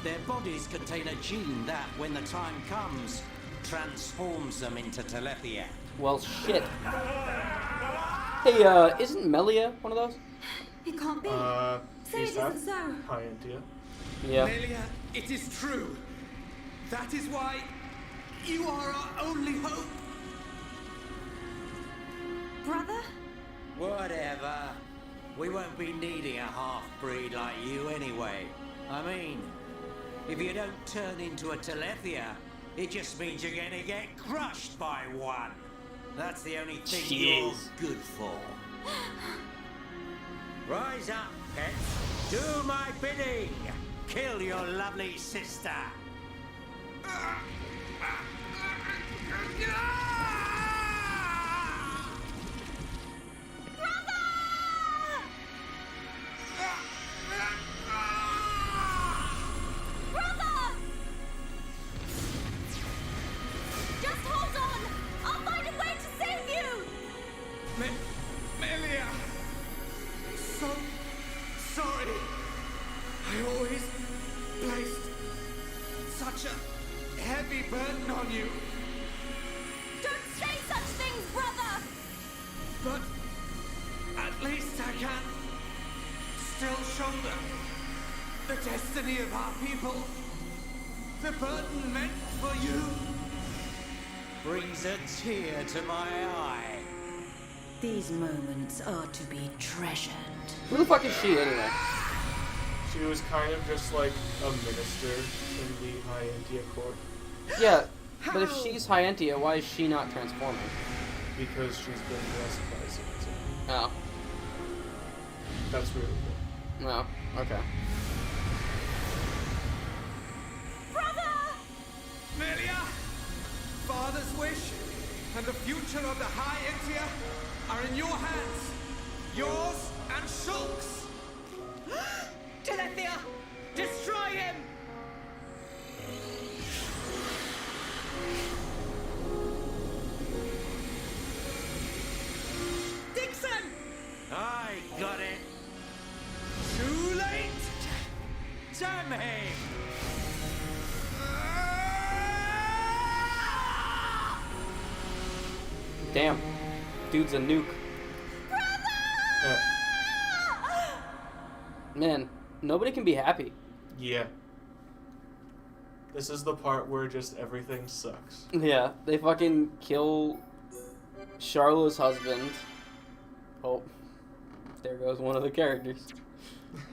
Their bodies contain a gene that, when the time comes, transforms them into Telethia. Well, shit. Hey, isn't Melia one of those? It can't be. Say it She's half isn't so. High Entier. Yeah. Melia, it is true. That is why you are our only hope. Brother? Whatever. We won't be needing a half-breed like you anyway. I mean, if you don't turn into a Telethia, it just means you're gonna get crushed by one. That's the only thing you're good for. Rise up, pets. Do my bidding. Kill your lovely sister. Just hold on! I'll find a way to save you! Melia! So sorry. I always placed such a heavy burden on you. Don't say such things, brother! But at least I can still shoulder the destiny of our people. The burden meant for you brings a tear to my eye. These moments are to be treasured. Who the fuck is she anyway? She was kind of just like a minister in the High Entier court. Yeah, but if she's High Entier, why is she not transforming? Because she's been blessed by Zanza. Oh. That's really cool. No. Okay. Melia! Father's wish and the future of the High Entier are in your hands. Yours and Shulk's. Telethia! Destroy him! Dixon! I got it. Too late. Damn him. Damn. Dude's a nuke. Man, nobody can be happy. Yeah. This is the part where just everything sucks. Yeah, they fucking kill Charlot's husband. Oh, there goes one of the characters.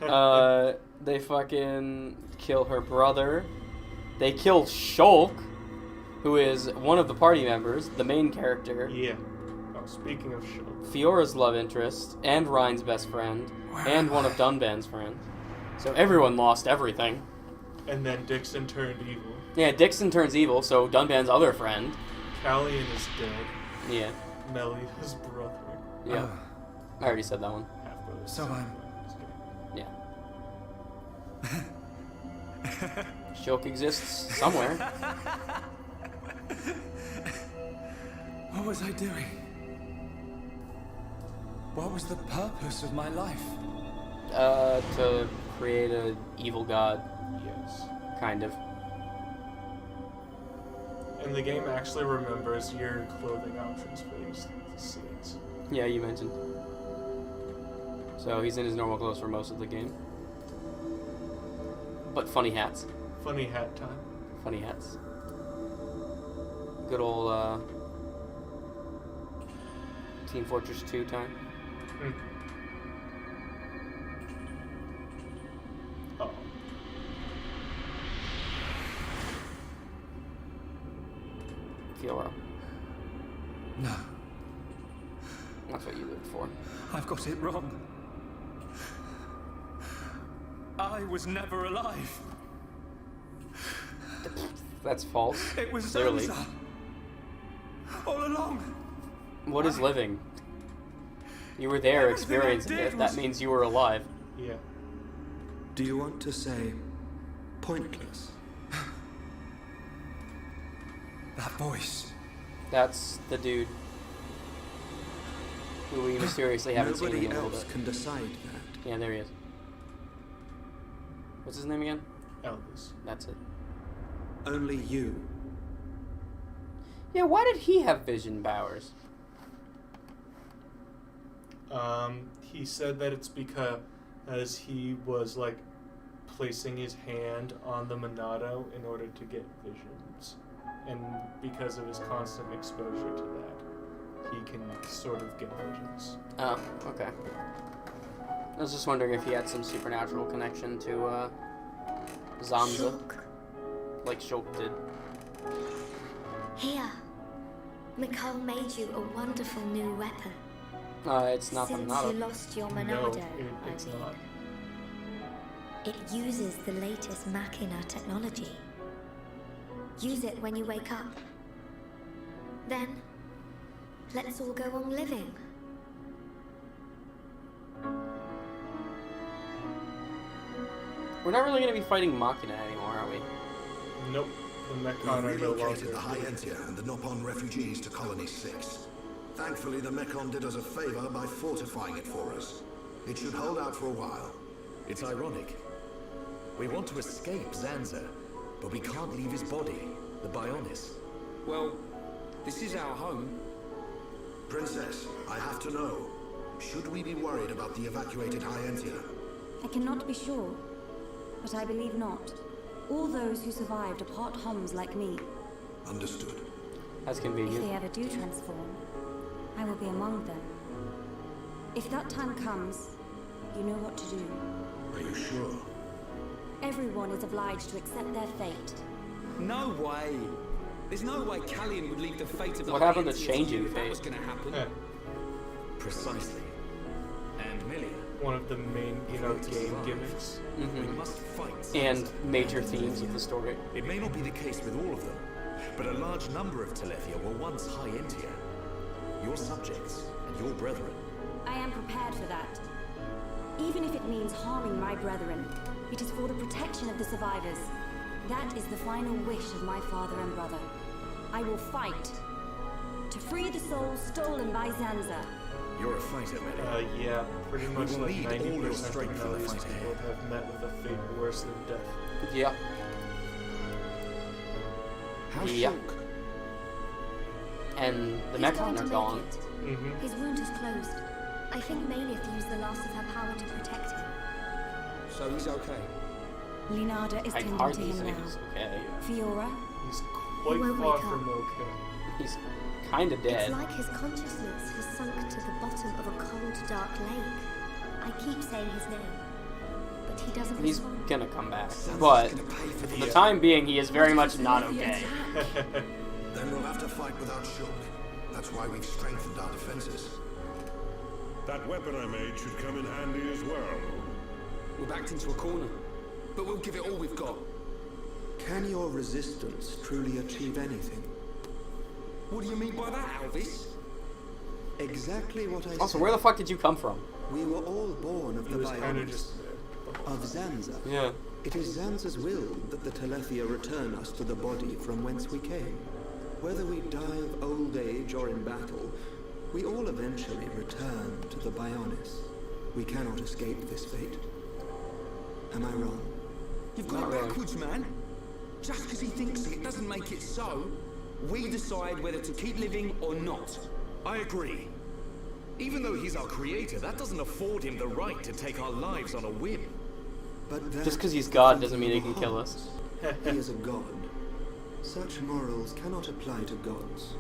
They fucking kill her brother. They kill Shulk, who is one of the party members, the main character. Yeah. Oh, speaking of Shulk. Fiora's love interest, and Ryan's best friend, and one of Dunban's friends. So everyone lost everything. And then Dixon turned evil. Yeah, Dixon turns evil, so Dunban's other friend. Callian is dead. Yeah. Melia's brother. Yeah. I already said that one. Half-brother. So I'm... Yeah. Shulk exists somewhere. What was I doing? What was the purpose of my life? To create an evil god. Yes. Kind of. And the game actually remembers your clothing options for these scenes. Yeah, you mentioned. So he's in his normal clothes for most of the game. But funny hats. Funny hat time. Funny hats. Good old, Team Fortress 2 time. Oh. Fiora. No. That's what you lived for. I've got it wrong. I was never alive. That's false. It was clearly. Zanza. All along. What is living? You were there experiencing it. That means you were alive. Yeah. Do you want to say pointless? That voice. That's the dude who we mysteriously haven't seen in a Nobody little else bit. can decide that. Yeah, there he is. What's his name again? Elvis. That's it. Only you. Yeah, why did he have vision powers? He said that it's because as he was like placing his hand on the Monado in order to get visions, and because of his constant exposure to that, he can sort of get visions. Oh, okay. I was just wondering if he had some supernatural connection to Zanza, like Shulk did. Here. Mikhail made you a wonderful new weapon. It's not the Since Monado. you lost your No, Monado, it's I mean. not. It uses the latest Machina technology. Use it when you wake up. Then, let's all go on living. We're not really going to be fighting Machina anymore, are we? Nope. The We've Mechon are no relocated longer. the Hyentia and the Nopon refugees to Colony 6. Thankfully, the Mechon did us a favor by fortifying it for us. It should hold out for a while. It's ironic. We want to escape Zanza, but we can't leave his body, the Bionis. Well, this is our home. Princess, I have to know. Should we be worried about the evacuated Hyentia? I cannot be sure, but I believe not. All those who survived are part Homs like me. Understood. That's If convenient. they ever do transform, I will be among them. If that time comes, you know what to do. Are you sure? Everyone is obliged to accept their fate. No way. There's no way Callian would leave the fate of the What happened to Hyentia changing you if that fate? was going to happen. Precisely. And Milia. One of the main, game gimmicks. We must fight And Zanza. major themes of the story. It may not be the case with all of them, but a large number of Telethia were once Hyentia. Your subjects and your brethren. I am prepared for that. Even if it means harming my brethren, it is for the protection of the survivors. That is the final wish of my father and brother. I will fight to free the souls stolen by Zanza. You're a fighter, Milia. Yeah, pretty much will like need all 90% your of strength in the Melia's fight people ahead. have met with a fate worse than death. Yeah. How Yeah. Shulk? And the He's going Mechon to are make gone. it. His wound is closed. I think Malith used the last of her power to protect him. So he's okay. Linada is I tending to hardly him think now. he's okay. Fiora, He's He quite won't far wake from up. okay. He's kind of It's dead. like his consciousness has sunk to the bottom of a cold, dark lake. I keep saying his name, but he doesn't He's respond. gonna come back. But for the time being, he is very much not okay. Then we'll have to fight without Shulk. That's why we've strengthened our defenses. That weapon I made should come in handy as well. We're backed into a corner, but we'll give it all we've got. Can your resistance truly achieve anything? What do you mean by that, Elvis? Exactly what I Also, said. where the fuck did you come from? We were all born of He the was kind of Bionis, just of Zanza. Yeah. It is Zanza's will that the Telethia return us to the body from whence we came. Whether we die of old age or in battle, we all eventually return to the Bionis. We cannot escape this fate. Am I wrong? You've got it backwards, man. Just because he thinks it doesn't make it so. We decide whether to keep living or not. I agree. Even though he's our creator, that doesn't afford him the right to take our lives on a whim. But that Just because he's is the God doesn't thinking mean he of can kill us. He is a god. Such morals cannot apply to gods.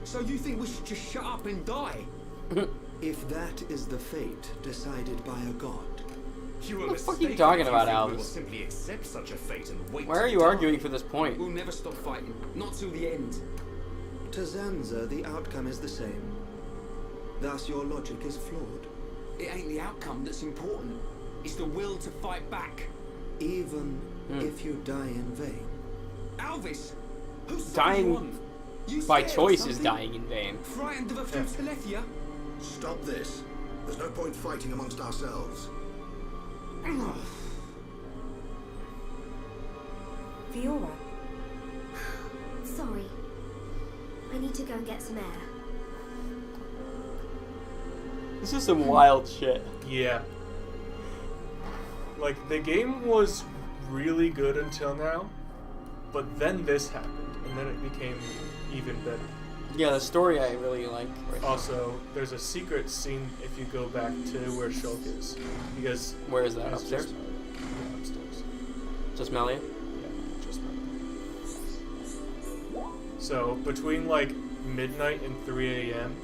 So you think we should just shut up and die? If that is the fate decided by a god. You What the fuck are you talking about, We will Albus? simply accept such a fate and wait. Why are you arguing for this point? We'll never stop fighting. Not till the end. To Zanza, the outcome is the same. Thus, your logic is flawed. It ain't the outcome that's important. It's the will to fight back. Even if you die in vain. Elvis, who's Dying by choice is dying in vain. Frightened of a few Telethia? Stop this. There's no point fighting amongst ourselves. Fiora. Sorry. I need to go and get some air. This is some wild shit. Yeah. Like, the game was really good until now, but then this happened, and then it became even better. Yeah, the story I really like. Also, there's a secret scene if you go back to where Shulk is. Because where is that? it's Upstairs? Yeah, upstairs. Just Melia? Yeah, just Melia. So, between like midnight and 3 a.m.,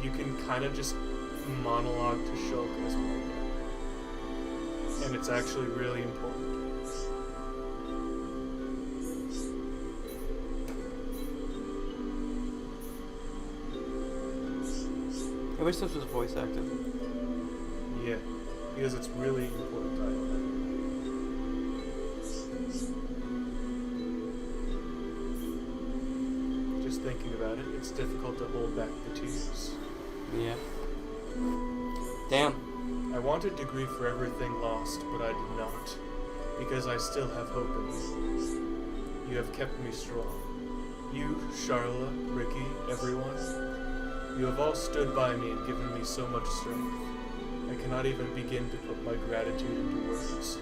you can kind of just monologue to Shulk as Melia. And it's actually really important. I wish this was voice acted. Yeah, because it's really important dialogue. Just thinking about it, it's difficult to hold back the tears. Yeah. Damn. I wanted to grieve for everything lost, but I did not. Because I still have hope in you. You have kept me strong. You, Charla, Ricky, everyone. You have all stood by me and given me so much strength. I cannot even begin to put my gratitude into words.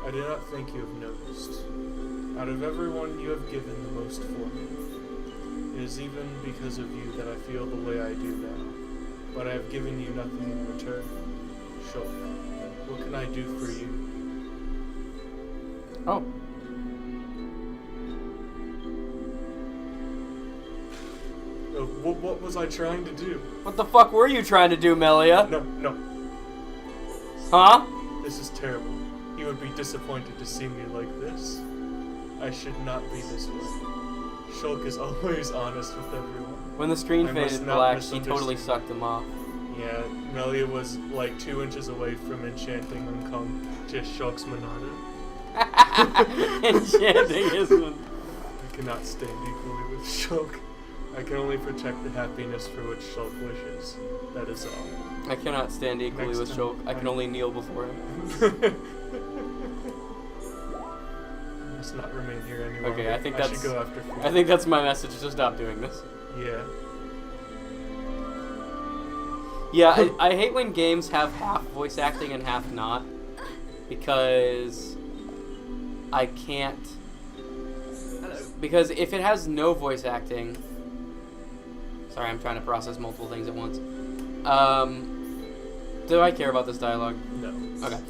I do not think you have noticed. Out of everyone, you have given the most for me. It is even because of you that I feel the way I do now. But I have given you nothing in return. Shulk, what can I do for you? Oh. What was I trying to do? What the fuck were you trying to do, Melia? No. Huh? This is terrible. You would be disappointed to see me like this. I should not be this way. Shulk is always honest with everyone. When the screen I must faded not black, she misunderstand. totally sucked him off. Yeah, Melia was like 2 inches away from enchanting just Shulk's Monada. Enchanting his I cannot stand equally with Shulk. I can only protect the happiness for which Shulk wishes. That is all. I cannot stand equally Next with time, Shulk. I can only kneel before him. I must not remain here any longer. Okay, I think that's. should go after food. I think that's my message. To stop doing this. Yeah. Yeah, I hate when games have half voice acting and half not, because I can't. Because if it has no voice acting. Sorry, I'm trying to process multiple things at once. Do I care about this dialogue? No. Okay.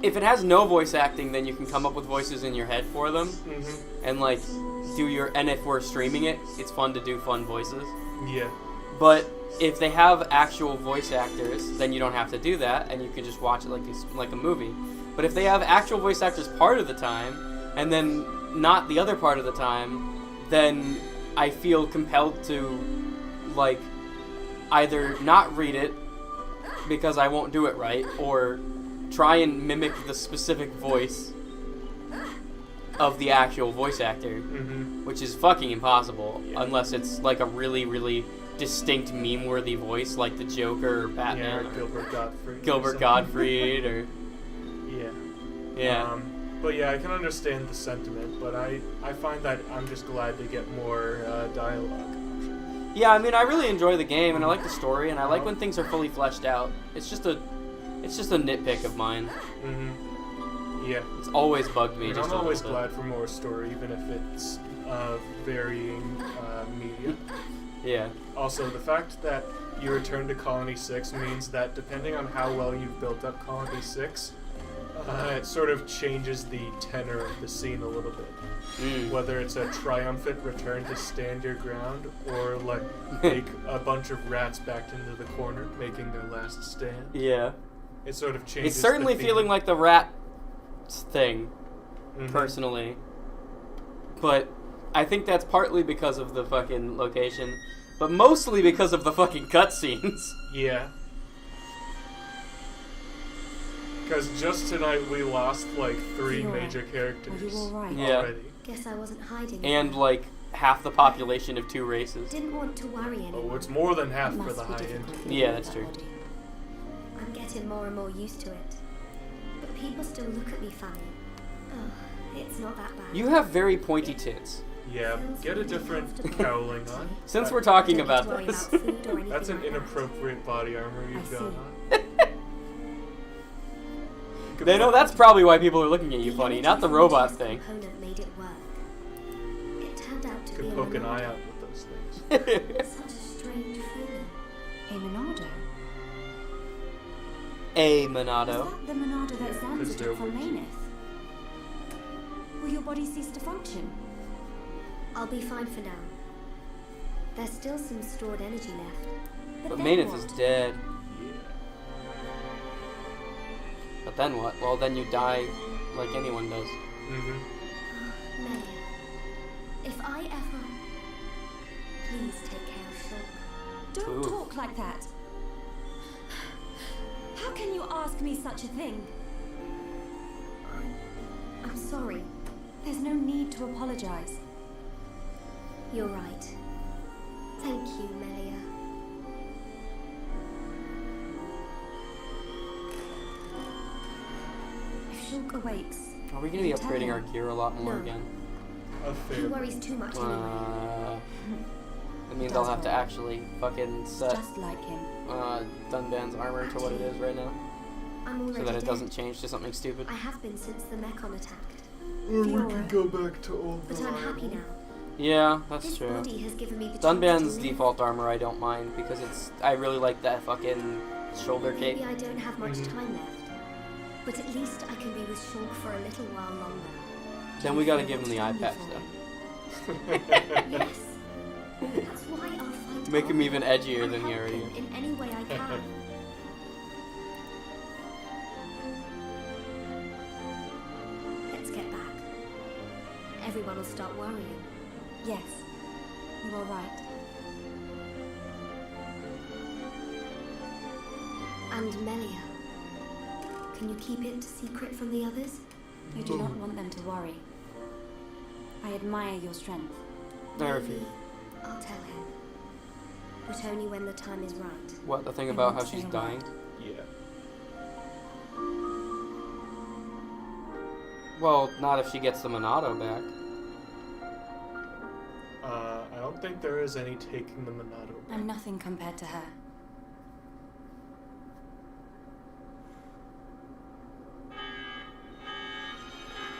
If it has no voice acting, then you can come up with voices in your head for them, and like do your. And if we're streaming it, it's fun to do fun voices. Yeah. But if they have actual voice actors, then you don't have to do that, and you can just watch it like a movie. But if they have actual voice actors part of the time, and then not the other part of the time, then I feel compelled to, like, either not read it because I won't do it right, or try and mimic the specific voice of the actual voice actor, which is fucking impossible unless it's like a really, really distinct meme-worthy voice, like the Joker or Batman, or Gilbert Gottfried. Gilbert Gottfried, or yeah. But yeah, I can understand the sentiment, but I find that I'm just glad to get more dialogue. Yeah, I mean, I really enjoy the game, and I like the story, and I like when things are fully fleshed out. It's just a nitpick of mine. Yeah. It's always bugged me. I'm always glad for more story, even if it's varying media. Yeah. Also, the fact that you return to Colony 6 means that depending on how well you've built up Colony 6, it sort of changes the tenor of the scene a little bit. Whether it's a triumphant return to stand your ground, or like take a bunch of rats back into the corner, making their last stand. Yeah. It sort of changes. It's certainly the theme. feeling like the rat thing, personally. But I think that's partly because of the fucking location, but mostly because of the fucking cutscenes. Yeah. Because just tonight we lost like 3 major characters Are you all right? Yeah. already. Guess I wasn't hiding. And like half the population of 2 races. Didn't want to worry anyone. Oh, it's more than half for the high end. Yeah, that's true. I'm getting more and more used to it. But people still look at me funny. Oh, it's not that bad. You have very pointy tits. Yeah, get a different cowling on. Since we're talking about this. That's an inappropriate body armor you've got on. They know that's probably why people are looking at you funny, not the robot thing. Made it work. It turned out to be Could poke an eye out with those things. Such a strange feeling. A Monado? A Monado. Is that the Monado that Zanza took from Maynith? Will your body cease to function? I'll be fine for now. There's still some stored energy left. But Maynith is dead. But then what? Well, then you die like anyone does. Melia, if I ever... Please take care of Shulk. Don't talk like that. How can you ask me such a thing? I'm sorry. There's no need to apologize. You're right. Thank you, Melia. If Shulk awakes... Are we going to be upgrading our gear a lot more again? He worries too much anyway. It means I'll have to actually fucking set just like him. Dunban's armor to what it is right now. I'm already so that it dead. doesn't change to something stupid. I have been since the Mechon attacked. Or we can go back to old But I'm happy now. Yeah, that's This true. body has given me the Dunban's chance to live. default armor I don't mind because I really like that fucking shoulder cape. Maybe I don't have much time left. But at least I can be with Shulk for a little while longer. Then we gotta give him the eye patch though. Yes. That's why I'll fight Make him on. even edgier than he I'll help already him is. in any way I can. Let's get back. Everyone will start worrying. Yes, you are right. And Melia, can you keep it secret from the others? I do not want them to worry. I admire your strength. I refuse. I'll tell him. But only when the time is right. What, the thing about how she's dying? Yeah. Well, not if she gets the Monado back. I don't think there is any taking the Monado. I'm nothing compared to her.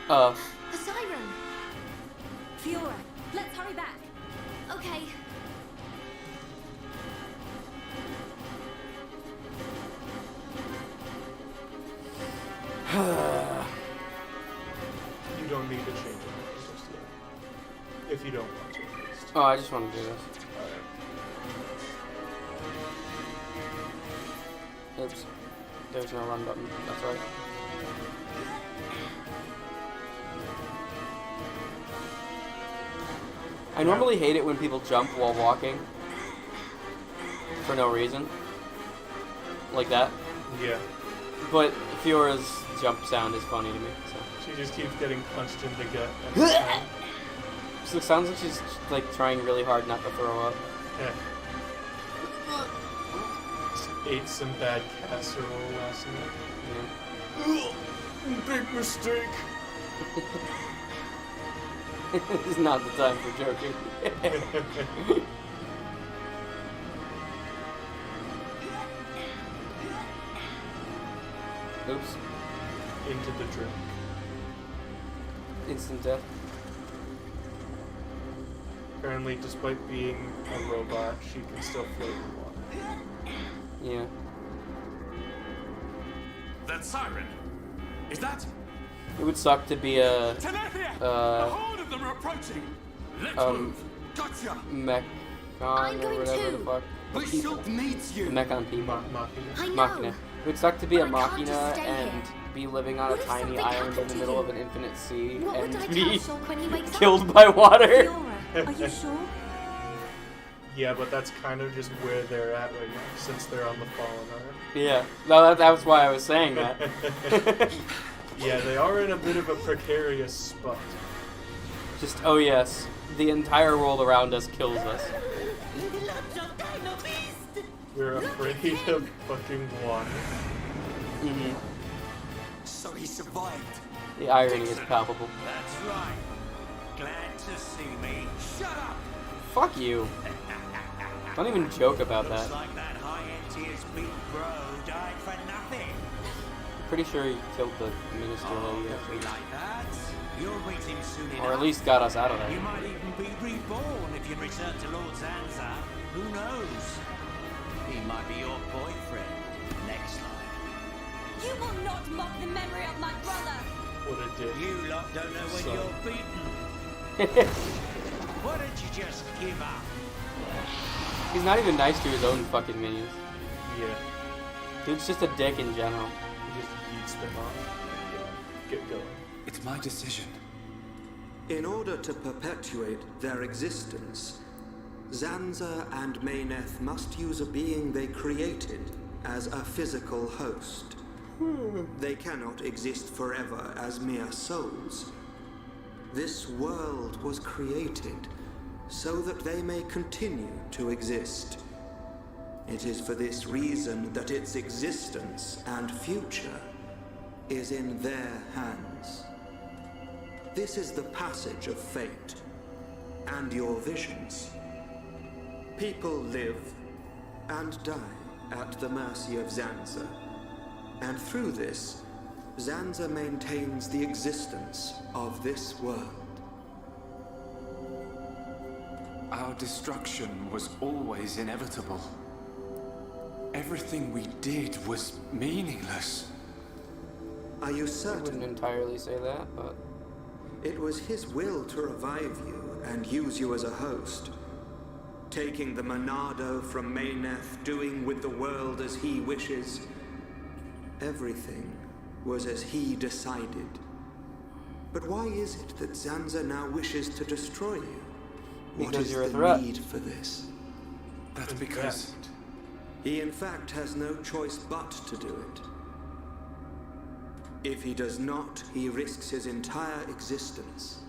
A siren! Fiora, let's hurry back. Okay. You don't need to change it just yet. If you don't want to, at least. Oh, I just want to do this. Oops. There's no run button. That's right. I normally hate it when people jump while walking. For no reason. Like that. Yeah. But Fiora's jump sound is funny to me. So. She just keeps getting punched in the gut. So it sounds like she's like trying really hard not to throw up. Yeah. Just ate some bad casserole last night. Yeah. Big mistake. This is not the time for joking. Oops. Into the drink. Instant death. Apparently, despite being a robot, she can still float in water. Yeah. That siren! Is that? It would suck to be a Telethia! A horde of them are approaching! Let's move! Gotcha! Mechon or whatever the fuck. But Shulk needs you! The Mechon people. I know. Machina. It would suck to be a But I can't Machina just stay and here. be living on a What if tiny something island in happened the to middle you? of an infinite sea What would I and tell be Shulk when he wakes killed up? by water. Fiora, are you sure? Yeah, but that's kind of just where they're at right now, since they're on the Fallen Earth. Yeah. No, that was why I was saying that. Yeah, they are in a bit of a precarious spot. Just, oh yes, the entire world around us kills us. We're afraid of fucking water. Mm-hmm. So he survived. The irony is palpable. That's right. Glad to see me. Shut up! Fuck you. Don't even joke about that. Looks like that high-end tears big bro died for nothing. I'm pretty sure he killed the minister lady, Don't actually. be like that. You'll meet him soon enough. Or at least got us out of You there. might even be reborn if you return to Lord Zanza. Who knows? He might be your boyfriend next time. You will not mock the memory of my brother. What a dick. You lot don't know when Son. you're beaten. Why don't you just give up? He's not even nice to his own fucking minions. Yeah. Dude's just a dick in general. He just eats them off. Get going. It's my decision. In order to perpetuate their existence, Zanza and Mayneth must use a being they created as a physical host. They cannot exist forever as mere souls. This world was created so that they may continue to exist. It is for this reason that its existence and future is in their hands. This is the passage of fate and your visions. People live and die at the mercy of Zanza. And through this, Zanza maintains the existence of this world. Our destruction was always inevitable. Everything we did was meaningless. Are you I certain? wouldn't entirely say that, but... It was his will to revive you and use you as a host. Taking the Monado from Mayneth, doing with the world as he wishes. Everything was as he decided. But why is it that Zanza now wishes to destroy you? What Because is you're a the threat. need for this? That's because... He in fact has no choice but to do it. If he does not, he risks his entire existence.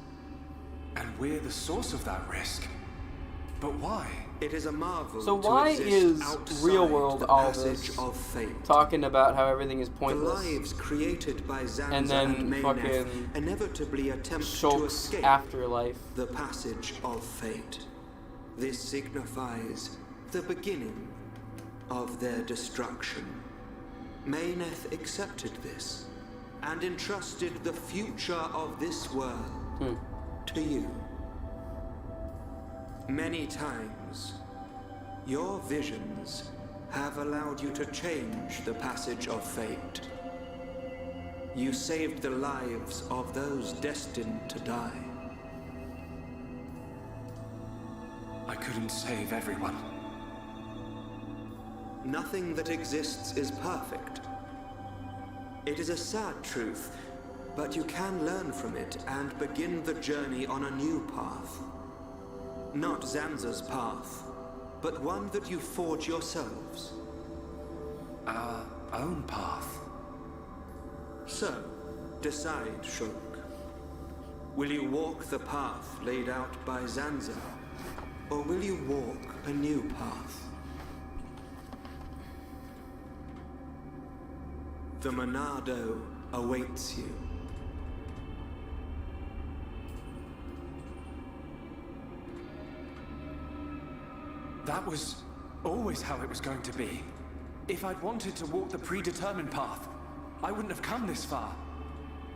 And we're the source of that risk. But why? It is a marvel. So to why exist is outside real world the all passage this of fate? talking about how everything is The pointless? lives created by Zanza And then Mayneth fucking inevitably attempt to Shulk's escape afterlife. the passage of fate. This signifies the beginning of their destruction. Mayneth accepted this and entrusted the future of this world to you. Many times, your visions have allowed you to change the passage of fate. You saved the lives of those destined to die. I couldn't save everyone. Nothing that exists is perfect. It is a sad truth, but you can learn from it and begin the journey on a new path. Not Zanza's path, but one that you forge yourselves. Our own path. So, decide, Shulk. Will you walk the path laid out by Zanza, or will you walk a new path? The Monado awaits you. That was always how it was going to be. If I'd wanted to walk the predetermined path, I wouldn't have come this far.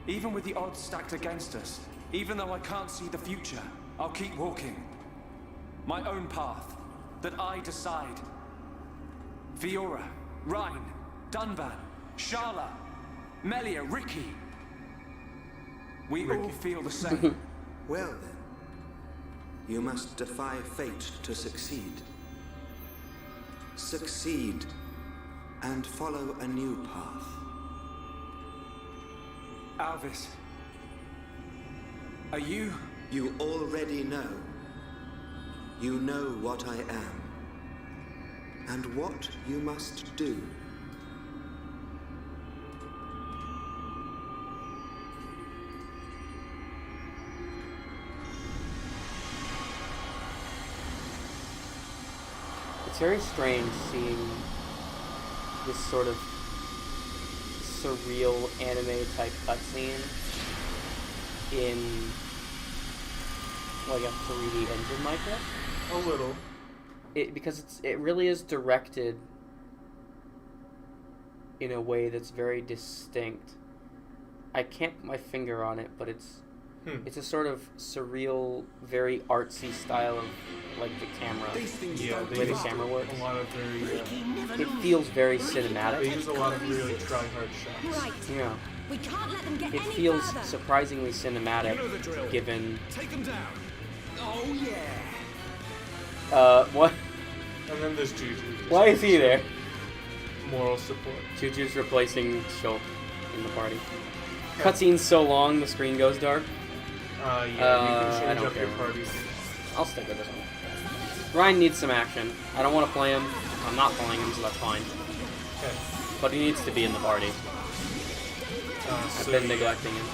Even with the odds stacked against us, even though I can't see the future, I'll keep walking. My own path, that I decide. Fiora, Rhine, Dunban, Sharla, Melia, Ricky. We all feel the same. Well then, you must defy fate to succeed. Succeed and follow a new path. Alvis, are you... You already know. You know what I am. And what you must do. It's very strange seeing this sort of surreal anime type cutscene in like a 3D engine like this. A little. Because it really is directed in a way that's very distinct. I can't put my finger on it, but it's a sort of surreal, very artsy style of like the camera, the way the camera works. A lot of very, it feels very cinematic. They use a lot of really try-hard shots. Right. Yeah. We can't let them get It any feels further. surprisingly cinematic, given. Take them down. Oh yeah. What? And then there's Juju. Why is he there? Moral support. Juju's replacing Shulk in the party. Cutscene's so long, the screen goes dark. Yeah, you can change I don't up your care. parties. I'll stick with this one. Ryan needs some action. I don't want to play him. I'm not playing him, so that's fine. Okay. But he needs to be in the party. I've been neglecting him.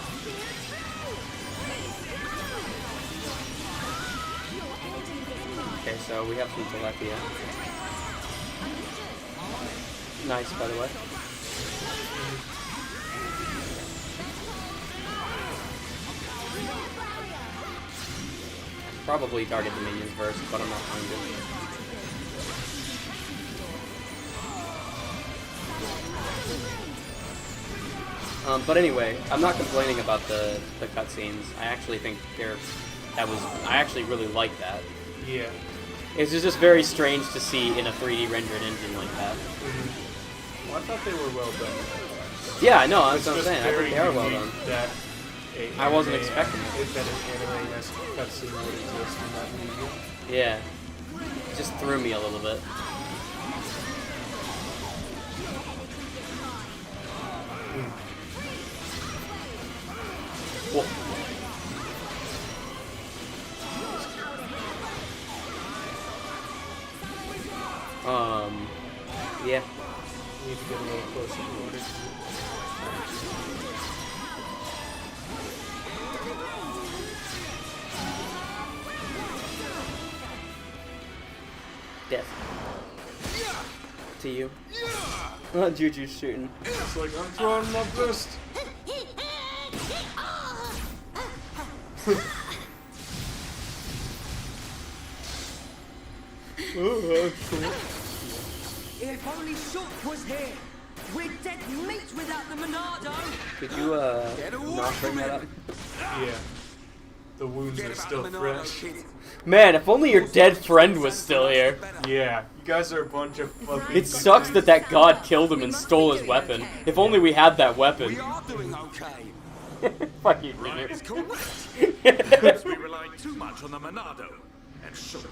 Okay, so we have some Telepia. Nice, by the way. Probably target the minions first, but I'm not going to. But anyway, I'm not complaining about the cutscenes. I actually think I actually really like that. Yeah. It's just very strange to see in a 3D rendered engine like that. Well, I thought they were well done. Yeah, I know, that's It's what I'm just saying. I think they are well done. That I wasn't expecting it. That an anime-esque cutscene would exist in that medium. Yeah. It just threw me a little bit. Whoa. Yeah. You need to get a little closer to order. Death. To you. Juju's shooting. It's like, I'm throwing my best. If only Shulk was here. We're dead meat without the Monado. Could you, not bring that up? Yeah. The wounds are still fresh. Man, if only your dead friend was still here. Yeah, you guys are a bunch of fucking... It sucks that that god killed him and stole his weapon. If only we had that weapon. We are doing okay. Fuck you, Ryan Junior. is correct. Perhaps we relied too much on the Monado and Shulk.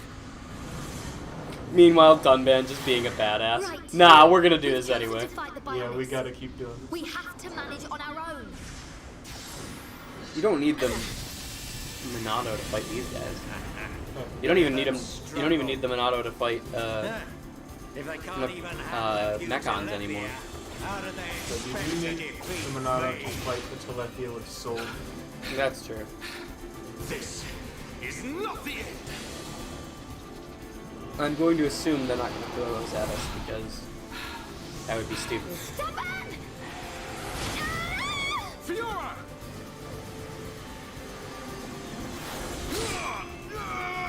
Meanwhile, Dunban just being a badass. Right. Nah, we're gonna do this anyway. Yeah, we gotta keep doing this. We have to manage on our own. You don't need the Monado to fight these guys. You don't even need them. You don't even need the Monado to fight If they can't even have Mechons anymore. How do they So you expect do to need defeat the Monado me? to fight the Telepia with soul. That's true. This is not the end. I'm going to assume they're not going to throw those at us because that would be stupid. Fiora!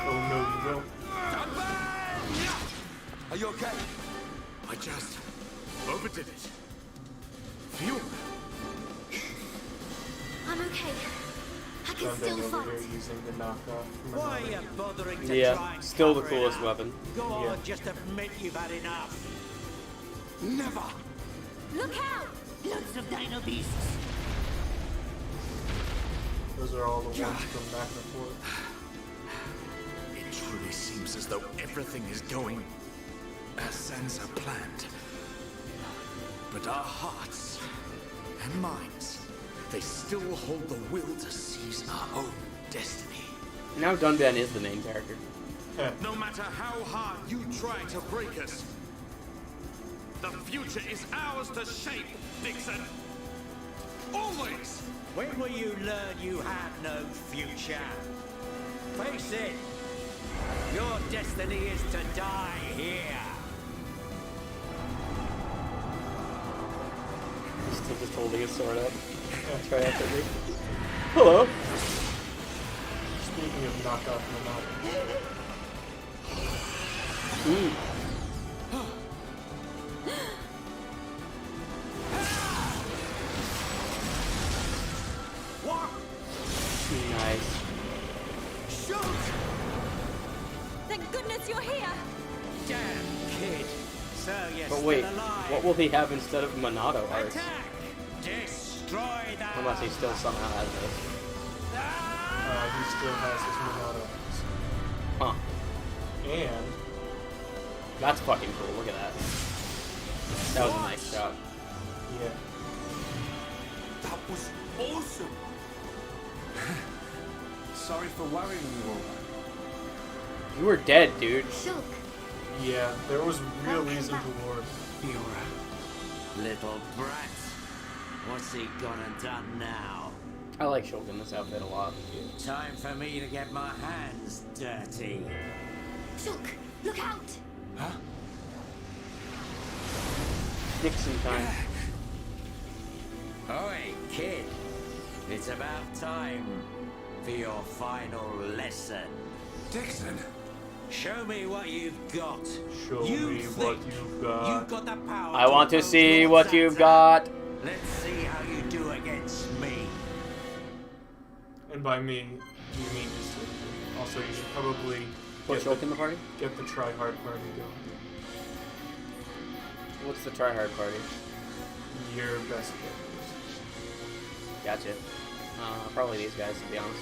Oh no, you will. Are you okay? I just overdid it. Fiora! I'm okay. I can Dunban still over fight. here using the knockoff. Why are you bothering to try Yeah, and still the cover it coolest up? weapon. Go on, Yeah. just admit you've had enough. Never. Look out! Loads of dino beasts. Those are all the ones from Magna 4. It truly seems as though everything is going as Sansa planned. But our hearts and minds, they still hold the will to seize our own destiny. Now Dunban is the main character. No matter how hard you try to break us, the future is ours to shape, Dixon. Always! When will you learn you have no future? Face it. Your destiny is to die here. Still just holding his sword up. Triumphantly. Hello. Speaking of knockoff Monado. Nice. Shoot! Thank goodness you're here! Damn kid. So you're But wait, still alive. what will he have instead of Monado arts? Attack! Destroy that. Unless he still somehow has this. He still has his Monado. Huh. And That's fucking cool. Look at that. That was a nice shot. yeah. That was awesome. Sorry for worrying you all. You were dead, dude. Shulk. Yeah, there was real reason to worry. Little brat. What's he gonna done now? I like Shulk in this outfit a lot. Time for me to get my hands dirty. Shulk, look out! Huh? Dixon time. Oi, kid. It's about time for your final lesson. Dixon? Show me what you've got. Show me what you've got. You've got the power. I want to oppose see Lord what you've Zanza. got. Let's see how you do against me. And by me, you mean just also you should probably Put Shulk in the party? get the try hard party going. What's the tryhard party? Your best characters. Gotcha. Probably these guys, to be honest.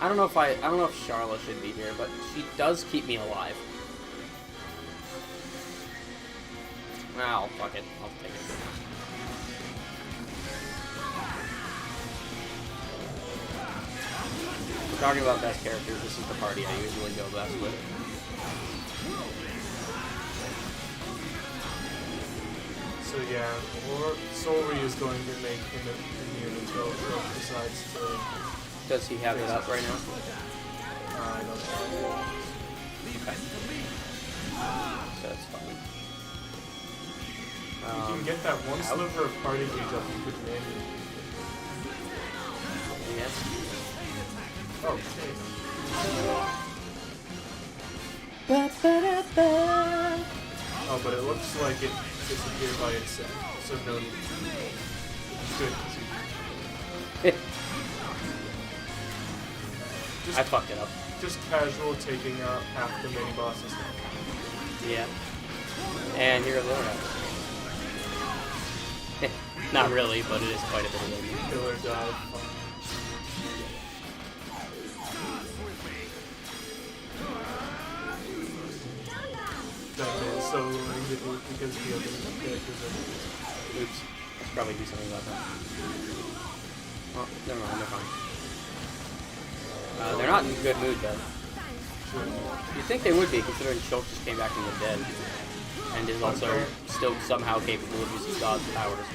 I don't know if Charla should be here, but she does keep me alive. Well, fuck it. I'll take it. Talking about best characters, this is the party I usually go best with. So yeah, or Solry is going to make him immune until Shulk decides to. Does he have it up right now? I don't know. Okay. So that's fine. You can get that one sliver of party gauge up you could manually. Yes. Oh, shit. Oh, but it looks like it disappeared by itself, so no need. Good. I fucked it up. Just casual taking out half the mini bosses. Yeah. And here are the other guys. Not really, but it is quite a bit of them. Killer dive. That is so annoying to do because the other characters are. Oops. I should probably do something about that. Oh, never mind, they're fine. They're not in a good mood, though. You'd think they would be, considering Shulk just came back from the dead. And is also still somehow capable of using God's powers.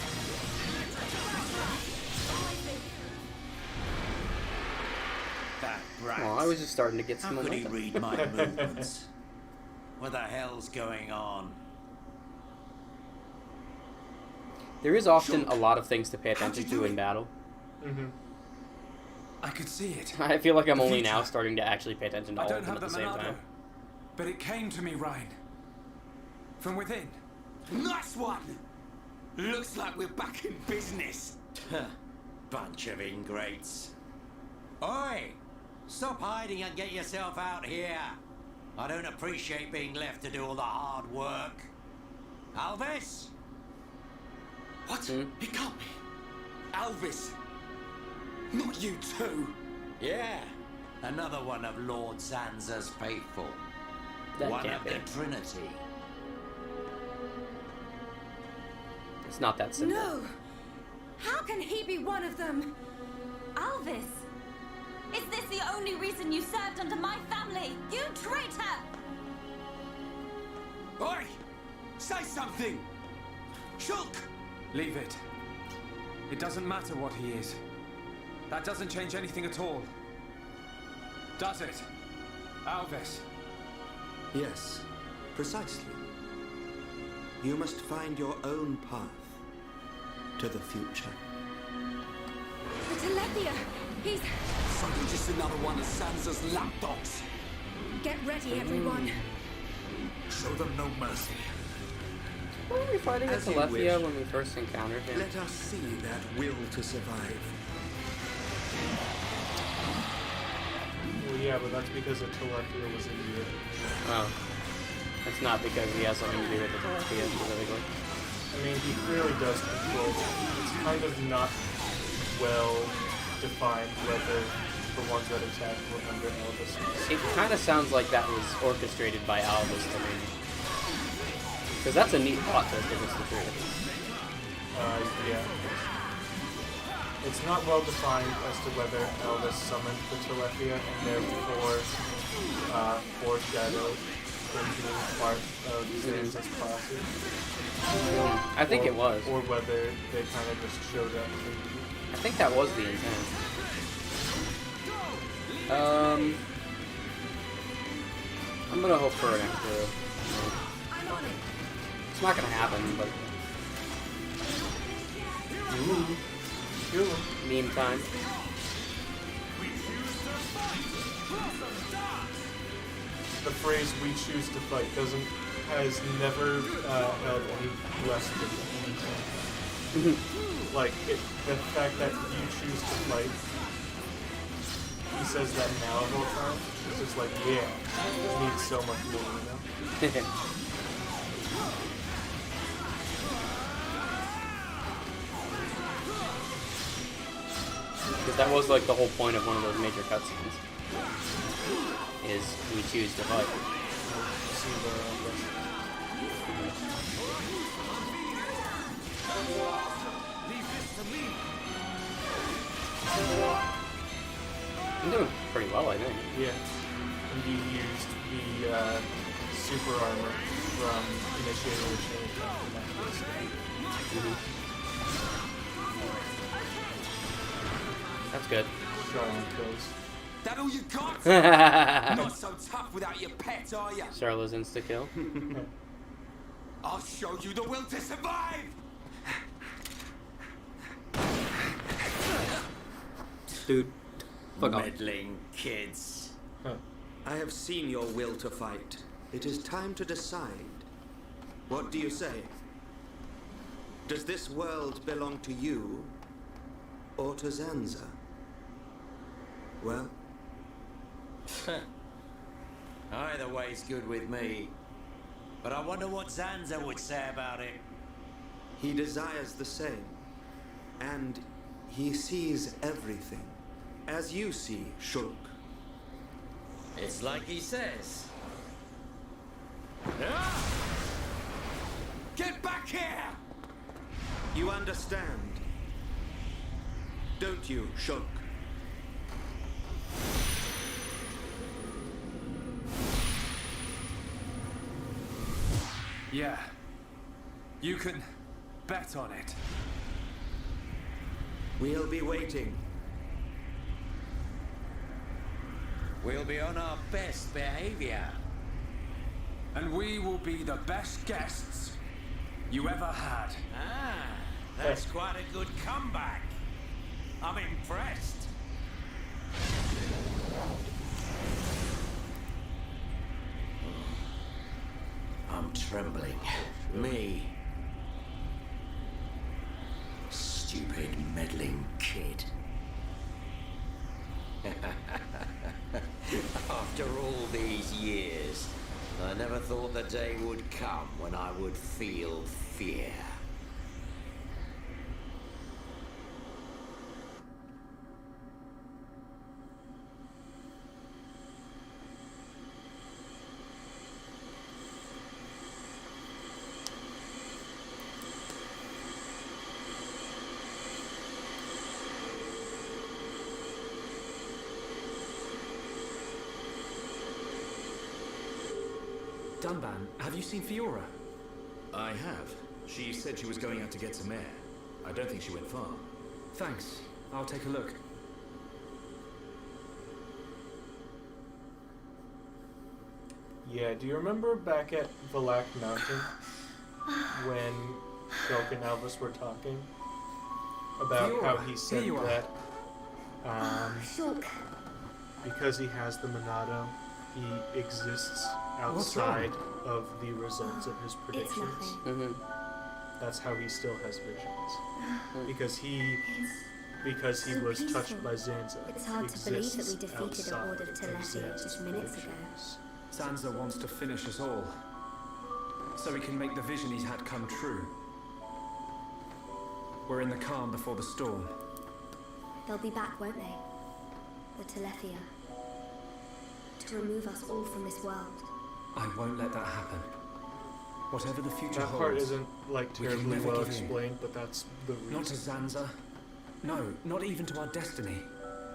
That brat. Well, I was just starting to get some How could he momentum. read my movements? What the hell's going on? There is often a lot of things to pay attention to in battle. Mm-hmm. I could see it. I feel like I'm only now starting to actually pay attention to all of them at the same Monado, time. but it came to me, Ryan. From within. Nice one! Looks like we're back in business. Bunch of ingrates. Oi! Stop hiding and get yourself out here. I don't appreciate being left to do all the hard work. Alvis? What? It can't be. Alvis. Not you too. Yeah. Another one of Lord Zanza's faithful. That One can't of be. the Trinity. It's not that simple. No! How can he be one of them? Alvis! Is this the only reason you served under my family? You traitor! Oi! Say something! Shulk! Leave it. It doesn't matter what he is. That doesn't change anything at all. Does it? Alvis? Yes, precisely. You must find your own path to the future. The Telethia! He's... Something just another one of Sansa's lapdogs. Get ready, everyone. Show them no mercy. Weren't we fighting As you Telethia wish. when we first encountered him? Let us see that will to survive. Well, yeah, but that's because the Telethia was in the... Oh. It's not because he has something to do with the Telethia specifically. I mean, he clearly does control them. It's kind of not well defined whether the ones that attack were under Elvis. It kind of sounds like that was orchestrated by Albus to me. Because that's a neat plot twist if it's the truth. Yeah. It's not well defined as to whether Elvis summoned the Telethia and therefore forced Shadow into being part of Sansa's posse. I think it was. Or whether they kind of just showed up. I think that was the intent. I'm gonna hope for an extra. It's not gonna happen, but. Meme time. The phrase "we choose to fight" has never held any less than anything. Like the fact that you choose to fight. He says that now of all time. It's just like, yeah, it means so much more, you know? Because that was like the whole point of one of those major cutscenes. Is we choose to fight. I'm doing pretty well, I think. Yeah. And you used the super armor from Initiator of Change. That's good. Charlotte kills. That all you got? Not so tough without your pet, are you? Charlotte's insta-kill. I'll show you the will to survive! Dude. Fuck off. Meddling kids. I have seen your will to fight. It is time to decide. What do you say? Does this world belong to you or to Zanza? Well, either way's good with me. But I wonder what Zanza would say about it. he desires the same. And he sees everything. As you see, Shulk. It's like he says. Ah! Get back here! You understand, don't you, Shulk? Yeah. You can bet on it. We'll be waiting. We'll be on our best behavior. And we will be the best guests you ever had. Ah, that's quite a good comeback. I'm impressed. I'm trembling. Me. Stupid meddling kid. After all these years, I never thought the day would come when I would feel fear. Dunban, have you seen Fiora? I have. She said she was going out to get some air. I don't think she went far. Thanks. I'll take a look. Yeah, do you remember back at Valak Mountain when Shulk and Elvis were talking? about Fiora, how he said here you are. that Shulk. because he has the Monado, he exists What's wrong? outside of the results of his predictions. nothing. That's how he still has visions. Because he so was peaceful. touched by Zanza. It's hard to believe that we exists defeated a outside horde of Telethia Zanza's just minutes ago. predictions. Zanza wants to finish us all, so he can make the vision he's had come true. We're in the calm before the storm. They'll be back, won't they? The Telethia. To remove us all from this world. I won't let that happen. Whatever the future That holds, part isn't like we can terribly never well give in. explained, but that's the reason. Not to Zanza. No, not even to our destiny.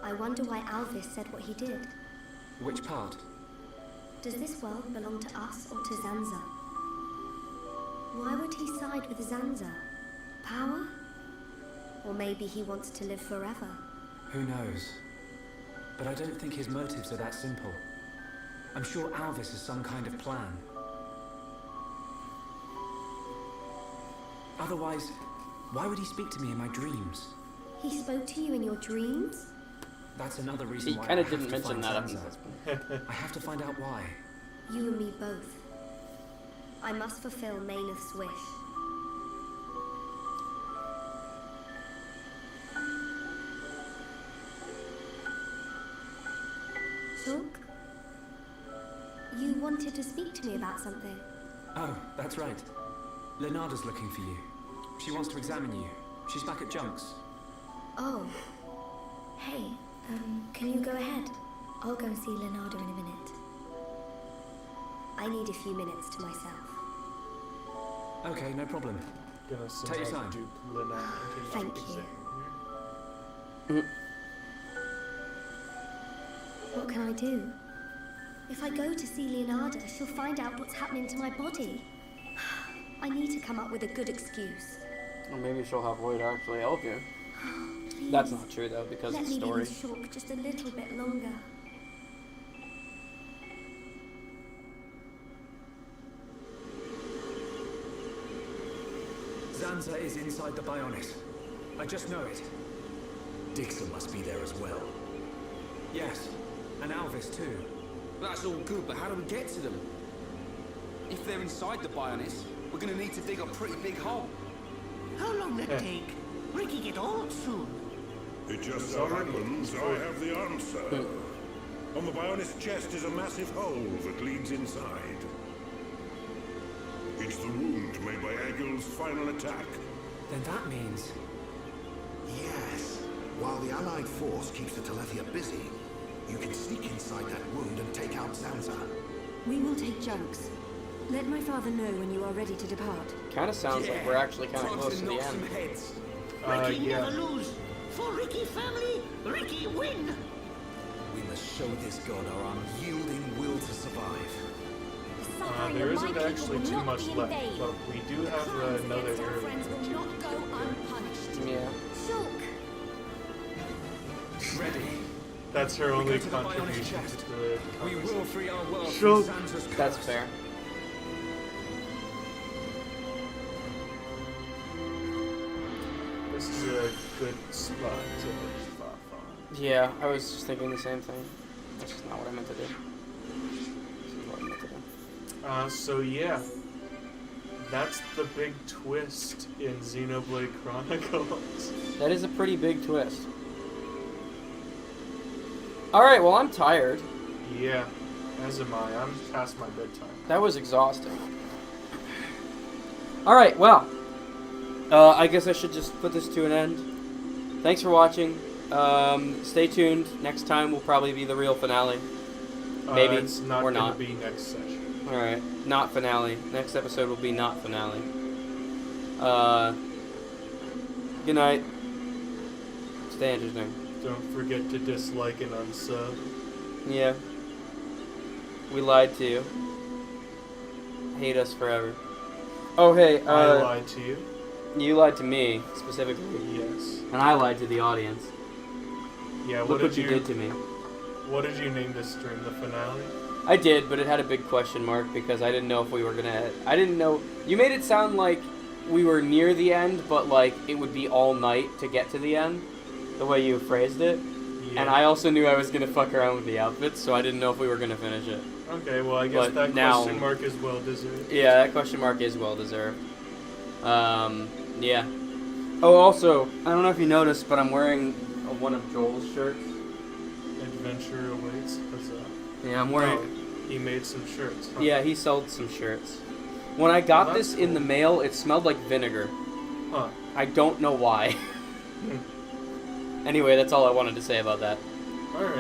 I wonder why Alvis said what he did. Which part? Does this world belong to us or to Zanza? Why would he side with Zanza? Power? Or maybe he wants to live forever. Who knows? But I don't think his motives are that simple. I'm sure Alvis has some kind of plan. Otherwise, why would he speak to me in my dreams? He spoke to you in your dreams? That's another reason He why kind I of have didn't to mention find that up Zanza. to this point. I have to find out why. You and me both. I must fulfill Mayneth's wish. Shulk? You wanted to speak to me about something. Oh, that's right. Lenarda's looking for you. She wants to examine you. She's back at Junks. Oh. Hey, can you go ahead? I'll go and see Leonardo in a minute. I need a few minutes to myself. Okay, no problem. Gonna Take your somehow time. dupe Leonardo into Thank exam you. here. What can I do? If I go to see Leonardo, she'll find out what's happening to my body. I need to come up with a good excuse. Or maybe she'll have Lloyd actually help you. Please, That's not true though, because let of the me be story. with Shulk just a little bit longer. Zanza is inside the Bionis. I just know it. Dixon must be there as well. Yes, and Alvis too. That's all good, but how do we get to them? If they're inside the Bionis, we're gonna need to dig a pretty big hole. How long that take? Ricky get old soon. It just so happens I have the answer. On the Bionis chest is a massive hole that leads inside. It's the wound made by Egil's final attack. Then that means... Yes. While the Allied force keeps the Telethia busy, you can sneak inside that wound and take out Zanza. We will take Junks. Let my father know when you are ready to depart. Kind of sounds like we're actually kind of close to the end. Ricky yeah. never lose. For Ricky family, Ricky win. We must show this god our unyielding will to survive. There isn't actually too much left, but we do have another area. Will not go unpunished. Yeah. Shulk! Ready. That's her only go to the Bionis contribution chest. to the We will free our world Shulk. from Zanza's curse. That's fair. This is a good spot to leave off on. Yeah, I was just thinking the same thing. That's just not what I meant to do. This is what I meant to do. So yeah, that's the big twist in Xenoblade Chronicles. That is a pretty big twist. Alright, well, I'm tired. Yeah, as am I. I'm past my bedtime. That was exhausting. Alright, well. I guess I should just put this to an end. Thanks for watching. Stay tuned. Next time will probably be the real finale. Maybe, it's not or gonna not. be next session. Alright, not finale. Next episode will be not finale. Good night. Stay interesting. Don't forget to dislike and unsub. Yeah. We lied to you. Hate us forever. Oh, hey, I lied to you. You lied to me, specifically. Yes. And I lied to the audience. Yeah, Look what you did to me. What did you name this stream? The finale? I did, but it had a big question mark because I didn't know if we were gonna... I didn't know... You made it sound like we were near the end, but like it would be all night to get to the end, the way you phrased it. Yeah. And I also knew I was gonna fuck around with the outfits, so I didn't know if we were gonna finish it. Okay, well I guess But that now- question mark is well deserved. Yeah, that question mark is well deserved. Yeah. Oh, also, I don't know if you noticed, but I'm wearing one of Joel's shirts. Adventure awaits. Yeah, I'm wearing. Oh, he made some shirts. Huh? Yeah, he sold some shirts. When I got Well, this that's in the mail, it smelled like vinegar. Huh. I don't know why. Anyway, that's all I wanted to say about that. Alright.